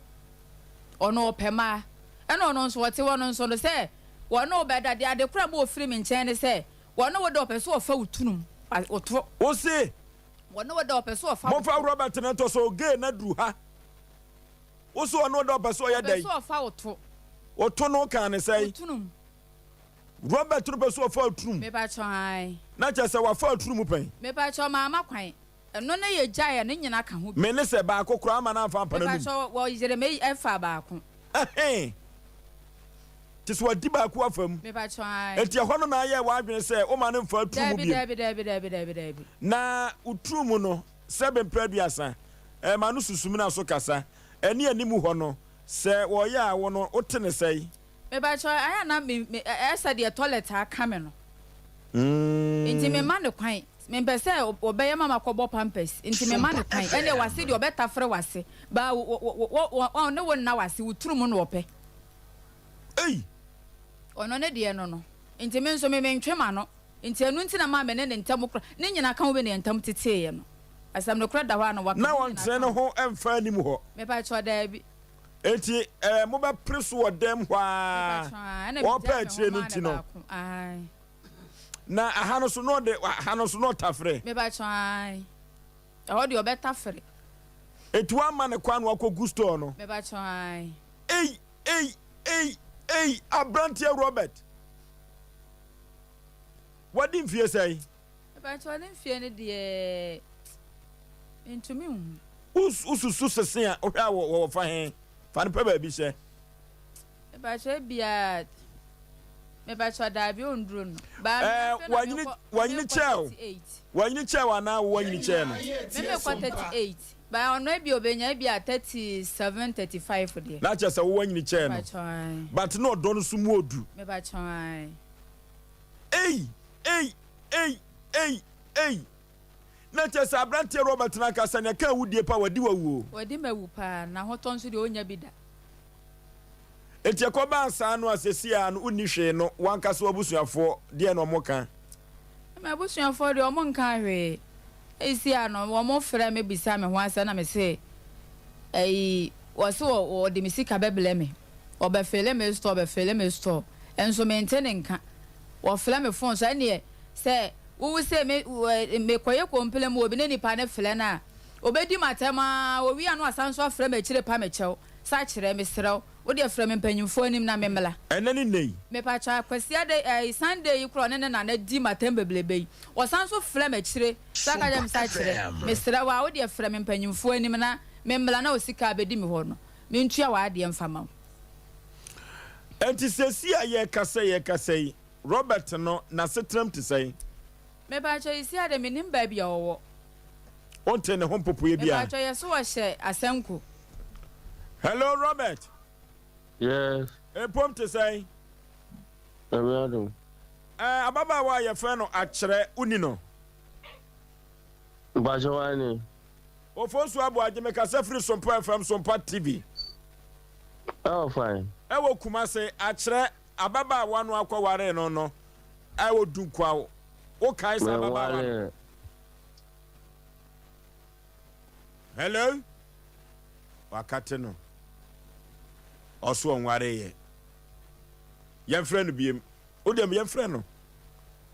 Or no pema. And on what you want on so to say. One no better they are the crab of film in China say. One no door so foul tunum. O say one no door so Mofa Robert and so gay na do ha. Also another person ya day. So foul to. O to no can say Tunum. Robert to so foul trum. Me ba try. Na just say wa foul trum pen. Me ba try mama kwan. Eno na ye gya ne nyina ka ho. Me ne se ba akokora ma na fa pa na nu. Me ba try wo yire me efa ba ako. Eh. Tis what di ba ko afam. Me ba try. Enti ho no na ye wa adwen se o ma ne fa trum bi. Dabi. Na utrum no sebe mpradua ma no susumi na so kasa. Eni animu ho no se wo ya wo no otene sei. Me ba try aya na me esa de toilet aka me no. Enti me ma ne kwan. Me pese obeye mama kobo pampers. Enti me ma ne kwan. Ene wase de obeta fre wase. Ba wo ne wo na wase utrum no ope. Ei. Ono ne de no. Enti me nso me ntwe ma no. Enti enu nti na ma me ne ntam kra. Ne nyina ka wo be ne ntam teteye no. Asam no kra da ho na waka. Na won tre no ho emfa ni mu ho. Me pa cho da bi. Enti mo ba preso wo dem hwa. Wo pa chire no ti no. Ai. Na ahano so no de ahano so no tafre. Me ba cho ai. E ho de obeta fre. Etu ama ne kwa no akọ gusto no. Me ba cho ai. Ei, Abrantie Robert. What did you say? About what in fear the into me. Who's Susan or fine? Fan baby say. About your beard. About your dive on drone. When you chow. When you chow now, when you chow. Maybe 38. But on maybe obey be at 37, 35 for the. Not just a one in chair. But no, don't sumo do. Maybe try. Hey. Not just a branch Robert Nakas and a car would be power do a woo. What did my woopa now? What on to the onya bida? It's your command son was a sea and unishe no one castle bush for dear no mocha. My bush for the Omon carry. Esi no wo mo frɛ me bisa me ho asa na me se wo se wo de misika bebele me obefele me store enso maintain nka wo frɛ me phone so ene se wo se me koye komple me obi ne nipa ne frɛ na obedi matema wo wi anu asan so frɛ me kire pa me kyɛw sa kire me serɛw wo de frɛ me mpanyimfo anim na me mela enani nei me pa cha kwasia de Sunday yi kro ne na di matem beblebe wo san so frɛ me kire saka jam sa kire me serɛw wo de frɛ me mpanyimfo anim na me mela na osika bedi me ho no me ntua wa de mfama enti sesi a ye kasa yi Robert no na setram te sai me pa cha isi ade me nim ba bia wo onte ne ho popo ye bia me pa cha ye so wo hye asenko. Hello Robert. Yes. Pom te say. Ababa wa ye fe no akyere uni no. Bajawani. Osei Aboagye me kasa free Sompa FM Sompa TV. Oh fine. E wo kuma se akyere ababa wa no akwaware no. E wo dunkwa wo kai sa ababa wa. Hello. Wakate no. Oso onware ye yen frɛ no biem o dem yen frɛ no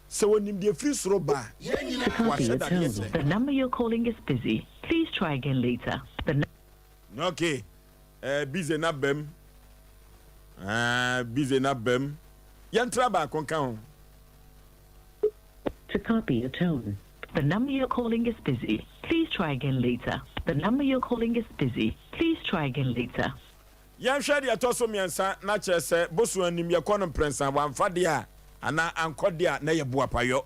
se wonim de free soro ba the number you're calling is busy, please try again later. Okay, busy na bem yen tra ba kon kan. To copy your tone, the number you're calling is busy, please try again later. The number you're calling is busy, please try again later. Yan hwɛ de atoso miensa na kyerɛ sɛ bosu anim yɛ kɔ no prensa wamfa de a ana ankɔ de a na yɛ bua payo.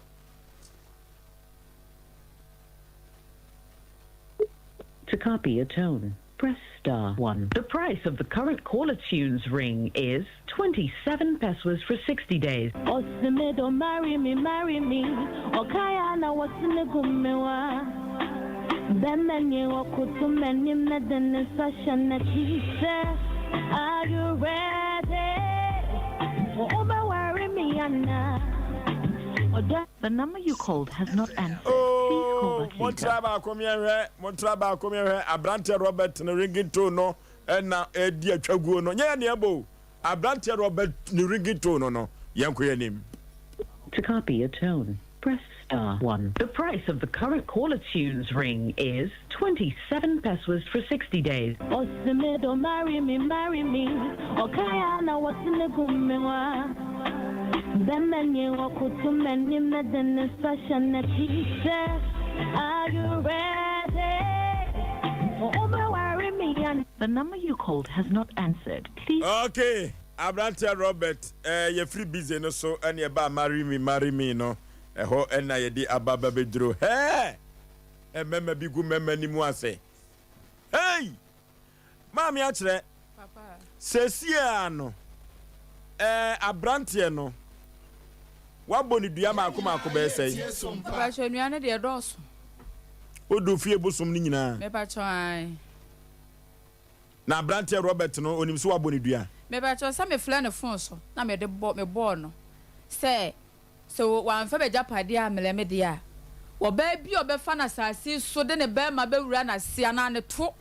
To copy your tone, press *1. The price of the current caller tunes ring is 27 pesos for 60 days. Osime don't marry me. Okaya na wasine gumewa. Bemenye wakutu menye medene sashana chise. Are you ready? Oba worry me anna. The number you called has not answered. Please call back later. Montraba come here. Abrante Robert no ringing no na edi atwaguo no. Nya ne abo. Abrante Robert no ringing no. Yanko yanim. To copy a tone, press star 1. The price of the current caller tunes ring is 27 pesos for 60 days. Osei Mpe marry me. Okay, now what's in the gummewa? Then many walk to many medicine session that he says, are you ready? Worry me. The number you called has not answered. Please. Okay, Abrante Robert, you free busy no so and you ba marry me no. Ho na ye di ababa bedro. Hey! Meme bi gu meme ni mu ase. Hey! Mami a kire. Papa. Sesia no. Abrante no. Waboni dua maako be sei. Papa chonua de doso. Odu fie bosom ni nyina. Me pa chon. Na Abrante Robert no onim so waboni dua. Me pa chon sa me fla ne phone so. Na me de ball no. Say so wan fa be japade a meleme de a. Wo ba bi obefa na sase so de ne ba ma be wura na sia na ne to.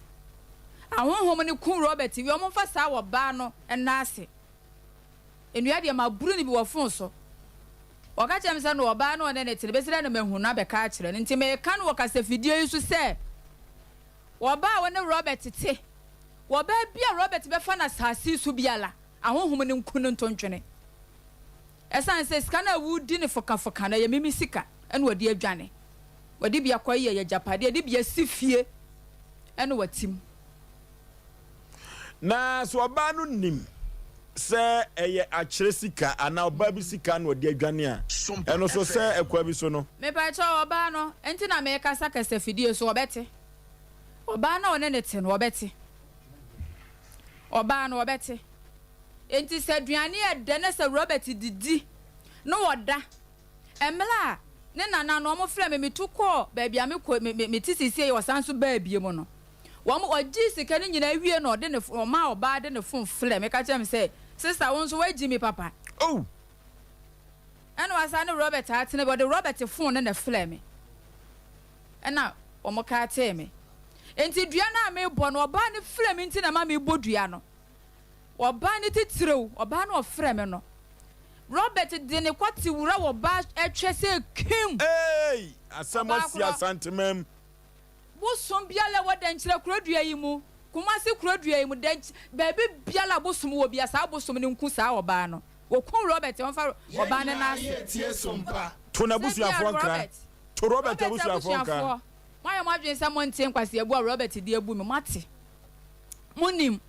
Ahonhom ne kun Robert wi o fa sa wo ba no na ase. Enua de ma buru ni bi wo phone so. Oka chemsa no oba no ne tele besira na mahu na be ka kire nti me ka no woka se video yi so se oba woni Robert te oba bia Robert be fa na sase so biala ahonhom ne nkunu ntontwene esan se sika na wudi ne foka na ye mimi sika ene wadi adwane wadi bia kwaye ye japade ade bia sifie ene watim na so oba no nim se eye akire sika ana oba bi sika na odi adwane a eno so se ekwa bi so no me pa cha oba no enti na me kasa kasa fidie so obete oba na one ne te no obete oba na obete enti se aduane e de na se Robert didi no woda emla ne nana no mo frɛ me metuko ba bia me ko me tisisi e wasanso ba bie mo no wo mo ogi sika ne nyina wie no de ne ma oba de ne fon frɛ me ka kyem se sister won so wagi me papa oh eno wasane Robert atene bo de Robert fon ne frɛ me ena o mo ka te me enti dua na me bo no oba ne frɛ me enti na ma me bo dua no oba ne titrew oba na ofrɛ me no Robert de ne kwati wura wo ba etwe se kim hey asamosia santimem bosom biala wo den kire kurodua yi mu kuma se kurodua yi mu den baby biala bosom wo bia sa bosom ne nku sa oba no wo kun Robert won fa oba ne na tie Sompa to na busuafo nkra to Robert busuafo nkra why mo adwen sa mo ntie kwase ebu Robert de ebu me mate munim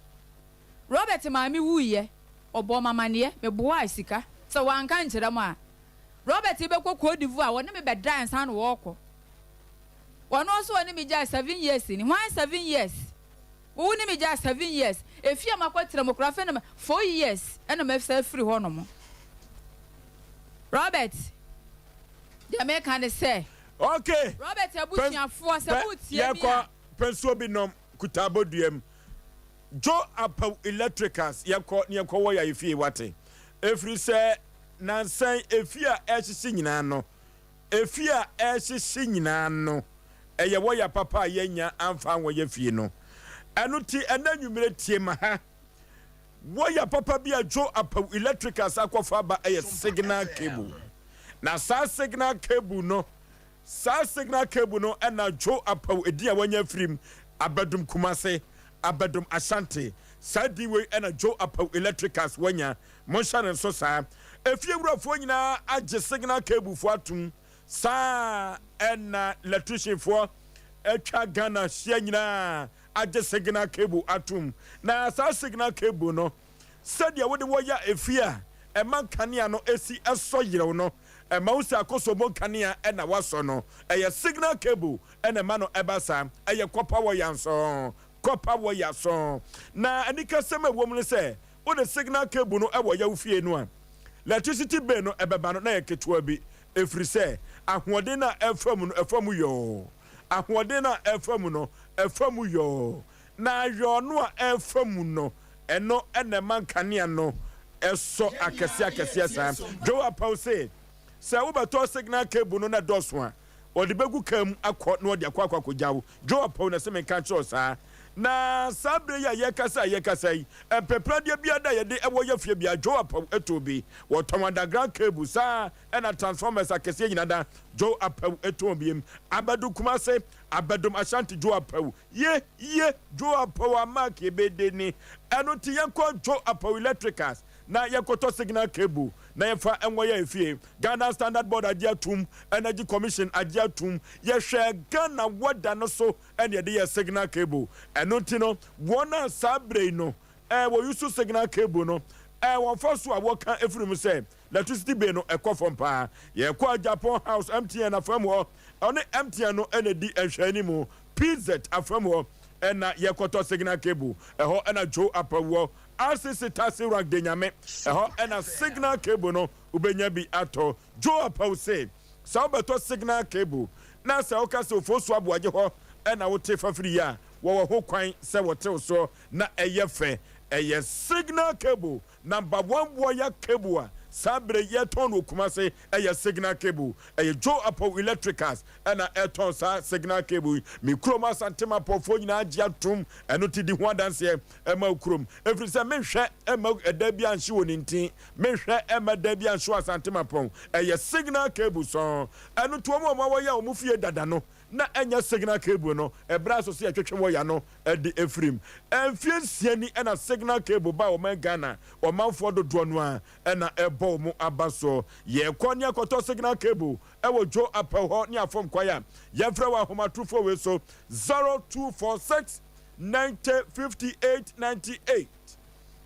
Robert maami wuye obo mamane me boa sika so wan kan kire mo a Robert be kokko divu a woni me be dance an wo ko wono so woni me ja 7 years ni why 7 years wo ni me ja 7 years efia makwatere mo kura fe na 4 years ena me fa free ho no mo Robert the me kan say okay Robert abusuafo se butie bi ya penso bi nom kutaboduem Jo Apau Electricals yako wo ya ifie wate efri se nansan efia ehisi nyina no efia ehisi nyina no eye wo ya papa yenya amfa wo ya fie no enu ti enanwumire tie ma ha wo ya papa bia Jo Apau Electricals akofa ba eye signal cable na sa signal cable no ena Jo Apau edia wanya frim abadum kumase abadum asante sadi we ena Jo Apau Electricals wanya monshane so sa efie wurafo nyina age signal cable fo atum sa ena electrician fo etwa Ghana hia nyina age signal cable atum na sa signal cable no sadi wode woya efie a man kania no esi eso yerew no mausa akoso bon kania ena waso no eye signal cable ena ma no ebasa eye kopa wo yanso kopa wo yaso na anika sema wom ne se wo the signal cable no ewo ya ufie no a electricity bill no ebeba no na yeketua bi efri se ahoɔden na efamu yo ahoɔden na efamu yo na yo no a efamu no eno ena man kania no eso akese sa Jo Apau say sɛ wobɛtɔ signal cable no na dɔso a ɔde bɛgu kam akɔ na ɔde akɔ gyawo Joe Apaw na sɛ menka kyerɛ saa na sabre ya yɛkasa yi pepradeɛ bia da yɛde ɛwɔ yɛ fie bia Joe Apaw ɛtɔ bi wɔtɔn underground cable saa ɛna transformers akɛseɛ nyina da Joe Apaw ɛtɔ bi abadu Kumase abadum Ashanti Joe Apaw ye Joe Apaw amak ebede ni ɛno ti yɛnkɔ Joe Apaw electricals na yɛkɔtɔ signal cable na yɛfa ɛnwɔ yɛ efie Ghana Standard Board agye atum Energy Commission agye atum yɛhwɛ Ghana wada no so ɛne yɛde yɛ signal cable ɛno ti no wɔn a sabre no wɔ yusu signal cable no wɔn fa so a wɔka efiri mu sɛ electricity bill no ɛkɔ fam paa yɛkɔ Japan House MTN afam hɔ ɔne MTN no ɛna di ɛhwɛ ni mu PZ afam hɔ ɛna yɛkɔtɔ signal cable ɛhɔ ɛna Joe Apaw RCC Tasi Rank de nyame ɛhɔ ɛna signal cable no ubenya bi ato Joe Apaw say sɛ wobɛtɔ signal cable na sɛ woka sɛ Osei Aboagye hɔ ɛna wote fafiri ya wɔwɔ ho kwan sɛ wɔtew so na ɛyɛ fɛ ɛyɛ signal cable number 1 wire cable a sabre yɛtɔn no Kumase ɛyɛ signal cable ɛyɛ Joe Apaw electricals ɛna ɛtɔn sa signal cable mi kurom asantema pɔfo nyina agye atom ɛno ti di ho adanseɛ ɛma kurom ɛfiri sɛ menhwɛ ɛma ɛda bi anhye wɔ ne ntin menhwɛ ɛma da bi anhye asantema pɔn ɛyɛ signal cable so ɛno to ɔmo wɔyɛ ɔmo fie dada no na enya signal cable no ebra so se atwetwe wo ya no de efrim enfie nsiani ena signal cable ba o man Ghana o manfo dodo no a ena ebo mu abaso ye kwani akoto signal cable e wo Joe Apaw ho ni afom kwaya ye fra wa homatrufo we so 0246 9058 98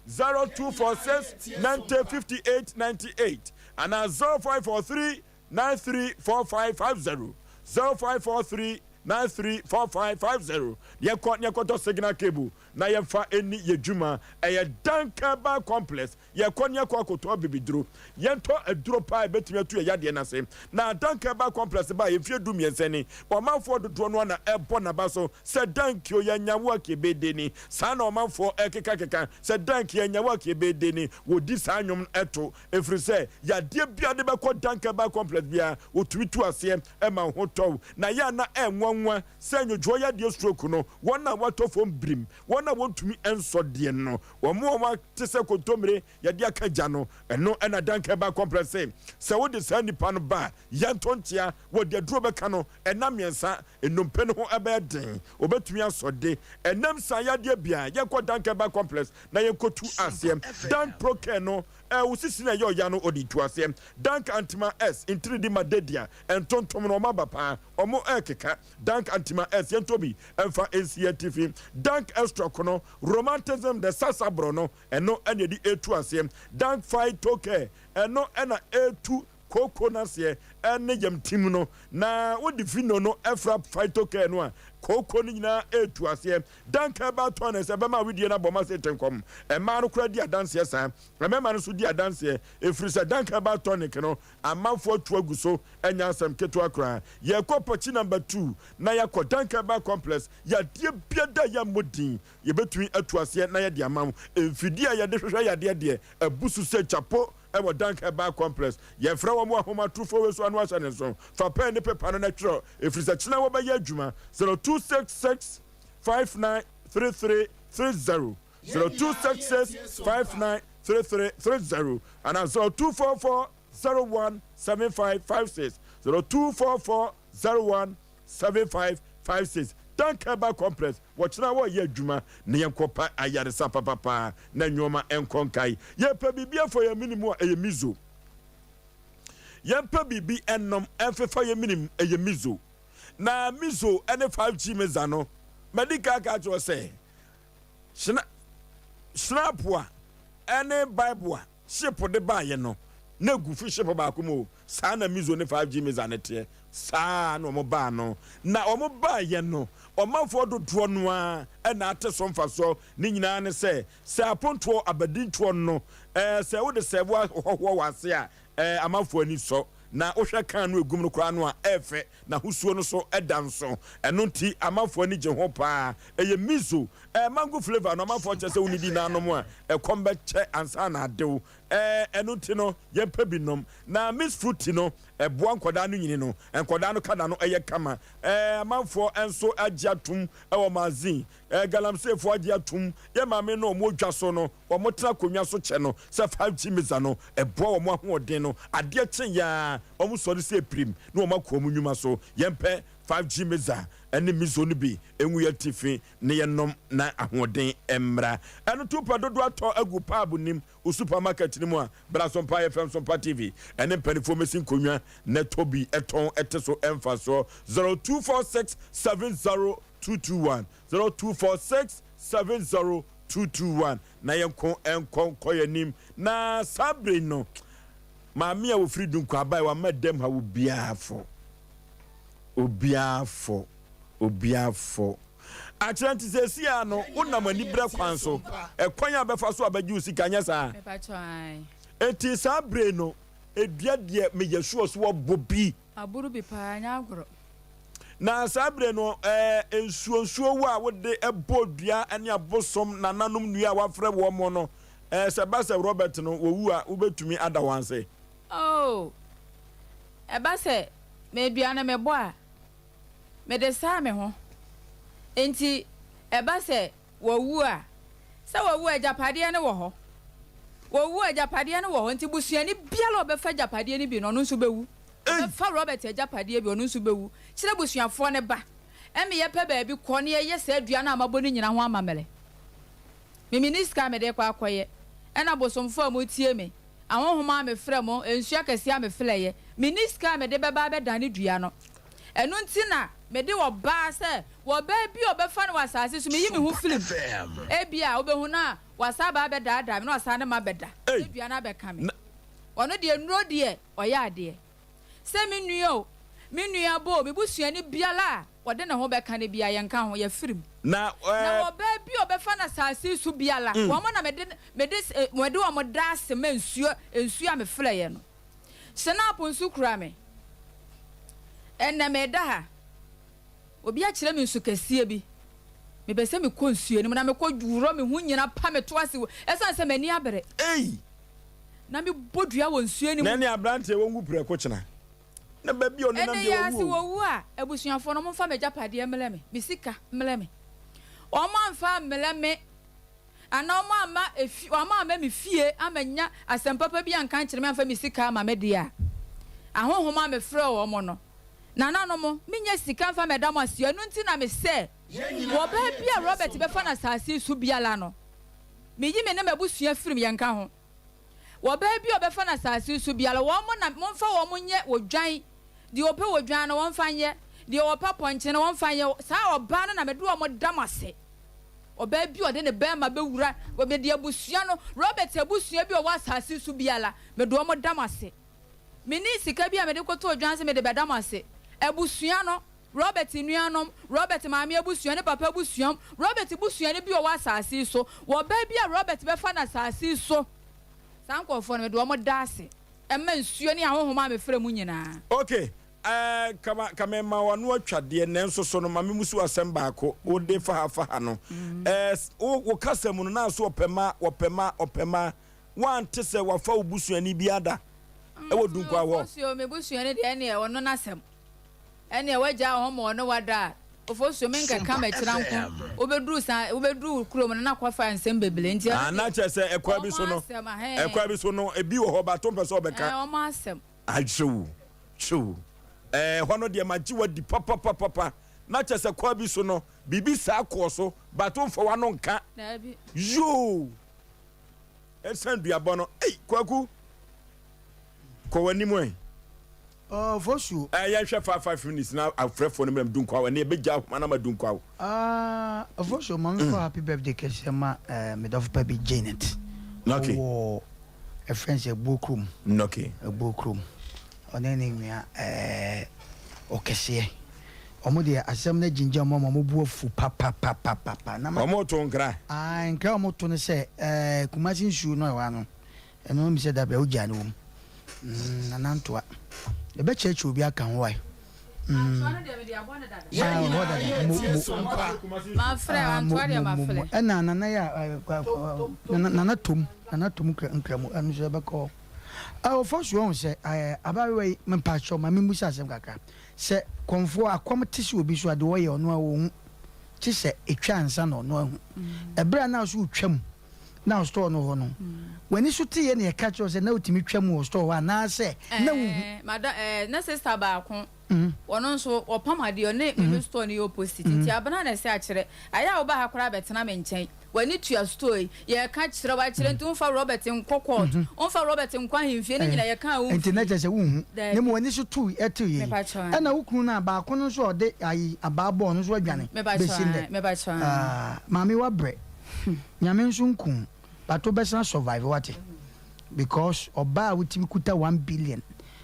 0246 9058 and 0543 934550 0543 934550 yɛkɔ signal cable na yɛfa eni yɛdwuma ɛyɛ Dankaba complex yɛkɔ ne yɛkɔ akoto bibiduro yɛntɔ aduro pa betumi atu yɛade na se na Dankaba complex ba yɛfie du miɛnsɛni ɔmanfo dodo no na ɛbɔ na ba so sɛ dankio yɛnyawo akebedeni saa na ɔmanfo ɛkeka sɛ dankio yɛnyawo akebedeni wodi saa nwom ɛto efiri sɛ yɛade bia de bɛkɔ Dankaba complex bia wotumi tu aseɛ ɛma ho tɔw na yɛ na ɛnwa sɛ nyodwo ya de stroke no wona wato fom brim wona wontumi enso de no omo ma te sɛ kontomire ya de aka gya no ɛno ɛna Dankaba complex sɛ wo de sa nipa no ba yantontia wo de duro bɛka no ɛna miensa enompe no ho ɛbɛ den obetumi asɔde ɛnam sa ya de bia yɛkɔ Dankaba complex na yɛkotu asɛm Dank Procare no usisi na yo ya no odi tu asɛm Dank Antima S intridi madedia entontom no maba pa omo ekeka Dank Antima S yentobi emfa NCTV Dank Extra kono romanticism the sasabro no eno ene di etu asɛm Dank Phytocare eno ena etu koko na se ene yam tim no na wodi fino no efra Phytocare no a koko ni nyina etu asɛm Dankaba tones ebema widie na boma se tenkom ema no kura di adanse sa emema no so di adanse efiri se Dankaba tonic no amanfo atu aguso enya asem keto akra ye kopochi number 2 na yakɔ Dankaba complex ya die biada ya modin ye betumi atu asɛ na ye de amam efidi a ye de hwehwɛ ya de abusu se chapo ewo Dankaba complex ye fra wo mo ahoma trufo we so anu asa ne so fa pen ne pepa no na twro efiri se kyena wo ba ye adwuma 0266 593330 0266 593330 and 0244 017556 0244 017556 Dankaba complex wɔkyena wo ye adwuma ne yenkopa ayaresa papa na nyoma enkonkai ye pa bibia fo ye minimu a ye mizo ye pa bibi ennom enfefa ye minim ye mizo na mizo ene 5G mezano medical ka jo say snapwa ene bible ship de ba ye no na gufu ship ba komo saa na mizo ne 5G mezane te saa no mo ba no na o mo ba ye no ɔmanfo dodoɔ no a ɛna ate so mfa so ne nyinaa ne sɛ apontoɔ abadintoɔ no sɛ wode sɛbo hɔhɔ wase a amanfo ani so na wohwɛ kan no egum no kora no a ɛfɛ na husuo no so ɛda nso ɛno nti amanfo ani gye ho paa ɛyɛ mizo mango flavor no amanfo kyɛ sɛ wonidi nanom a ɛkɔm bɛkyɛ ansa na adew eno ti no yempa binom na miss fruit no eboa nkoda no nyini no nkoda no kada no eye kama amanfo enso agye atum ewo mazin galamsefo agye atum ye maame no mo dwa so no omo tena konwa so che no se 5G miza no eboa omo ahoden no ade chen ya omo sori se prim no omo akomu nyuma so yempa 5G miza ene mizo no bi enwu ya tifi ne yenom na ahoden emra eno tupa dodo ato agu paabu nim o supermarket ni mu a bra Sompa FM Sompa TV ene mpanifo mesin konwa na tobi eton eteso emfa so 0246702221 0246702221 na yenko enkon koyanim na sabre no maami a wo free dunko abai wa madam ha wo obiafo Atlanti sesi ano unam ani bre kwan so ekwan abefa so abagi usika nya sa eti sabre no edua de me yesuo so obobi aburu bi pa nya agoro na sabre no ensuo wa wode ebodua ane abosom nananom nua wafre wo mo no Sebasa Robert no wowu a ubetumi adawanse oh ebase me dua na me bo a me de sa me ho enti ebase wowu a se wowu ajapade ne wo ho wowu ajapade ne wo ho enti busuani biala obefa ajapade ne bi no nso bewu fa Robert ajapade bi no nso bewu kire busuafo ne ba eme ye pe ba bi ko ne ye se dua na amabo ne nyina ho amamele me minister me de kwa akoye ena bosomfo amotie me ahonhoma me frɛ mo ensu akese a me fleye minister me de beba be dan ne dua no enu ntina me de wo ba se wo ba bi obefa ne wasase so me yi me ho film ebia obehu na wasaba be daada me no wasane ma beda dua na be ka me ono de enuro de oya ade se me nua bo me busuani biala wode ne ho be ka ne bia yenka ho ya film na wo ba bi obefa na sase su biala wo mo na me de wo mo da se me ensu a me fleye no snap nsu kura me enne me da ha obi a kire me nsu kasie bi me be se me konsuo ni na me ko dwuro me hu nyina pa me to ase esan se mani abere na me bodua wo nsuo ni na ne abrante wo ngu preko kina na ba bi onu na de wo ya se wo a ebusuafo no mo fa me japade emeleme me sika meleme o ma mfa meleme ana o ma efi o ma me fie amanya asempapa bi anka kire me amfa me sika ma me dia ahonhoma me frɛ wo mo no na no mo minya sika mfa me dam asia no nti na me se wo ba bia Robert be fa na sase su biala no me yi me na mabusua firim yanka ho wo ba bia be fa na sase su biala wo mo na mo mfa wo mo nye wodwan di ope wodwan no wo mfa nye di opa ponche no wo mfa nye sa oba no na me do wo mo dam ase oba bia ode ne ba ma be wura wo be di abusua no Robert abusua bi o wa sase su biala me do wo mo dam ase me ni sika bia me de koto odwan se me de bedam ase ebusua no Robert nuanom Robert maami ebusua ne papa ebusua Robert ebusua ne bi o wa asase so wo ba bia Robert be fa na asase so sankofo ne do mo daase emma nsuo ne ahohoma me frɛ mu nyina okay kama ma wano atwade ne nso so no mame musu asem baako wo de fa no wo kasam no na so opema wan te se wafa obusua ni bi ada ewo dunkwa wo obusua me busua ne de ne wono nasem ene waja homo no wada ofosuo me nka kama kiranko obeduru krom na kwafa nsem bebele nti na chese ekwa bi so no ebi wo ho ba to pese obeka o ma asem achu hono de maji wadi papa na chese kwa bi so no bibi sa akọ so ba to mfo wa no nka na bi yo esanduabo no kwaku ko wani mo Fosu. Ya hwe 5 minutes na afrefo no mem dunkwa na ebegya mana ma dunkwa. Fosu man for happy birthday kesema me dof baby Janet. Okay. Oh, a friend a bookroom. Okay. A bookroom. Oneni me okese. Omo de asem na jinja mama mo bu afu papa na ma. Omo to nkra. Nkra omo to ne se kumasin shu no wa no. Eno mi se da be ugya no. Nanantoa. The best church will be a can why. ɛna nana ya nana tom nkramu anu so bɛkɔ Oforisuo sɛ abawe mpacho ma memu sɛ asɛm kakra sɛ konfo akom tisi obi so ade wo ye ono a wo ti sɛ etwa ansa no no ahu ebra na so twam na store no ho no wani so tie na yɛka kyerɛ sɛ na otimi twam wo store wa na sɛ na wo na sister ba ko wono nso opamade one me store ni opposite ti abana na sɛ akyerɛ aya wo ba ha kora betena me nkyɛn wani tua store ye ka kyerɛ wa kyerɛ ntu mfa Robert nkɔkɔ onfa Robert nkwa hemfie ne nyina ye ka wo internet sɛ wo hu ne mo wani so tu etu ye ɛna wo kunu na ba ko no so ɔde ayi ababo no so adwane besinde mami wa bre nyame nso nku bato besa survive what because oba wutimi kuta 1 billion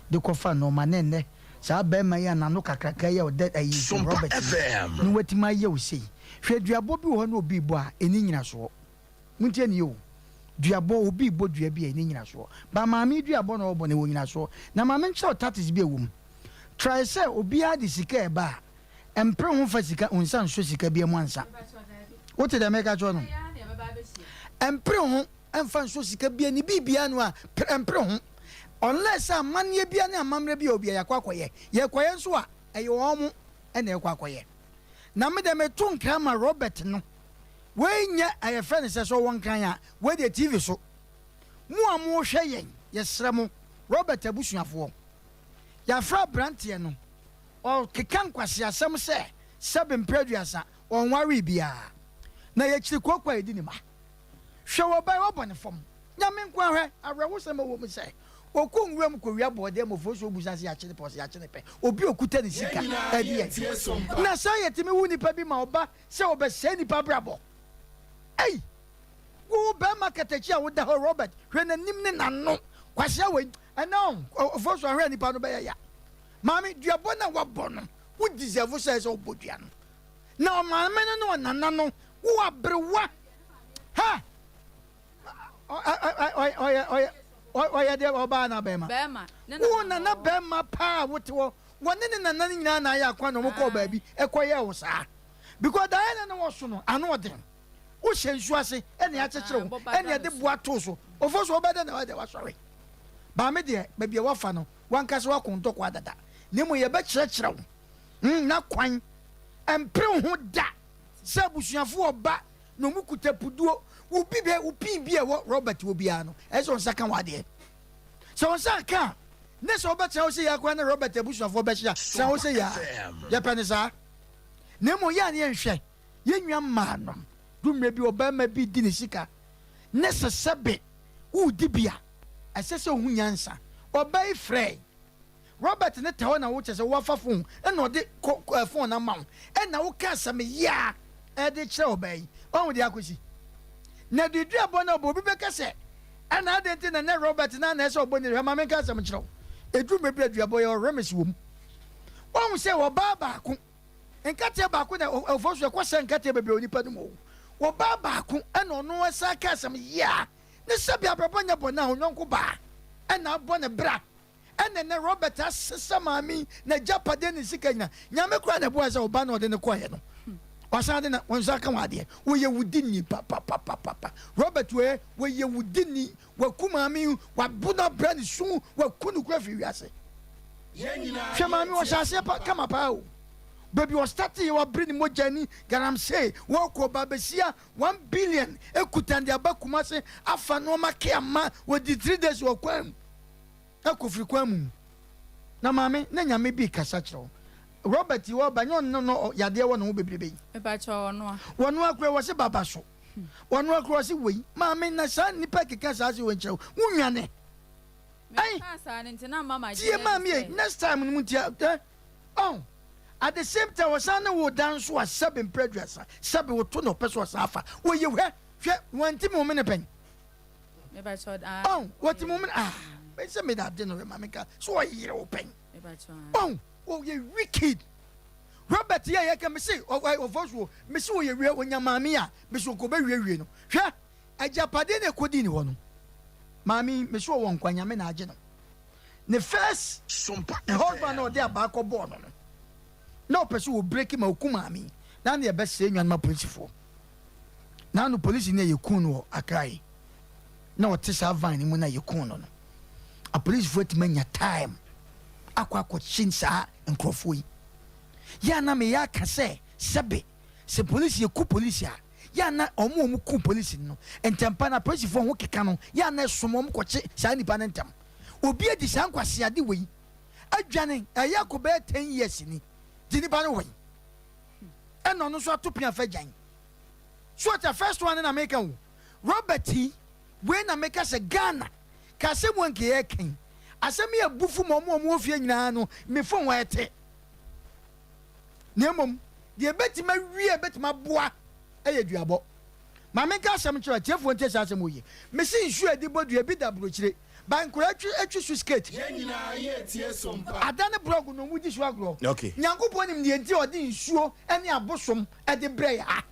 de kofa no manene sa ba ma ya nanu kakraka ya ode ayi Robert no wetima ya Osei hweduabo bi ho na obi bo a eni nyina so muntie ne yo duabo obi bo dua bi a eni nyina so ba maami duabo na obo ne wo nyina so na maami nche tatis bi ewum try say obi ade sika e ba empre ho fa sika unsan so sika bi emu ansa wote da meka cho no empre ho emfa so sika bi ani bibia no a empre ho unless a manie bia na amamre bia obi ya kwakoye ye kwaye nso a eye wo mu ena ye kwakoye na me de metu nkra ma Robert no we nya aye friend se so won kan a we de TV so mu amu hwe yen ye sre mu Robert abusuafo ya fra brantie no o kekan kwase asem se sebe mpraduasa on wari bia na ye chiri kokwa edi ni ma hwe wo bai wo bone fom nyame nkwa hwe arewo se ma wo mu se okunwem ko wia bode mo foso obusa se ya chiri pos ya chiri pe obi okuta ni sika edi e na sa yetimi wu nipa bi ma oba se oba se nipa brabo ei wo be makatachi a wo da Robert hwe na nim ne nano kwase we eno foso hwe nipa no be ya mami duabo na wabo no wo deserve se obodua no na o mami no nana no wo abrewa ha oya de oba na bema wo nana bema pa wotewo wone ne nana nyina na ya kwa no mko ba bi ekoye wo saa because da ene no so no ano odem wo hyensu ase ene ya kyekere wo ene de boa to so Oforisuo obede na wade wasori ba me de ba bia wafa no wankase wa konto kwa dada ne mo ye be kyekere wo na kwan empre ho da se busuafo oba no mukuta puduo upi bi e Robert obia no eso nsaka wade so nsaka ne so ba cha Osei akwa na Robert abusuafo be hia sa Osei ya pene sa ne mo ya ne nhwe ye nwa ma no dumre bi oba ma bi di ne sika ne sesebe udi bia asese ohunya nsa oba ifrey Robert ne tawo na wo chese wo fa phone e na ode phone na ma e na wo ka asem ya e de kire obai on de akosi na didu abona obi be kase ana adenti na ne Robert na na ese oboni re ma me ka asem kire edu mebi aduabo ye remes wom won se wo baba ko nkate ba ko na Oforisuo ko se nkate bebe onipa no mo wo baba ko e no no asa ka asem ya ne sabi abrabanya bona ononko ba e na bona bra ene ne Robert asesa mami na japade ne sika nyina nyame kura na boa se oba na ode ne koye no wasade na wonsaka wade wo ye wudini papa Robert wo ye wudini wakuma mi wabuna brand su wakunu kura fi wiase hwe mami wo shase pa kama pa o baby was starting your bring mojani garam say wo ko babesia 1 billion ekutande abakuma se afa no make ama wo di 3 days wo kwam akofri kwamu na mami na nyame bi kasa kiro Robert wo banyo no yade wo no bebrebe e ba cho wono akure wo se baba so wono akure se wei mami na sa nipa keka sa se wo nkyerɛ wunwane ai sa ne ntina mama je mami next time no mutia oh at the same time wasana wo dance wa seven preduasa sebe wo to no person safa wo ye hwe wanti mo me ne pen me ba cho oh what mo me be se me that no mami ka so wo ye wo pen me ba cho oh you wicked Robert ya ka me say Oforisuo me say wo ye wie wo nyamami a me so ko be wie no hwe ajapade ne kodi ni ho no mami me so wo nkwanya me na age no ne first Sompa husband no dey abako born no na person will break him okuma mi na na be say nwan ma police for na no police ne yekun no akai na o tisa van ni mu na yekun no a police for ti manya time akwa chinsa nkrofo yi ya na me ya ka say sebe se police yeku police a ya na omo ku police no entempa na police for ho keka no ya na somo koche sa nipa na ntem obi edi san kwase ade wei adwane eya ko be 10 years ni di nipa no wei eno no so atopia fa gyan so the first one in America Robert T when America se Ghana ka se mo nke ye ken asemi abufu mo ofie nyina no me fon wa ete nemom de betima wie betima boa eye duabo ma me ka asem kire tiefo nte asem oye me si nsu edi bodu ebi da brochire ba nkura atwi su skate nyina ye tie Sompa adane blog no mu di su agro okay nyankopon nim de enti odi nsuo ene abosom ede bre ya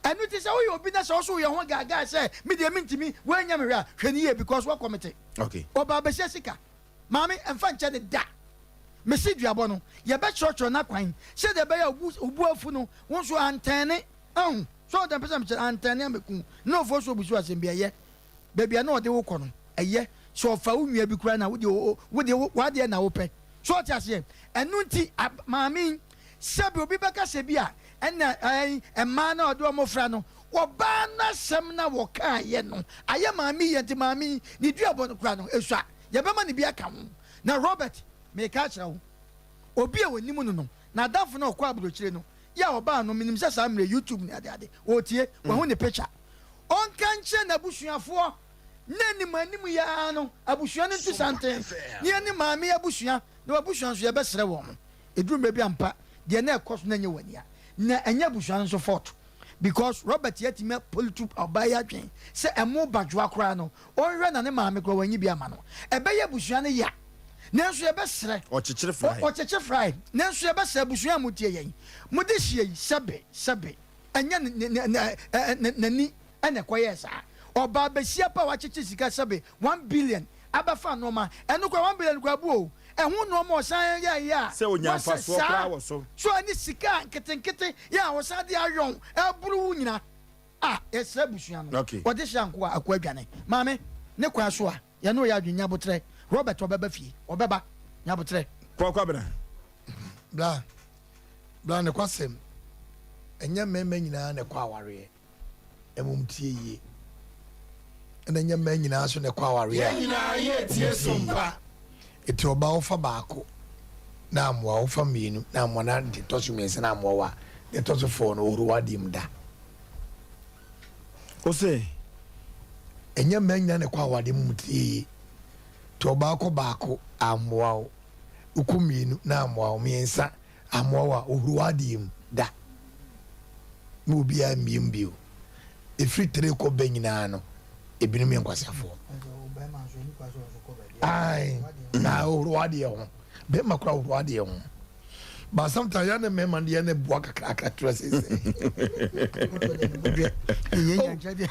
enu ti se wo obi na so ye ho gaga se me de mintimi wo anya me hwa hwani ye because what committee okay oba be sika mami emfa nche de da me si duabo no ye be church na kwan se de be ya obu afu no won so antene so de pesa me antene ameku no fo so busu asem bia ye bebia na ode wo kɔ no eye so fa unua bi kura na wo de wade na wo pɛ so ti ase enu nti mami se bi obi beka se bia ena ema na ode o fra no oba na sem na wo ka ye no aye mami ye nti mami ni duabo no kura no esua ye be ma ni bia ka ho na Robert me ka kira wo obi a woni mu no na dafo na okwa abrochire no ya oba no minim se sa mre YouTube ni ade o tie wo ho ne picture on kanche na busuafo nani manimu ya no abusua no ntu sante ni ani maami abusua na abusua so ye be sere wo mo eduru be bi ampa de na ekoso na nye wania na enya abusua so fort because Robert yetime politu obaya dwen se emo badwa kora no onhwe na ne maami kora wanyi bi ama no ebe ye abusua no ya nanso ye be sere o chechire fry nanso ye be sere abusua mutie yen mude hie sebe enya nani ene koye sa oba besia pa wa chichi sika sebe 1 billion abafa no ma eno kwa 1 billion kwa buo ehun no mo san ya se onyamfa so kwa wo so ani sika nketenkete ya wo sa de ayon eburu nyina ese busua no ode shanko akwa adwane maame ne kwa so ya no ya adwenya botre Robert obeba fie obeba nya botre kwa bra ne kwasem enya mema nyina ne kwa aware emumtie yi ena nya mema nyina so ne kwa aware ya nyina ye tie Sompa eti oba ofa baako na amwa ofa mienu na amwa na de tosu mense na amwa wa de tosu fo no oru wadi mda Osei enya mema nyina ne kwa aware mumtie to baako amwa ukumienu na amwa mensa amwa wa oru wadi mda mu bia miembio efri tere ko benyina no ebinum yankwasafo ai na urwadi ho be makra urwadi ho ba sometimes ya ne mema de ne bua kakra trese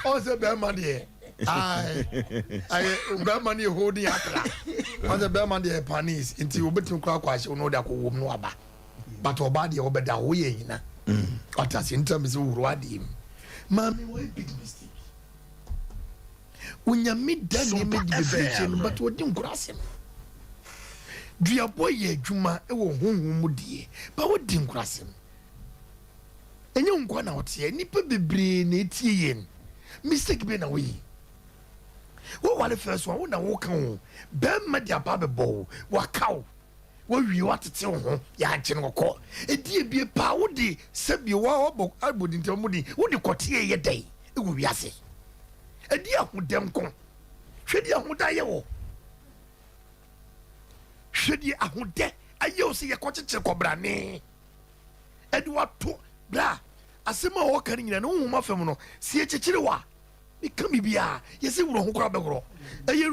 o se be ma de ai be ma ni holding akra o se be ma de panis nti obetim kwa kwahye no da ko wom no aba but oba de obeda ho ye nyina otas in terms of urwadi mami why big mistake unyami dani me but wodi nkurasem dua boy adwuma e wo honhom mu die ba wodi nkurasem enye nkwa na otie nipa bebre na etie yen mistake be na we wo wale first one wo na wo kan wo be ma dia ba be bo wa kaw wo wi watete ho ya agye no ko edie bie pa wo di sebi wo obo abodi ntem di wo di kotie ye dai e wo wiase edi ahodem kon hwedi ahoda ye wo hwedi ahode aye o se ye kocheche kobrane edi wato bra asema wo kan nyina no huma fam no se ye chechire wa e kam bia ye se wuro ho kora be goro eye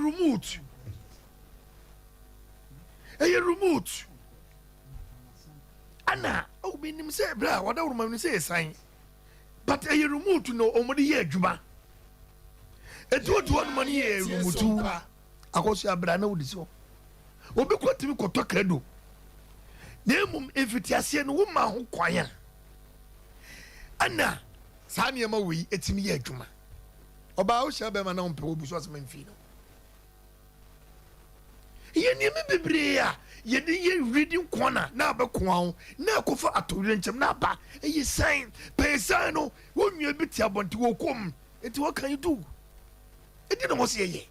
remote ana o benim se bra wada wuro ma se san but eye remote no omodi ye adwuma etuotu wanu mani ye remote akoso abra na wodi so obi kwatimi koto kredo Nemum efitiase no wo ma ho kwan ana saa nneɛma wei etimi yɛ adwuma ɔbaa wo hyɛ bɛma na ɔmpɛ wo buso asɛm mfi no yɛ nneɛma bebree a yɛde yɛ reading corner na abɛkoa ho na akɔfa atɔwere nkyɛm na aba ɛyɛ sign pɛɛ sign no wɔnnua bi te abɔnte wɔ kom enti wɔkan do ɛdi na wɔ sɛ yɛyɛ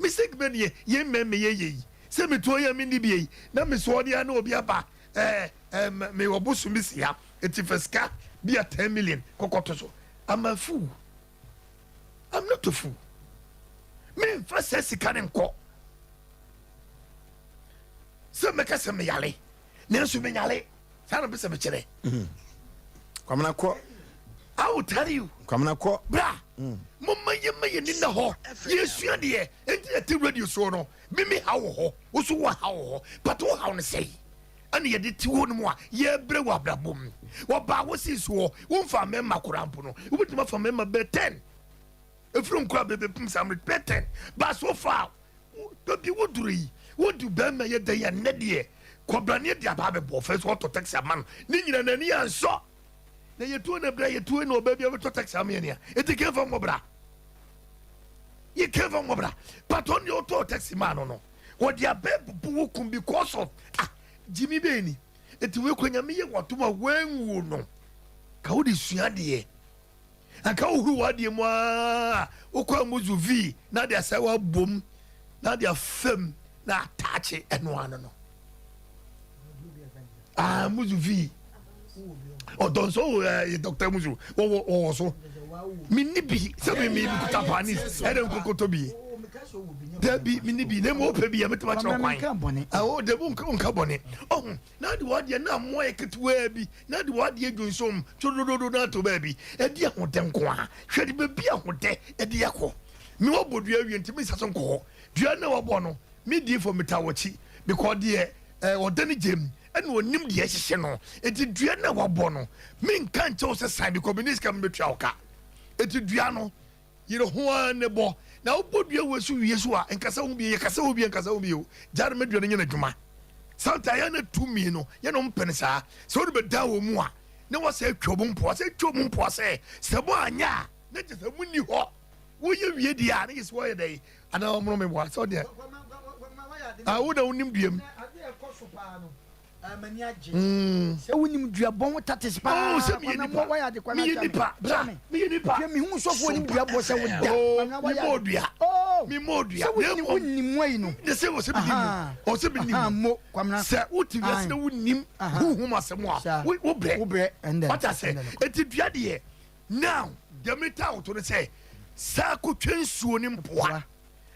mistake bɛ ne yɛ mmɛmmɛ yɛyɛ yi sɛ metuo yɛ me ni bi yi na mesoɔ deɛ na obi aba me wɔ bosom bi sia eti fɛsika bi a 10 million kɔkɔto so I'm a fool. I'm not a fool. Me first says he can't call. So make us a yale. Nensu me yale. Sana be some chere. Come na ko. I will tell you. Come na ko. Bra. Mama ye me in the hall. Yes, you are there. And the radio so no. Mimi how ho. Oso wa how. But what how say? And ye did 2 more. Ye brewa bra boom. What ba was his war? One for memma corampono. You would not for memma bet 10. If from crab baby pumps I'm bet 10. But so far, don't be what do ye? What do Bama yet day and Nedie? Cobrania de Ababe first want to text a man. Nina and Nia and so. Then you 2 and a bray, 2 and no baby ever to text a mania. It came from Mobra. You came from Mobra. But on your to text man no. What your baby can be cause of Jimmy Benny. It will when you mean what to my when no. How did she add ye? And how who are the moi? Okwa muzu V. Now they say well boom. Now they are firm. Now touch it and one no. Muzu V. Oh, don't so Dr. Muzu. Oh, so. Minibi. Some me put up on it. I don't go to be. There be minibi. They won't be a bit much of wine. Oh, they won't come carbonate. Oh, now the word you're not more to baby. Now the word you're doing some to baby. A dear one them qua. Should it be a hotel? A diaco. No would you to miss some call. Do you know a bono? Me dear for Metawachi. Because dear, or Danny Jim. And when nim the channel, it is Diana Wabono. Min can't choose a sign because Minis can be chalka. It is Diano. You know who are the bo. Now put your words to Yesua and Casaumbi, Casaumbi, and Casaumbi. Jarmed in a Juma. Santayana to me, no, Yanom Pensa. So the Dawo Mua. No one said Chobum Poise, Chobum Poise. Saboania. That is a windy hawk. Will you be the Annie is why they? And our moment was so there. I would own him. sɛ wonim duabɔ wo tates paa wayɛ ade kwana me nipa me hu sɔfo wonim duabɔ sɛ woda sɛ wonim wai no mo kwamna sɛ wotim yɛsɛ na wonim huhum asɛm a wobrɛ wata sɛ ɛti dua deɛ now dɛmeta woto no sɛ saa kɔtwa nsuo ne mpoa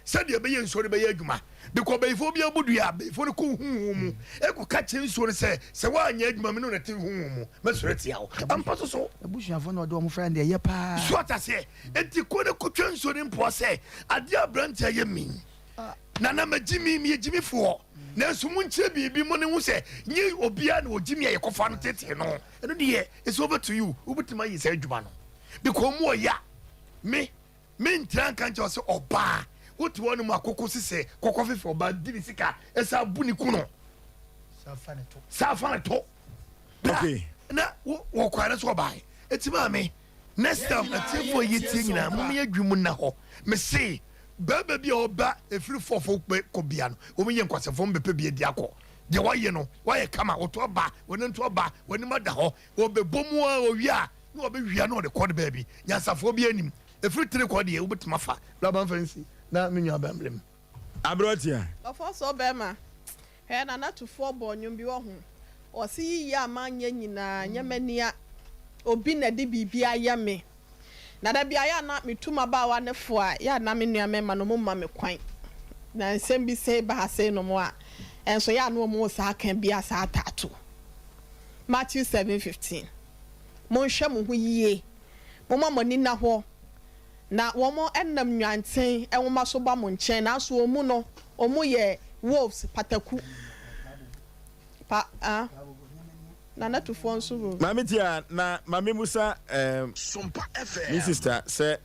sɛdeɛ bɛyɛ nsuo no bɛyɛ adwuma because bɛyifo bi abodua bɛyifo no kɔ huhu mu ɛkɔ ka kyɛ nsuo no sɛ woanyɛ adwuma me no na te huhu mu mɛsɔre tia wo ampa so abusuafo no ɔde ɔmo frɛ no deɛ ɛyɛ paa so ata sɛ ɛnti kɔ ne kɔtwa nsuo ne mpoa sɛ adeɛ aberante ayɛ mi nana magyi mi meyɛgyimifoɔ nanso mu nkyerɛ biribi mu ne ho sɛ nye obiara na ɔgyi mi a yɛkɔfa no tetee no ɛno deɛ it's over to you wobɛtumi ayi sɛ adwuma no because mu ɔyɛ me ntra nka nkyɛw sɛ ɔbaa wotu wɔn mu akoko sisɛ kɔkɔ fɛfɛ ɔba diri sika ɛsɛ abu ni kuno safa ne to okay na wɔ kwan ne so ɔbaa eti maame next time ɛtiɛfo yi tie nyinaa mo yɛ dwom na hɔ me se bɛɛbɛ bi a ɔba efiri fɔfɔ kɔ bia no wɔn yɛ nkwasɛfo mbɛpɛ bi edi akɔ deɛ wayɛ no wayɛ kama wɔtɔ ɔba wɔne nto ɔba wɔne ma da hɔ wɔbɛ bɔ mu a ɔwia na ɔbɛ wia na ɔde kɔ de baabi nyansafo bi anim efiri tiri kɔ deɛ wobɛtuma fa laban fɛnsi na me nua bamblem abrotia ofo so bema he na natufo bonyum bi wo ho o si yi amanya nyina nyamania obi na de bibia ya me na da bia ya na metuma ba wa ne fo a ya na me nua me ma no mma me kwan na nsem bi se ba ha se no mo a enso ya no mo sa kan bia sa tato Matthew 7:15 mo hwe mo ho yie mo ma mani na ho na womo ennam nwanten enwoma so ba mo nchen na so omu no omu ye wolves pataku na natufo nso ro mamitia na mami musa Sompa FM mi sister say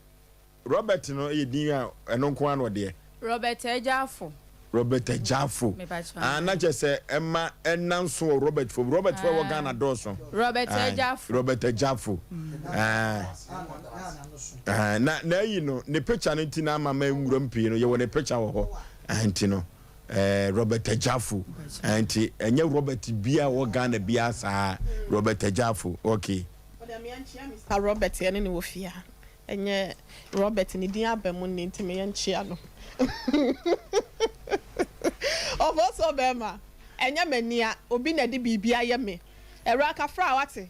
Robert no e din a eno nko an wo de Robert Ejafo Robert Ejafo na je say Emma enanso Robert fo wo Ghana Dawson Robert Ejafo na yi no ne picture no ntina mama nwuram pii no ye wo ne picture wo ho anti no Robert Ejafo anti enye Robert bia wo Ghana bia sa Robert Ejafo okay Mr. Robert ye ne wo fia enye Robert ni din abamu ni ntime ye nchia no also bema enya mania obi na de bibia ye me era ka fra wate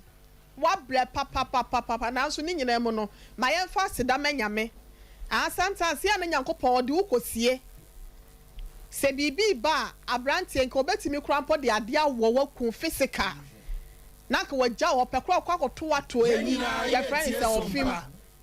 wa bre papa na nso ni nyina mu no ma ye mfa seda manyame asantase ya na nyankopon ode ukosie se bibi ba abrante nka obetimi krampo de ade awo ku physical na ka wagya wo pekro kwakoto wato eyi ya friend se ofim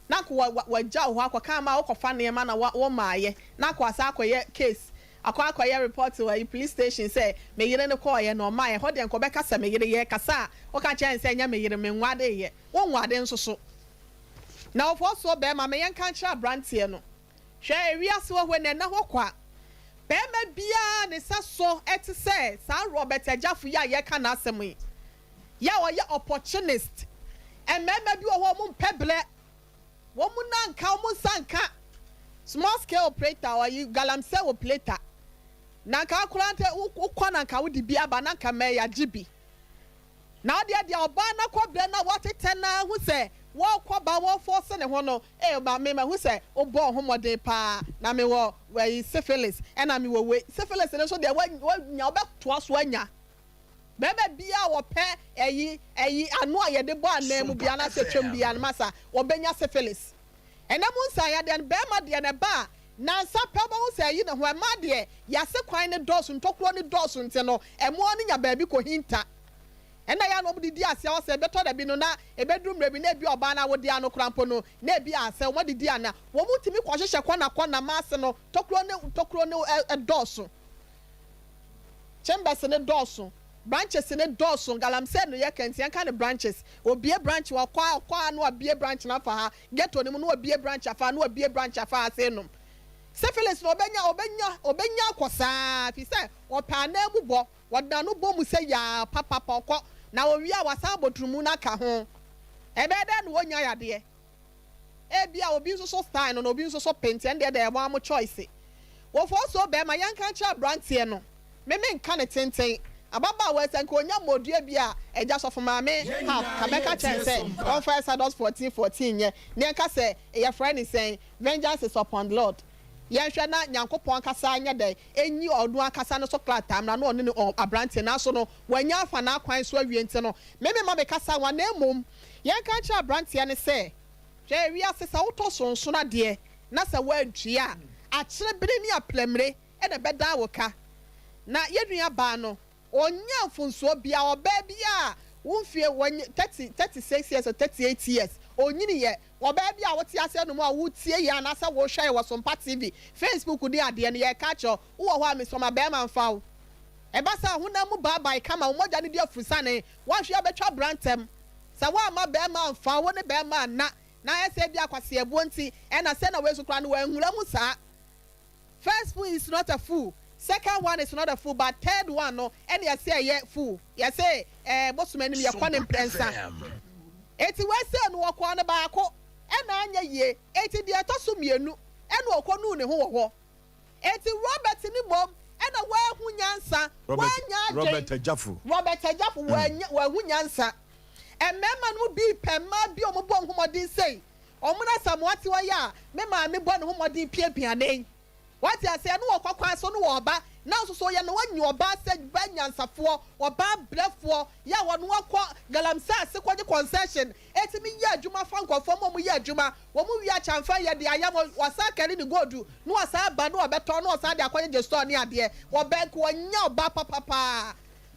na ka wagya wo akwa ma wokofa ne ma na wo maaye na ka asa akoye case akwa report to a police station say me yire ne call ye no ma ye ho de nko be kasa me yire ye kasa o ka chen say nya me yire me nwade ye wo nwade nso so na ofo so be ma me yen kan kira brantie no hwe ewiase wo hwe ne na ho kwa be ma bia ne saso eti say sa Robert Ejafo ya ye ka na asem ya wo ye opportunist and me bi wo mo mpeble wo mu nanka wo mu sanka small scale operator or you galamse operator na ka kurante ukwana nka wudi bia ba na nka me ya jibi na dia oba na kwabre na watete na hu se wo kwaba wo force ne ho no ba me ma hu se obo homode pa na me wo we syphilis and na me wo we syphilis ne so de nya obeto aso anya bebe bia wo pe eyi anu ayede bo anam bia na se twem bia na masa wo benya syphilis enamu nsa ya de be ma de ne ba na nsa peba wo say yi ne ho ma de ya se kwan ne dosu ntokro ne dosu nte no emo ne nya ba bi ko hinta ena ya no budi ase wo say beto da bi no na ebedum rebi na bi oba na wo de ano krampo no na bi ase wo didi ana wo mutimi ko hwehwe kwana ma ase no tokro ne dosu chambers ne dosu branches ne dosu galamse no ye kantian kan branches obie branch wa kwa no obie branch na fa ha ghetto ne mu no obie branch afa no obie branch afa ase no syphilis no obenya kosa fi se opa na mu bo woda no bo mu se ya papa poko na owi a wasa boturumu na ka ho ebede no wonya yade e bia obi nso so style no obi nso so paint and dey e mo choice wo for so be ma yanka cha brantie no me nka ne tenten ababa we se nka onya modue bia eja so fo maame ha kabeka chense on first Exodus 14:14 ye ne nka se e friend is saying vengeance is upon the Lord yehwe na nyankopon kasa anya de enyi odu akasa no so klatam na no ne abrante na so no wanya afa na kwan so awie nti no me ma be kasa wa na emom yenka cha abrante ne se hwe wi asesa woto sonso na de na se wa adua a kire bire ni aplemre e de beda woka na yedua ba no onya mfunso bia oba bia wonfie 36 years or 38 years onyini ye oba bia wote ase no mu a wotie ya na sa wo hwe wo Sompa TV Facebook di ade ne ye ka cho wo ho amesoma be ma mfa wo e ba sa ho na mu bye kama wo moja ne di afusa ne wo hwe abetwa brantem sa wo ama be ma mfa wo ne be ma na ese bia kwase ebo nti e na se na we so kra no wa nhura mu sa first fool is not a fool. Second one is not a fool, but third one no. And you say yeah fool. You say boss man me yakwa ne prensa. Eti we say no wakwa ne ba ko. E na anya ye. Eti de atoso mienu. E no okwo nu ne ho wo. Eti Robert ni bom. E na wa hu nyansa. Robert Ejafo. Robert Ejafo wa hu nyansa. E mema no bi pema bi omo bo homodin sei. Omo na samoati wa ya. Me ma me bo no homodin piapiane. What I say no kwakwa so no oba na so ya no wanyi oba se banyansafo oba brefo ya wono akwa galamsa se kwaje concession etimi ya adwuma fa nkofo mo ya adwuma wo mu wi achamfa ya de ayam wasa kare ni godu no wasa ba no obeto no wasa de akwaje je store ni ade wo bank wonya oba papa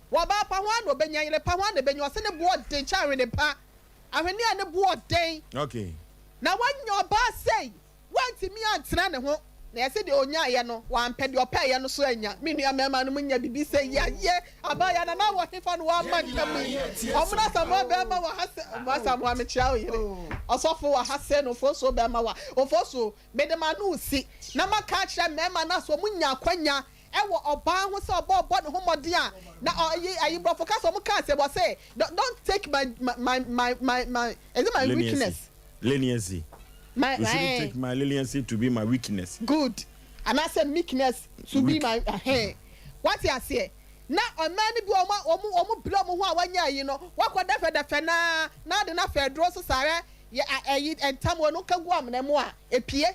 wo ba pa ho an obenya yire pa ho an obenya wase ne bo den chawe ne pa ahwani a ne bo den okay na wanyi oba sei wantimi antena ne ho na yesi de onya ye no wan pede opa ye no so anya menua mema no munya bibi se ya ye abaya na na wo hefa no wa man kam omna samo be ma wa hase ma samo am chia oyire osofo wa hase no fo so be ma wa ofo so be de ma no si na maka kire mema na so munya kwanya ewo oba ho se oba no ho mode a na ayi brofo ka so mo ka se bo say don't take my is it my weakness leniency you shouldn't take my leniency to be my weakness. Good. And I said meekness to be my what you say na omani bi omo blow mo ho awanya yi no wakoda fe na de na fe dro so sare ye ayi entam no kagu am na mo a epie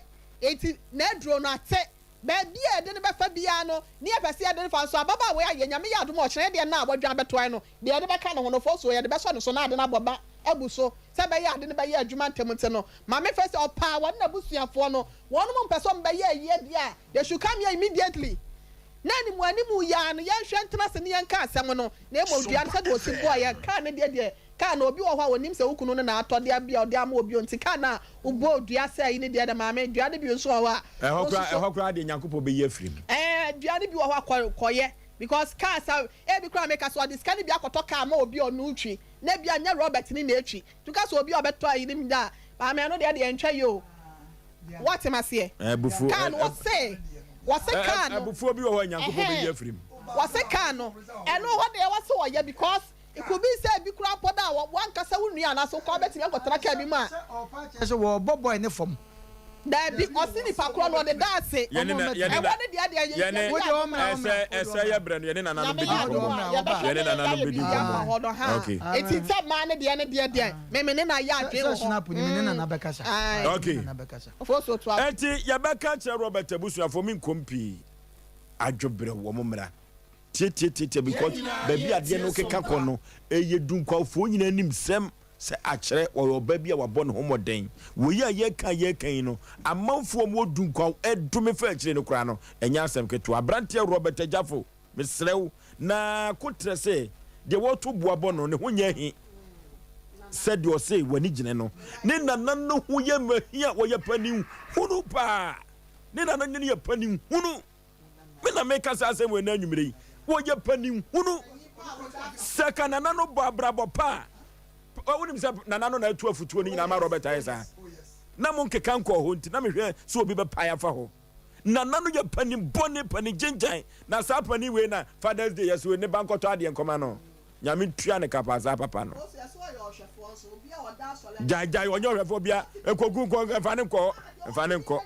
enti na dro no ate ba bia de ne be fa bia no ni apese de fa so ababa we aye nyame ya adom o kire de na abodwan betoan no de de be ka no ho no fo so ye de be so no so na de na boba ebu so se be ya de ne be ya adwuma ntemte no ma me first opa won na busuafo no won mo mpeso mbe ya ye dia they should come here immediately nani mu ani mu ya no ye hwe ntena se ne ye nka asem no na emo dua nse de osimbo ya ka ne de ka na obi wo hwa wonim se wukunu no na atode abia ode ama obi onti ka na ubo dua se yi ne de ma me dua de bi nso wa ehokra de nyankopɔ be ye frim dua de bi wo hwa koye because car sa bi kra make so this can be akoto car ma obi onu utwi na bia nya Robert ni na etwi tuka so obi obeto ayi ni da ba me no de entwa yo what am I say bufu can what say can bufu obi wo nyankopɔ be ye frim what say can no eno ho de wa so ye because it could be say bi kra poda one kasa wunu ana so ko betimi akotra ka bi ma so wo boy ne fom da bi osini pakro no de da se ese ya brand ye na nanu bedi ye na nanu bedi okay it tell man de me ne na ya adwe ho snap ni me na bekasa okay ofo so to enti ya beka che Robert abusuafo mi nkompi adwobre wo momra tie because baby ade no keka kono eye dunkwafo nyina nim sem se akere wo baby a wabɔ no homoden wo ya ye kan no amanfo mo dunkwa edume fa akere no kura no enya asem keto abrante Robert Ajafo mesrew na kotre se de woto boabɔ no ne ho nya hi said you say wani gine no ne nanan no ho ye mahia wo ye pani hunu pa ne nanan ne ye pani hunu me na make us asem we na nwumre wo ye pani hunu sekana nano bo abrabo pa wonim se nanano na atu afutuo ni na ma Robert Ayesa na mo nkeka nko ho nti na me hwe so obi be pa ya fa ho nanano ye pani bone pani genjan na sa pani we na Father's Day yes we ne bankoto ade nkoma no nyame tua ne kapasa papa no jai onyo hwefo bia ekogu nko fa ne nko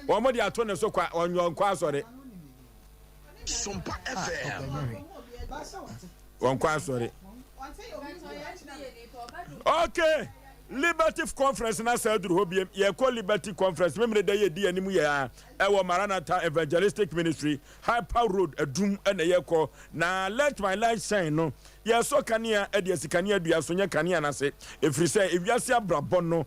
o mo di ato ne so kwa onyo nko asore Sompa FM One sorry. Okay. Liberty Conference na Sadru Hobiem. Ye call Liberty Conference. Remember the day animu ya. Ewa Maranatha Evangelistic Ministry. Hyper Road Adum ene ye call. Na let my light shine no. Ye so kania ediasi kania dua so nya kania na se. Efri se ewiase abrabon no.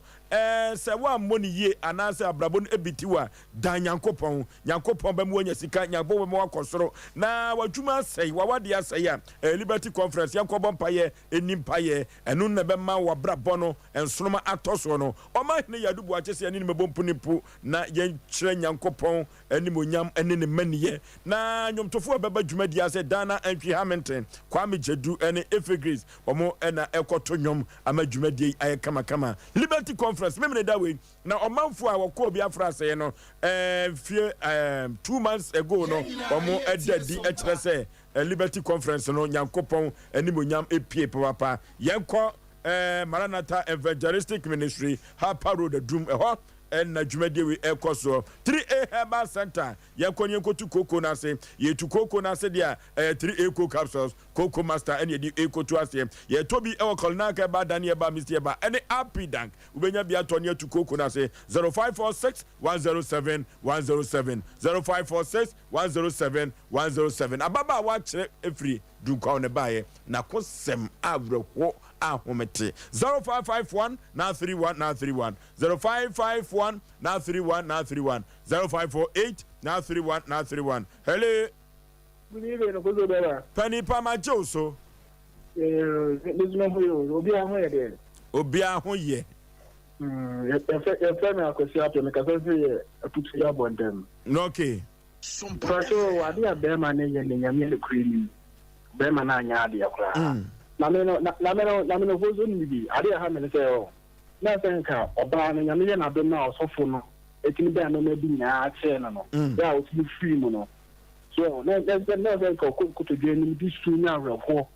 Se wa moni ye anase abrabon ebitiwa dan Nyankopon. Nyankopon ba mu nya sika nyabo ba mu akosoro. Na wadwuma sei wawade asei a Liberty Conference yankobon paye enim paye enu na be ma wabrabon no ensonoma atoso no. Oma ne yadubu achese ani mebompu na yen kire Nyankopon animonyam ene ne maniye. Na nyomtofo baba dwumadi ase Dana Entry Hamilton Kwame Jedu ene Efegris omo ena ekoto nyom amadwumadi aye kama Liberty Conference memene that way na omanfo a wako bi afra say no 2 months ago no omo edadi e kire say Liberty Conference no Nyankopon animonyam epie papa yenko Maranatha Evangelistic Ministry Hyper Road Adum eho na dwumadi we ekoso 3A Herbal Center yenkonye nkotu koko na se yetu koko na se dia 3A Coco capsules Coco Master ene di eko to ase ye tobi ewo kolnaka ba danie ba misie ba ene happy dank ubenya bia tonye tu koko na se 0546 107 107 0546 107 107 ababa wa kire efri dunkwa ne baye na kosem abrehwo ahomete 0551 na 31 na 31 0551 na 31 na 31 0548 na 31 na 31 hello good evening Okozo Baba Pani pa ma joso lizmo hoyo obi ahun ye de obi ahun ye e na akosi ato me ka so ye atutu ya bondem no okay so wadi abe ma ne ye ne nyame le krimi be ma na anya ade akura na me no gozo ni bi ade ha me se o na se nka oba na nyame ye na do na osofo no etimi be no ma bi nya ache no ya o ti free mu no so na very ko to dwe ni bi su nya refo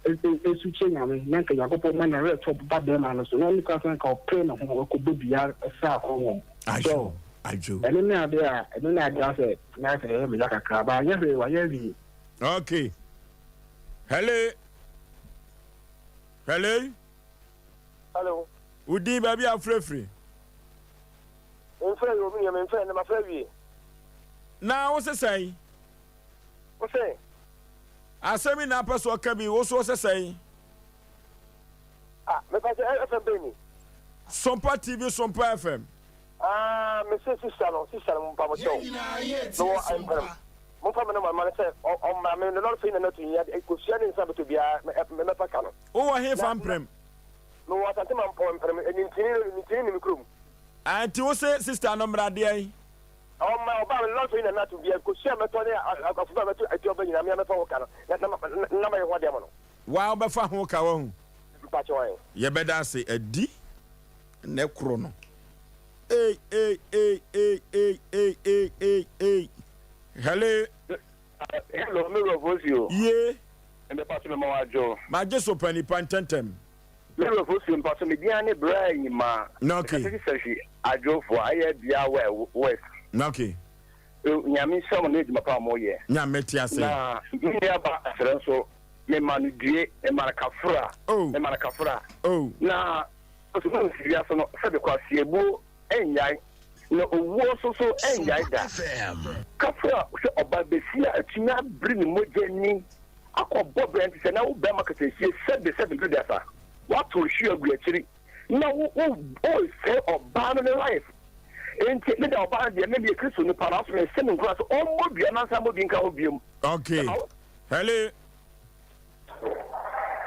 esu chenya me na ka yakopo ma na re top ba de ma no so na ni ka san ka pray na ho ko bobi ya sa ko ho ajo ene na de a ene na de ase na se me ya kakra ba ya re wa ya ri okay hello udi baby afrefre Mfe yo mi me mfe na ma fra wie. Na wo sesai. Wo se. Asemi na paso ka bi wo so sesai. Ah, me pa FM Beni. Sompa TV, Sompa FM. Ah, me se sister mo pa mo show. No, I'm mo fa me no ma se o ma me no fin na to ya ko sia ni sabe to bia me pa ka no. O wa he fan prem. No wa tante man pon prem ni tini mi krum. Anti wo se sister no mra de ai. O ma o ba me no fin na to bia ko sia me to ne afu ba me to ati oba nyina me fa wo ka no. Na ma ye ho de mo no. Wa oba fa ho ka wo hu. Pa cho ai. Ye beda se adi ne kro no. Hello, me Oforisuo. Yeah. And the person me mawajo. Ma je so pani pantentem. Me Oforisuo mpaso me dia ne bra nyima. No okay. Sisi ajo fo aye bia west. No okay. Nyame nsam na edima pa mo ye. Nyame ti ase. Na ndi aba asere so me manu die e marakafura. Oh. E marakafura. Oh. Na so no siya so no sabe kwa siebu enyai na owo so enyai da. Kafura se oba besia atua bring mojani akọ brand se na wo be market sie sebe do dasa. What will she agree actually? Na wo say oba no life. Enti me da oba de me be Kristo no para so se me nkura so omo bia na sa mo bi nka ho biom. Okay. Hello.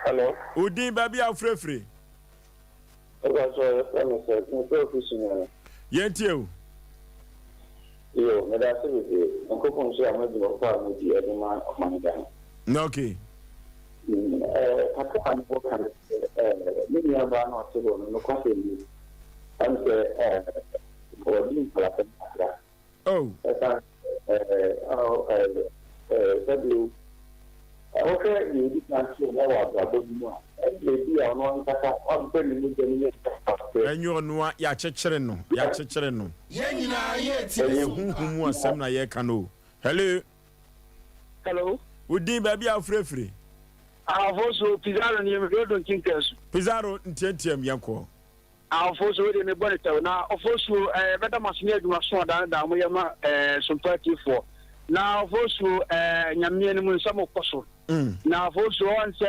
Hello. Udi baby afrefre. Yentio. Yo, me da se be. Onko pon so amadi mo pa mo di edema of manager. Okay. Papa an ko kan me ni aba no so no ko se ni. Am se body para. Oh. W. Okay, you did not see what was no. Maybe I know that on penny ni enyo no ya chechire no ye nyina ye ti huhumu asem na ye ka no. Hello. Udi baby afrefre. Afoso Pizarro ni me do kinkesu. Pizarro ntientem yanko. Afoso we de me bonita na Afoso beta masini aduma so da mo yema Sompa TV4. Na Afoso nyamie ni mu nsamo koso. Na Afoso on se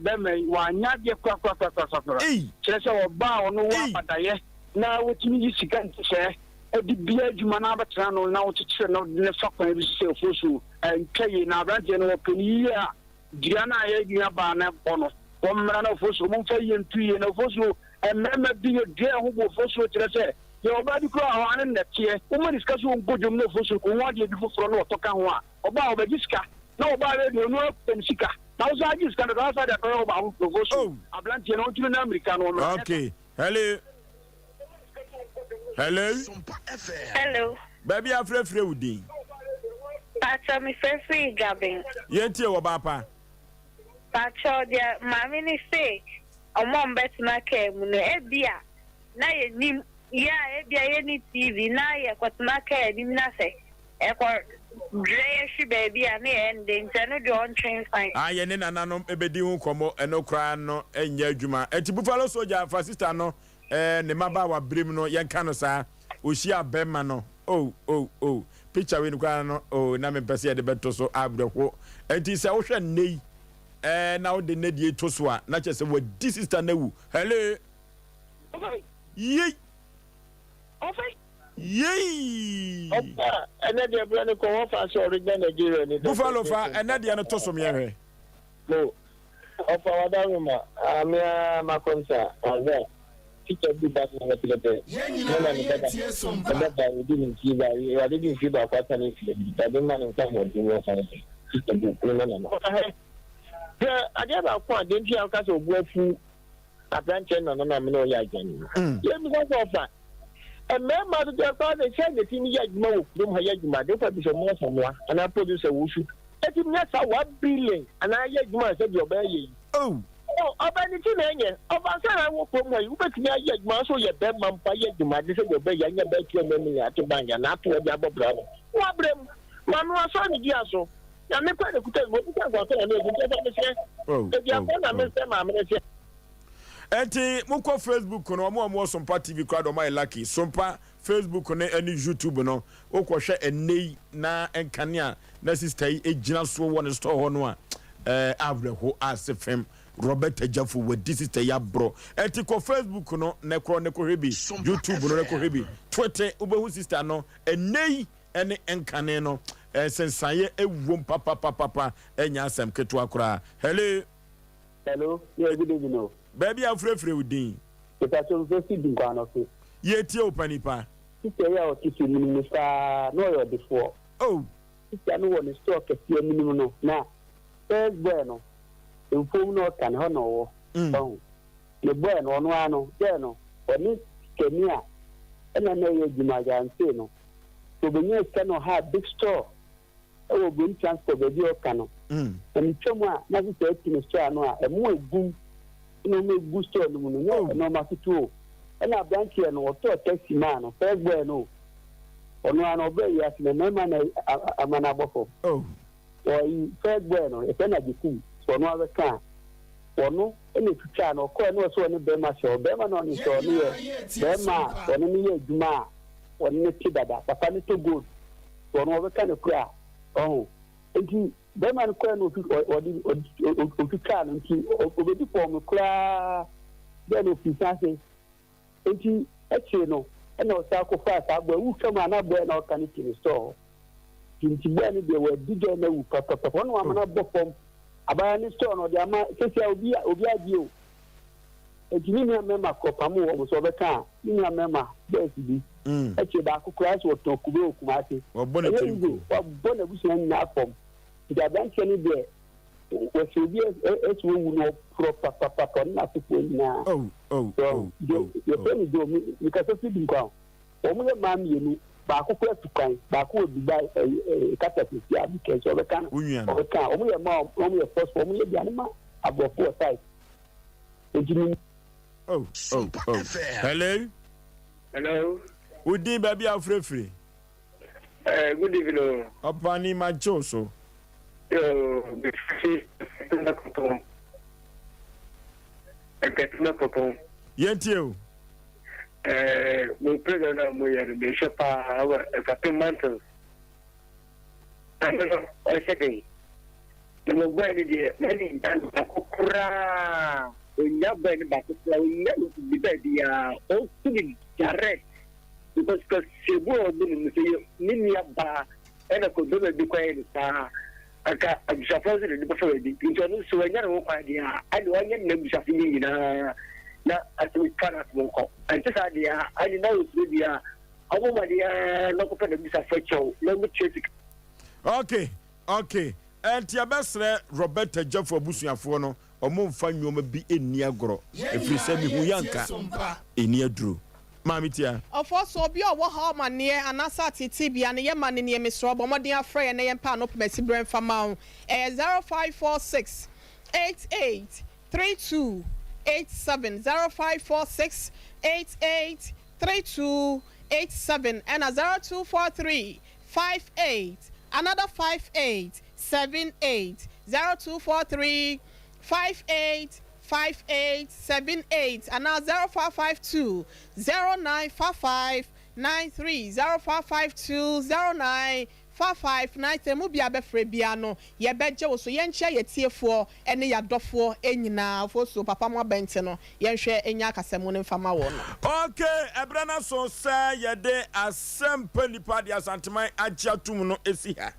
be me wa nya de kwa. Chese oba ono wa padaye na wotimi sika ntse edi bia adwuma na abetra no na wotetre no ne fakwan bi se Afoso nkaye na abrante no opani a dia na ye dia ba na bono womra na Afoso mo fa ye ntuye na Afoso emema bi ye dia ho bo Afoso tirese ye oba di kro ho ane netie o mo discuss on bodum na Afoso ko wa de bi foforo na otoka ho a oba oba disika na oba re no pensika na wo sa disika na sa de ko oba ho Afoso ablante no tunu na America no. Okay. Hello. Hello. Baby afrefre udi. Pacho mi free Gabin. Yentie wo bapa. Pacho dia mami ni say omo mbetuna ke mu no ebia na ye nim ya ebia ye ni TV na ye kwatuna ke nim na se e ko dre shi baby a na ende ntano de on train fine. Ye ne nananom ebedi hu komo eno kra no enya adwuma. Enti Buffalo Soldier fa sister no ne maba wa brim no yenka no sa ohia bema no. Oh. Picture we nkwa no na me pese de beto so abrehwo. Enti se wo hwe nei na wo de nedie to so a na chese wo di sister na wu. Hello. Yey. Yey. Opa, ene de bra ne ko wo fa so original Nigeria ni. Buffalo fa ene de no to so me hwe. No. Opa wadawuma, amia makonsa, aza. Teacher be back in the theater. That we didn't see that we didn't see that pattern if the man in time was doing something. I never quite didn't you have to go through a branch and no, yeah, let me go for that. mmarima dodo ɛkɔ ne hyɛ ne ti ne yɛ adwuma wɔ kurom ha yɛ adwuma de fa bi sɛ mo ɔsɔmoa anaa producer wusu eti mu yɛ sa 1 billion anaa yɛ adwuma sɛ deɛ ɔbɛyɛ yi. Ọba ni ti na enye ọba nsa na wo pom yi ubetumi aye adwuma so ye be mampa ye adwuma de se be ya nya be tue me ya to banya na to bi abobra no wa brem manu aso ni di aso ya me kwa de kuta mo kuta gwa to na e di be se e di akọ na me se ma me se enti mukọ Facebook no mo Sompa TV crowd o my lucky Sompa Facebook no any YouTube no okọhwe enei na enkane na sister yi ejina so won store ho no a avreho asefem Robert Ejafo with this is the yabro. Etiko Facebook no neko hebi. YouTube no neko hebi. Twitter ubehu sister no enei ene enkane no sensaye ewom papa enya asem keto akora. Hello, yeah, good evening. Baby afrefre udin. Itacho so si din kwa no se. Ye tie opanipa. Sister ya o tisi minister no yo before. Oh. Sister no won store kesi minimum no. Na first boy no inform no kan ho no wo le boy no no ano de no oni kenia ena na ye juma janse no to benye no ha big store e wo bin transport be dio kano eni twemu a na se eti store no a emu egum no me gu store no no no ma fitu ena branch ye no to taxi man no first boy no ono ano be ya se na ma na amana bofo o first boy no e na jiku so no ave kan ono ene tucha no ko no so ne be ma so be ma no ni so ne be ma ono ni ye djuma ono ne ti dada papa ni to good so no ave kan kura enti be ma ko no o tucha no nti o be di form kura be no fisa se enti eche no ene o sa ko fa sa gbo wu kama na bo na o kan ti store nti be ni de we di do na wu papa ono amana bo form abaya ni store no de ama kesia obi agio ejini ni amema ko pamu wo so beka ni amema bes bi eche da akukura so to kube okumase obona tinku obona busu na afom ida banche ni de wo se bi etu wu no pro papa na afo na yo tell do mi ka so bi kwa o mu ye ma mi enu ba akukura tukan ba ko obi ba kata sisi abi ke so beka na o ka o mu ye ma o mu ye first o mu ye bi anima abofo side ejini hello Udi baby afrefre good evening opani machoso yetio mon president mo yare be shepa mantel o sege no gba ni de many dan akukura onya gba ni ba kukura onya bi ba dia o tuni direct because sebo obi ni se ni ni aba ena ko do be kwa ni sa aka abisafo se de bofo di nti no so onya no kwa dia ani onya na abisafo ni na na atu kana ko ante sa dia ani na usu dia awu ma dia no ko pede bisa fecho na mu cheti okay enti abesre Robert Ejafo abusuafo no omo mfa nwoma bi eni agoro efiri se mi hu yanka eni aduro mamitia ofo so bi owo ha mane anasa titi bia ne ye mane ne mesro bo modin afra ye ne ye pa no pemesi brem fama 0546 88 32 87 0546 88 32 87 and 0243 58 another 58 78 0243 58 5878 and now 0552 0955 93 0552 0955 mu bia be frɛ bia no ye beje wo so ye nche ye tiefo ene ya dofo enyina fo so papa mo bente no ye hwɛ enya akasɛmo ne mfama wo no okay ebrana so say ye de Asem Mpe Nipa de asanteman agiatum no esi ha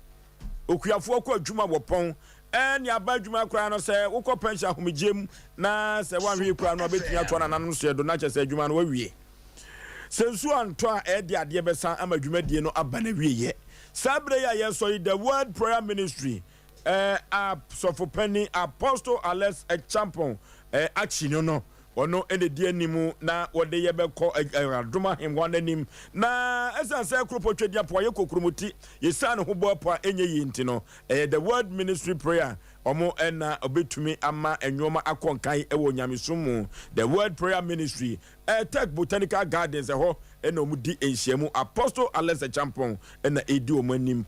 okuafo ko adwuma wo pon eni abadwuma kura no say wokɔ pension homegem na say wanhwe kura no betia to na nanom so edo na kyɛ say adwuma no wawie sensu anto a edi ade besa amadwuma die no aba na wieye sabre ya yeso the World Prayer Ministry so for penny Apostle Alex Echampon action no ɔno ɛna di anim na wɔde yɛbɛkɔ adoma hemwa n'anim na ɛsan sɛ kuropɔtwa di apoa yɛ kokromoti yɛsa ne ho bɔ apoa ɛnyɛ yi nti no the word ministry prayer ɔmo ɛna ɔbɛtumi ama ɛnwoma akɔnkan ɛwɔ nyamesom mu the word prayer ministry tech botanical gardens ɛhɔ ɛna ɔmo di nhyiamu apostle alex champon ɛna ɛdi ɔmo anim